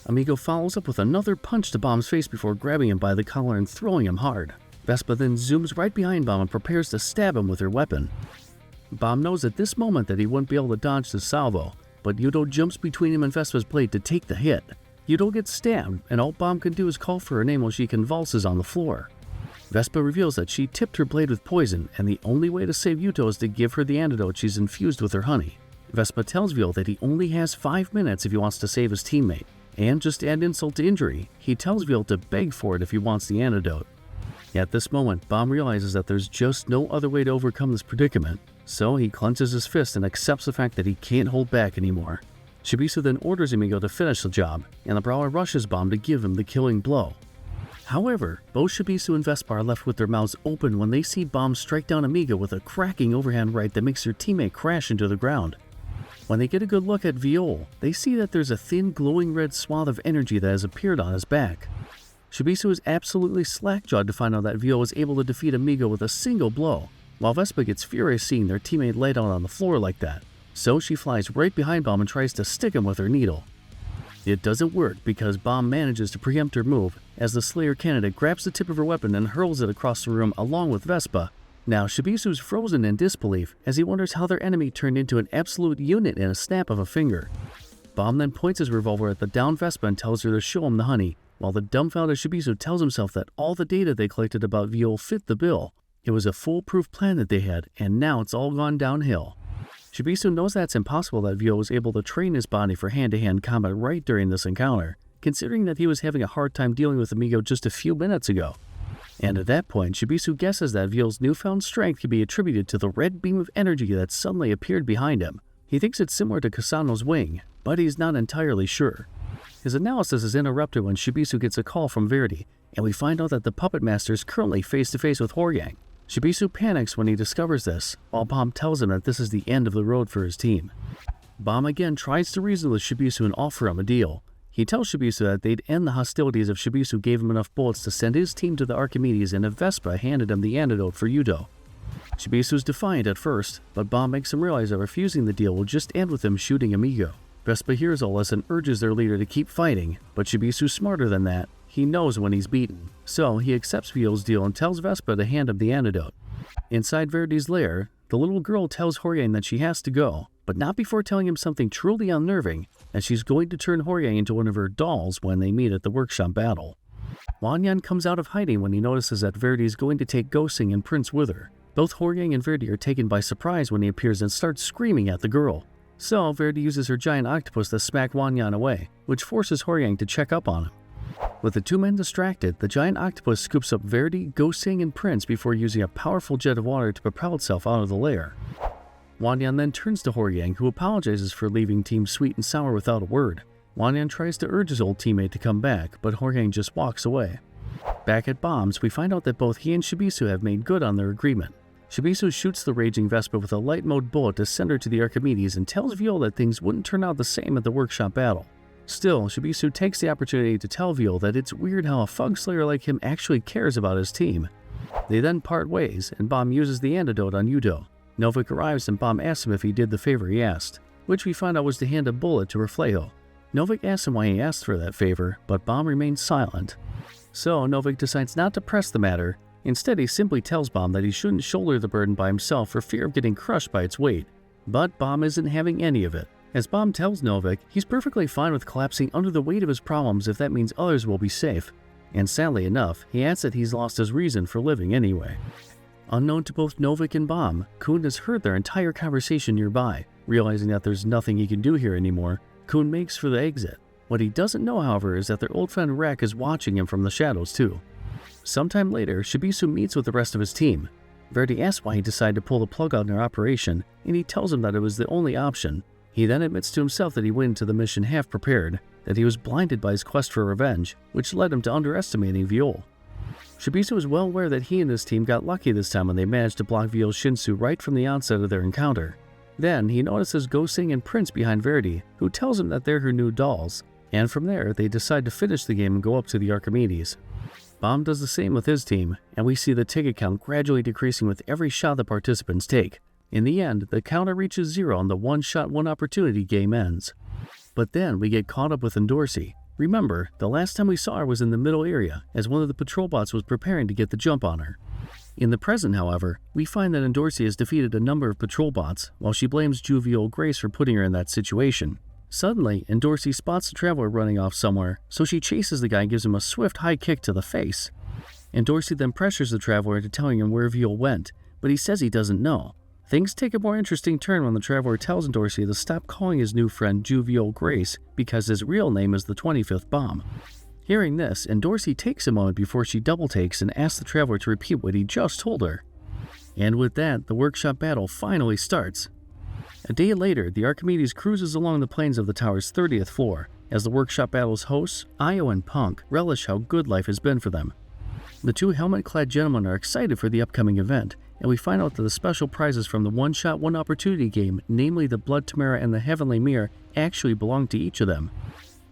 Amigo follows up with another punch to Bomb's face before grabbing him by the collar and throwing him hard. Vespa then zooms right behind Bomb and prepares to stab him with her weapon. Bomb knows at this moment that he wouldn't be able to dodge the salvo, but Yudo jumps between him and Vespa's blade to take the hit. Yudo gets stabbed, and all Bomb can do is call for her name while she convulses on the floor. Vespa reveals that she tipped her blade with poison, and the only way to save Yuto is to give her the antidote she's infused with her honey. Vespa tells Veal that he only has 5 minutes if he wants to save his teammate, and just to add insult to injury, he tells Veal to beg for it if he wants the antidote. At this moment, Bomb realizes that there's just no other way to overcome this predicament, so he clenches his fist and accepts the fact that he can't hold back anymore. Shibisu then orders Amigo to finish the job, and the brawler rushes Bomb to give him the killing blow. However, both Shibisu and Vespa are left with their mouths open when they see Bomb strike down Amigo with a cracking overhand right that makes their teammate crash into the ground. When they get a good look at Viol, they see that there's a thin glowing red swath of energy that has appeared on his back. Shibisu is absolutely slack-jawed to find out that Viol was able to defeat Amigo with a single blow, while Vespa gets furious seeing their teammate laid out on the floor like that. So she flies right behind Bomb and tries to stick him with her needle. It doesn't work because Bomb manages to preempt her move as the Slayer candidate grabs the tip of her weapon and hurls it across the room along with Vespa. Now Shibisu's frozen in disbelief as he wonders how their enemy turned into an absolute unit in a snap of a finger. Bomb then points his revolver at the downed Vespa and tells her to show him the honey, while the dumbfounded Shibisu tells himself that all the data they collected about Viol fit the bill. It was a foolproof plan that they had, and now it's all gone downhill. Shibisu knows that it's impossible that Viol was able to train his body for hand-to-hand combat right during this encounter, considering that he was having a hard time dealing with Amigo just a few minutes ago. And at that point, Shibisu guesses that Viol's newfound strength could be attributed to the red beam of energy that suddenly appeared behind him. He thinks it's similar to Kasano's wing, but he's not entirely sure. His analysis is interrupted when Shibisu gets a call from Verdi, and we find out that the Puppet Master is currently face-to-face with Horyang. Shibisu panics when he discovers this, while Bomb tells him that this is the end of the road for his team. Bomb again tries to reason with Shibisu and offer him a deal. He tells Shibisu that they'd end the hostilities if Shibisu gave him enough bullets to send his team to the Archimedes and if Vespa handed him the antidote for Yudo. Shibisu's defiant at first, but Bomb makes him realize that refusing the deal will just end with him shooting Amigo. Vespa hears all this and urges their leader to keep fighting, but Shibisu's smarter than that. He knows when he's beaten, so he accepts Viol's deal and tells Vespa to hand him the antidote. Inside Verdi's lair, the little girl tells Horyang that she has to go, but not before telling him something truly unnerving, that she's going to turn Horyang into one of her dolls when they meet at the workshop battle. Hwaryun comes out of hiding when he notices that Verdi is going to take Gosing and Prince with her. Both Horyang and Verdi are taken by surprise when he appears and starts screaming at the girl. So Verdi uses her giant octopus to smack Hwaryun away, which forces Horyang to check up on him. With the two men distracted, the giant octopus scoops up Verdi, Gosing, and Prince before using a powerful jet of water to propel itself out of the lair. Hwaryun then turns to Horyang, who apologizes for leaving Team Sweet and Sour without a word. Hwaryun tries to urge his old teammate to come back, but Horyang just walks away. Back at Bombs, we find out that both he and Shibisu have made good on their agreement. Shibisu shoots the raging Vespa with a light mode bullet to send her to the Archimedes and tells Viol that things wouldn't turn out the same at the workshop battle. Still, Shibisu takes the opportunity to tell Viol that it's weird how a Fug Slayer like him actually cares about his team. They then part ways, and Bomb uses the antidote on Yudo. Novik arrives and Bomb asks him if he did the favor he asked, which we find out was to hand a bullet to Reflejo. Novik asks him why he asked for that favor, but Bomb remains silent. So Novik decides not to press the matter. Instead, he simply tells Bomb that he shouldn't shoulder the burden by himself for fear of getting crushed by its weight. But Bomb isn't having any of it. As Bomb tells Novik, he's perfectly fine with collapsing under the weight of his problems if that means others will be safe. And sadly enough, he adds that he's lost his reason for living anyway. Unknown to both Novik and Bomb, Khun has heard their entire conversation nearby. Realizing that there's nothing he can do here anymore, Khun makes for the exit. What he doesn't know, however, is that their old friend Rek is watching him from the shadows too. Sometime later, Shibisu meets with the rest of his team. Verdi asks why he decided to pull the plug on their operation, and he tells him that it was the only option. He then admits to himself that he went into the mission half prepared, that he was blinded by his quest for revenge, which led him to underestimating Viol. Shibisu is well aware that he and his team got lucky this time when they managed to block Viol's Shinsu right from the onset of their encounter. Then he notices Gosing and Prince behind Verdi, who tells him that they're her new dolls, and from there they decide to finish the game and go up to the Archimedes. Bomb does the same with his team, and we see the ticket count gradually decreasing with every shot the participants take. In the end, the counter reaches 0 and the one-shot, one-opportunity game ends. But then we get caught up with Endorsi. Remember, the last time we saw her was in the middle area, as one of the patrol bots was preparing to get the jump on her. In the present, however, we find that Endorsi has defeated a number of patrol bots, while she blames Juvial Grace for putting her in that situation. Suddenly, Endorsi spots the traveler running off somewhere, so she chases the guy and gives him a swift high kick to the face. Endorsi then pressures the traveler into telling him where Viol went, but he says he doesn't know. Things take a more interesting turn when the traveler tells Endorsi to stop calling his new friend Juvial Grace because his real name is the 25th Bomb. Hearing this, Endorsi takes a moment before she double takes and asks the traveler to repeat what he just told her. And with that, the workshop battle finally starts. A day later, the Archimedes cruises along the plains of the tower's 30th floor, as the workshop battle's hosts, Io and Punk, relish how good life has been for them. The two helmet-clad gentlemen are excited for the upcoming event, and we find out that the special prizes from the one-shot, one-opportunity game, namely the Blood Tamara and the Heavenly Mirror, actually belong to each of them.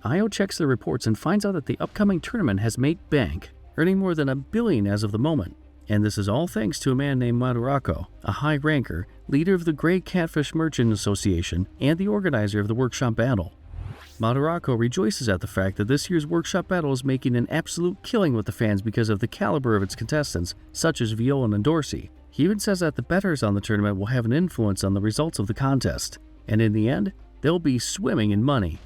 Io checks the reports and finds out that the upcoming tournament has made bank, earning more than $1 billion as of the moment. And this is all thanks to a man named Madurako, a high ranker, leader of the Grey Catfish Merchant Association, and the organizer of the workshop battle. Madurako rejoices at the fact that this year's workshop battle is making an absolute killing with the fans because of the caliber of its contestants, such as Viol and Endorsi. He even says that the bettors on the tournament will have an influence on the results of the contest, and in the end, they'll be swimming in money.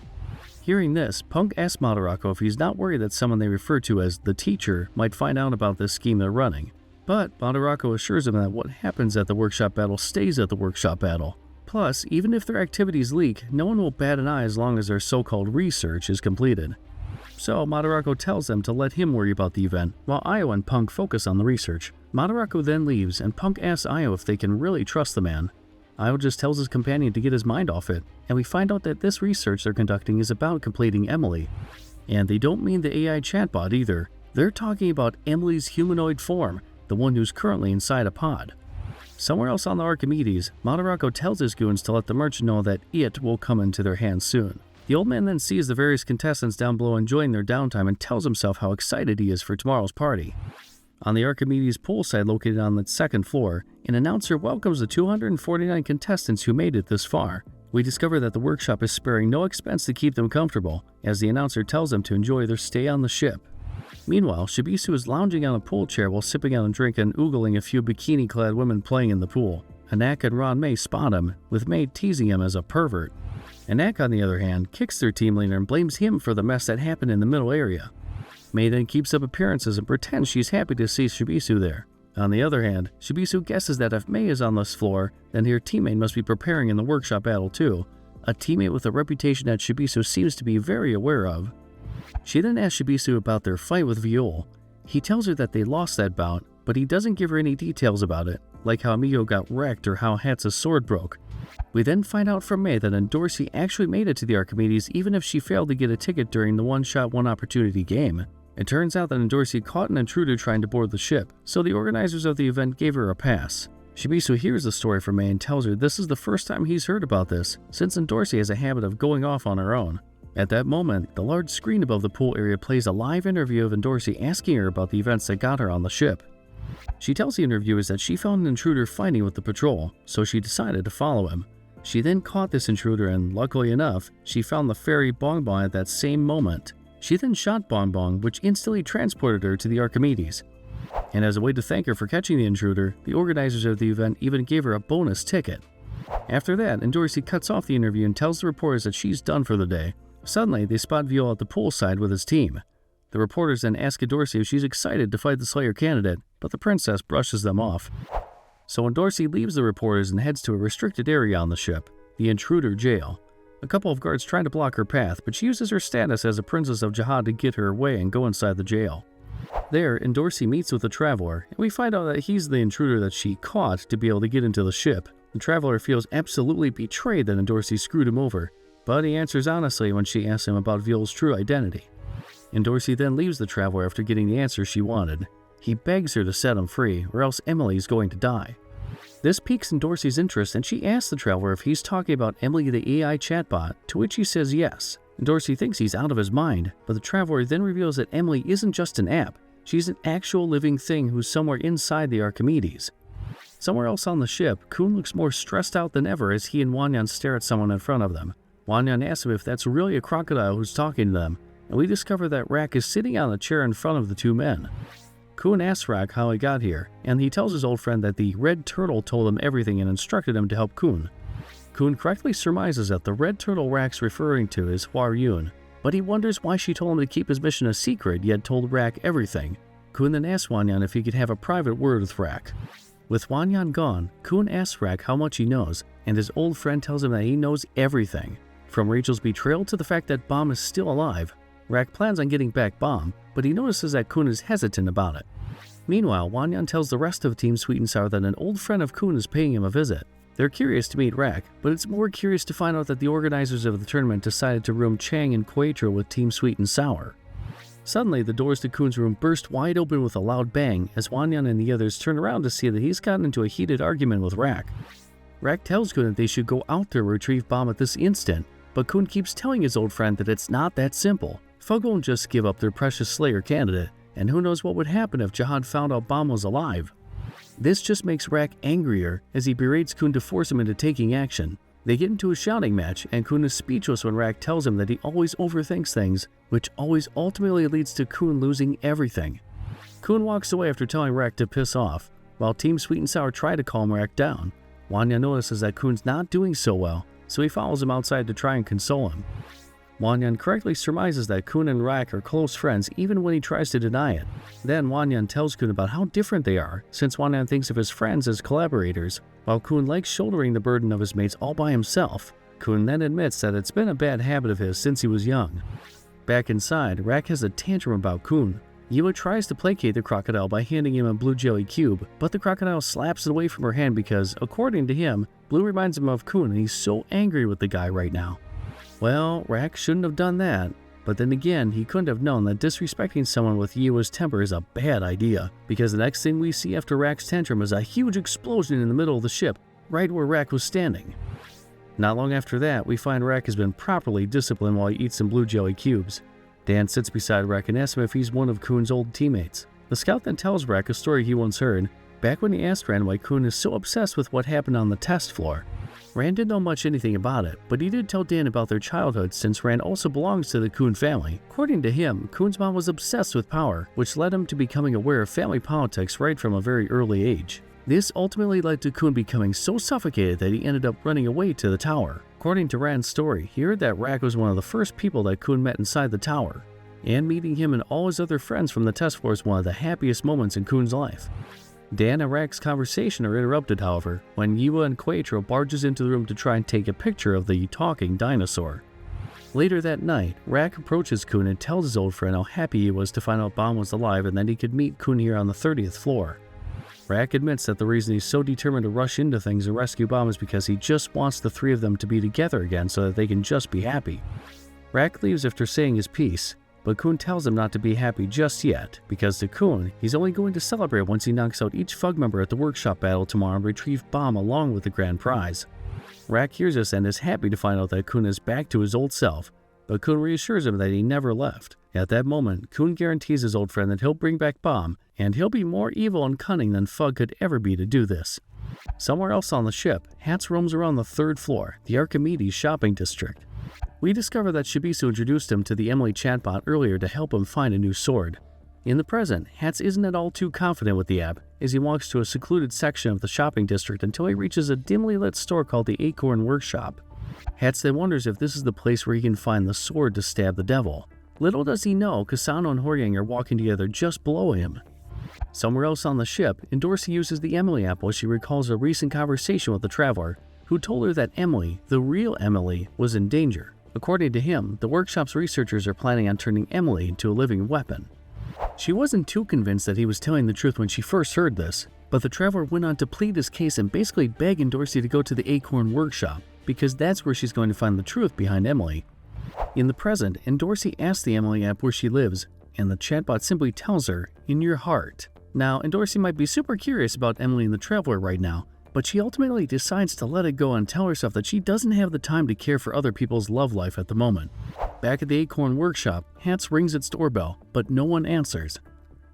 Hearing this, Punk asks Madurako if he's not worried that someone they refer to as the teacher might find out about this scheme they're running. But Madurako assures him that what happens at the workshop battle stays at the workshop battle. Plus, even if their activities leak, no one will bat an eye as long as their so-called research is completed. So Madurako tells them to let him worry about the event, while Io and Punk focus on the research. Madurako then leaves, and Punk asks Io if they can really trust the man. Io just tells his companion to get his mind off it, and we find out that this research they're conducting is about completing Emily. And they don't mean the AI chatbot either. They're talking about Emily's humanoid form, the one who's currently inside a pod. Somewhere else on the Archimedes, Madurako tells his goons to let the merchant know that it will come into their hands soon. The old man then sees the various contestants down below enjoying their downtime and tells himself how excited he is for tomorrow's party. On the Archimedes poolside located on the second floor, an announcer welcomes the 249 contestants who made it this far. We discover that the workshop is sparing no expense to keep them comfortable, as the announcer tells them to enjoy their stay on the ship. Meanwhile, Shibisu is lounging on a pool chair while sipping on a drink and oogling a few bikini-clad women playing in the pool. Anak and Ron May spot him, with May teasing him as a pervert. Anak, on the other hand, kicks their team leader and blames him for the mess that happened in the middle area. May then keeps up appearances and pretends she's happy to see Shibisu there. On the other hand, Shibisu guesses that if May is on this floor, then her teammate must be preparing in the workshop battle too, a teammate with a reputation that Shibisu seems to be very aware of. She then asks Shibisu about their fight with Viol. He tells her that they lost that bout, but he doesn't give her any details about it, like how Amigo got wrecked or how Hatsa's sword broke. We then find out from May that Endorsi actually made it to the Archimedes even if she failed to get a ticket during the one-shot, one-opportunity game. It turns out that Endorsi caught an intruder trying to board the ship, so the organizers of the event gave her a pass. Shibisu hears the story from May and tells her this is the first time he's heard about this, since Endorsi has a habit of going off on her own. At that moment, the large screen above the pool area plays a live interview of Endorsi asking her about the events that got her on the ship. She tells the interviewers that she found an intruder fighting with the patrol, so she decided to follow him. She then caught this intruder and, luckily enough, she found the fairy Bong Bong at that same moment. She then shot Bong Bong, which instantly transported her to the Archimedes. And as a way to thank her for catching the intruder, the organizers of the event even gave her a bonus ticket. After that, Endorsi cuts off the interview and tells the reporters that she's done for the day. Suddenly, they spot Viol at the poolside with his team. The reporters then ask Endorsi if she's excited to fight the Slayer candidate, but the princess brushes them off. So Endorsi leaves the reporters and heads to a restricted area on the ship, the intruder jail. A couple of guards try to block her path, but she uses her status as a princess of Jihad to get her away and go inside the jail. There, Endorsi meets with the traveler, and we find out that he's the intruder that she caught to be able to get into the ship. The traveler feels absolutely betrayed that Endorsi screwed him over, but he answers honestly when she asks him about Veal's true identity. Endorsi then leaves the traveler after getting the answer she wanted. He begs her to set him free, or else Emily is going to die. This piques Endorsi's interest, and she asks the traveler if he's talking about Emily the AI chatbot, to which he says yes. Endorsi thinks he's out of his mind, but the traveler then reveals that Emily isn't just an app, she's an actual living thing who's somewhere inside the Archimedes. Somewhere else on the ship, Khun looks more stressed out than ever as he and Hwaryun stare at someone in front of them. Hwaryun asks him if that's really a crocodile who's talking to them, and we discover that Rak is sitting on a chair in front of the two men. Khun asks Rak how he got here, and he tells his old friend that the red turtle told him everything and instructed him to help Khun. Khun correctly surmises that the red turtle Rak's referring to is Hwaryun, but he wonders why she told him to keep his mission a secret yet told Rak everything. Khun then asks Hwaryun if he could have a private word with Rak. With Hwaryun gone, Khun asks Rak how much he knows, and his old friend tells him that he knows everything. From Rachel's betrayal to the fact that Bomb is still alive, Rak plans on getting back Bomb, but he notices that Khun is hesitant about it. Meanwhile, Hwaryun tells the rest of Team Sweet and Sour that an old friend of Khun is paying him a visit. They're curious to meet Rak, but it's more curious to find out that the organizers of the tournament decided to room Chang and Quaitro with Team Sweet and Sour. Suddenly, the doors to Khun's room burst wide open with a loud bang as Hwaryun and the others turn around to see that he's gotten into a heated argument with Rak. Rak tells Khun that they should go out there and retrieve Bomb at this instant, but Khun keeps telling his old friend that it's not that simple. Fug won't just give up their precious Slayer candidate, and who knows what would happen if Jihad found out Bomb was alive. This just makes Rak angrier as he berates Khun to force him into taking action. They get into a shouting match, and Khun is speechless when Rak tells him that he always overthinks things, which always ultimately leads to Khun losing everything. Khun walks away after telling Rak to piss off, while Team Sweet and Sour try to calm Rak down. Hwaryun notices that Khun's not doing so well, so he follows him outside to try and console him. Hwaryun correctly surmises that Khun and Rak are close friends even when he tries to deny it. Then Hwaryun tells Khun about how different they are, since Hwaryun thinks of his friends as collaborators, while Khun likes shouldering the burden of his mates all by himself. Khun then admits that it's been a bad habit of his since he was young. Back inside, Rak has a tantrum about Khun. Yua tries to placate the crocodile by handing him a blue jelly cube, but the crocodile slaps it away from her hand because, according to him, Blue reminds him of Khun and he's so angry with the guy right now. Well, Rak shouldn't have done that, but then again, he couldn't have known that disrespecting someone with Yua's temper is a bad idea, because the next thing we see after Rak's tantrum is a huge explosion in the middle of the ship, right where Rak was standing. Not long after that, we find Rak has been properly disciplined while he eats some blue jelly cubes. Dan sits beside Rak and asks him if he's one of Khun's old teammates. The scout then tells Rak a story he once heard, back when he asked Ran why Khun is so obsessed with what happened on the test floor. Ran didn't know much anything about it, but he did tell Dan about their childhood since Ran also belongs to the Khun family. According to him, Khun's mom was obsessed with power, which led him to becoming aware of family politics right from a very early age. This ultimately led to Khun becoming so suffocated that he ended up running away to the tower. According to Ran's story, he heard that Rak was one of the first people that Khun met inside the tower, and meeting him and all his other friends from the test floor is one of the happiest moments in Khun's life. Dan and Rak's conversation are interrupted, however, when Yua and Quaitro barges into the room to try and take a picture of the talking dinosaur. Later that night, Rak approaches Khun and tells his old friend how happy he was to find out Bomb was alive and that he could meet Khun here on the 30th floor. Rak admits that the reason he's so determined to rush into things and rescue Bomb is because he just wants the three of them to be together again so that they can just be happy. Rak leaves after saying his piece, but Khun tells him not to be happy just yet, because to Khun, he's only going to celebrate once he knocks out each Fug member at the workshop battle tomorrow and retrieve Bomb along with the grand prize. Rak hears this and is happy to find out that Khun is back to his old self, but Khun reassures him that he never left. At that moment, Khun guarantees his old friend that he'll bring back Bomb, and he'll be more evil and cunning than Fug could ever be to do this. Somewhere else on the ship, Hats roams around the 3rd floor, the Archimedes shopping district. We discover that Shibisu introduced him to the Emily chatbot earlier to help him find a new sword. In the present, Hats isn't at all too confident with the app, as he walks to a secluded section of the shopping district until he reaches a dimly lit store called the Acorn Workshop. Hats then wonders if this is the place where he can find the sword to stab the devil. Little does he know, Kasano and Horyang are walking together just below him. Somewhere else on the ship, Endorsi uses the Emily app while she recalls a recent conversation with the traveler, who told her that Emily, the real Emily, was in danger. According to him, the workshop's researchers are planning on turning Emily into a living weapon. She wasn't too convinced that he was telling the truth when she first heard this, but the traveler went on to plead his case and basically beg Endorsi to go to the Acorn Workshop. because that's where she's going to find the truth behind Emily. In the present, Endorsi asks the Emily app where she lives, and the chatbot simply tells her, "In your heart." Now, Endorsi might be super curious about Emily and the Traveler right now, but she ultimately decides to let it go and tell herself that she doesn't have the time to care for other people's love life at the moment. Back at the Acorn workshop, Hats rings its doorbell, but no one answers.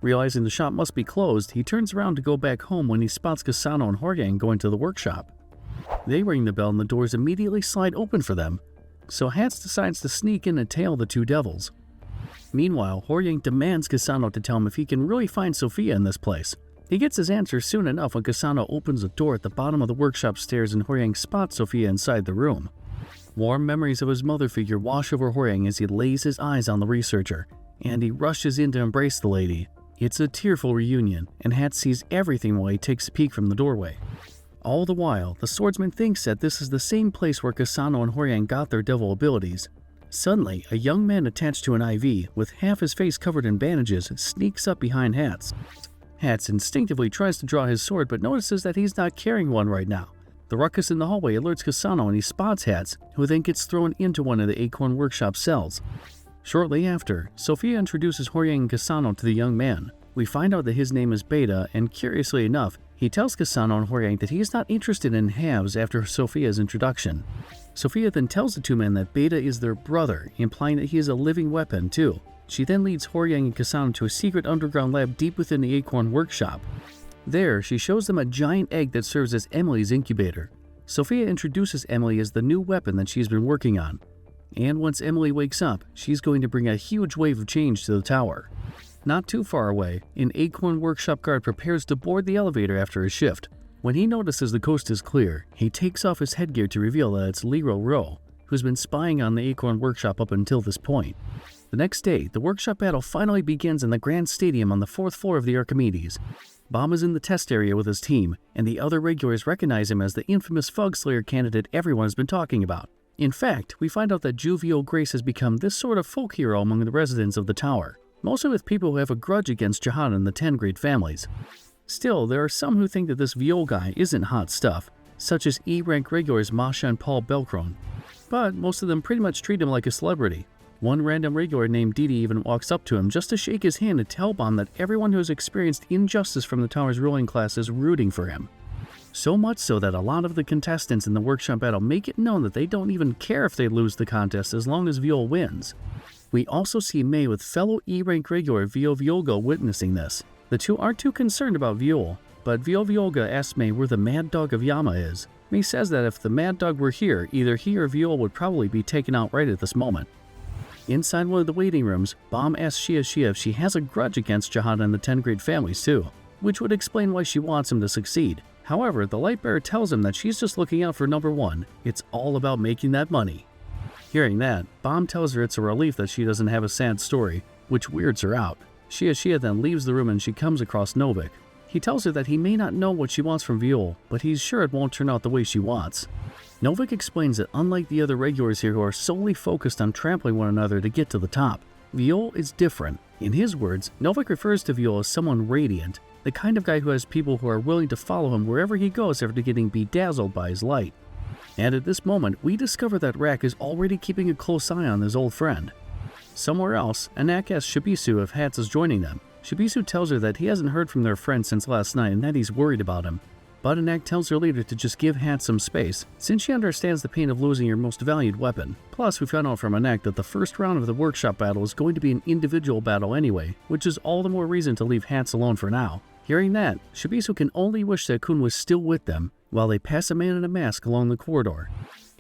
Realizing the shop must be closed, he turns around to go back home when he spots Kasano and Horyang going to the workshop. They ring the bell and the doors immediately slide open for them, so Hats decides to sneak in and tail the two devils. Meanwhile, Horyang demands Kasano to tell him if he can really find Sophia in this place. He gets his answer soon enough when Kasano opens a door at the bottom of the workshop stairs and Horyang spots Sophia inside the room. Warm memories of his mother figure wash over Horyang as he lays his eyes on the researcher, and he rushes in to embrace the lady. It's a tearful reunion, and Hat sees everything while he takes a peek from the doorway. All the while, the swordsman thinks that this is the same place where Kasano and Horyang got their devil abilities. Suddenly, a young man attached to an IV, with half his face covered in bandages, sneaks up behind Hats. Hats instinctively tries to draw his sword but notices that he's not carrying one right now. The ruckus in the hallway alerts Kasano and he spots Hats, who then gets thrown into one of the Acorn workshop cells. Shortly after, Sophia introduces Horyang and Kasano to the young man. We find out that his name is Beta, and curiously enough, he tells Kasano and Horyang that he is not interested in halves after Sophia's introduction. Sophia then tells the two men that Beta is their brother, implying that he is a living weapon too. She then leads Horyang and Kasano to a secret underground lab deep within the Acorn workshop. There, she shows them a giant egg that serves as Emily's incubator. Sophia introduces Emily as the new weapon that she's been working on. And once Emily wakes up, she's going to bring a huge wave of change to the tower. Not too far away, an Acorn workshop guard prepares to board the elevator after his shift. When he notices the coast is clear, he takes off his headgear to reveal that it's Lero Ro, who's been spying on the Acorn workshop up until this point. The next day, the workshop battle finally begins in the Grand Stadium on the 4th floor of the Archimedes. Bomb is in the test area with his team, and the other regulars recognize him as the infamous Fug Slayer candidate everyone has been talking about. In fact, we find out that Jovial Grace has become this sort of folk hero among the residents of the tower, mostly with people who have a grudge against Jahan and the 10 great families. Still, there are some who think that this Viol guy isn't hot stuff, such as E-rank regulars Masha and Paul Belkron. But most of them pretty much treat him like a celebrity. One random regular named Didi even walks up to him just to shake his hand and tell Bomb that everyone who has experienced injustice from the tower's ruling class is rooting for him. So much so that a lot of the contestants in the workshop battle make it known that they don't even care if they lose the contest as long as Viol wins. We also see Mei with fellow E-rank regular Vio Violga witnessing this. The two aren't too concerned about Viol, but Vio Violga asks Mei where the Mad Dog of Yama is. Mei says that if the Mad Dog were here, either he or Viol would probably be taken out right at this moment. Inside one of the waiting rooms, Bomb asks Shia if she has a grudge against Jahan and the 10 great families too, which would explain why she wants him to succeed. However, the Lightbearer tells him that she's just looking out for number one. It's all about making that money. Hearing that, Bomb tells her it's a relief that she doesn't have a sad story, which weirds her out. Shia then leaves the room and she comes across Novik. He tells her that he may not know what she wants from Viol, but he's sure it won't turn out the way she wants. Novik explains that unlike the other regulars here who are solely focused on trampling one another to get to the top, Viol is different. In his words, Novik refers to Viol as someone radiant, the kind of guy who has people who are willing to follow him wherever he goes after getting bedazzled by his light. And at this moment, we discover that Rak is already keeping a close eye on his old friend. Somewhere else, Anak asks Shibisu if Hats is joining them. Shibisu tells her that he hasn't heard from their friend since last night and that he's worried about him. But Anak tells her leader to just give Hats some space, since she understands the pain of losing her most valued weapon. Plus, we found out from Anak that the first round of the workshop battle is going to be an individual battle anyway, which is all the more reason to leave Hats alone for now. Hearing that, Shibisu can only wish that Khun was still with them, while they pass a man in a mask along the corridor.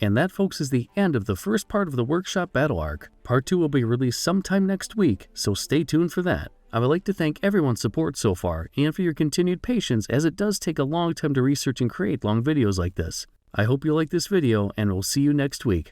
And that, folks, is the end of the first part of the workshop battle arc. Part 2 will be released sometime next week, so stay tuned for that. I would like to thank everyone's support so far, and for your continued patience, as it does take a long time to research and create long videos like this. I hope you like this video, and we'll see you next week.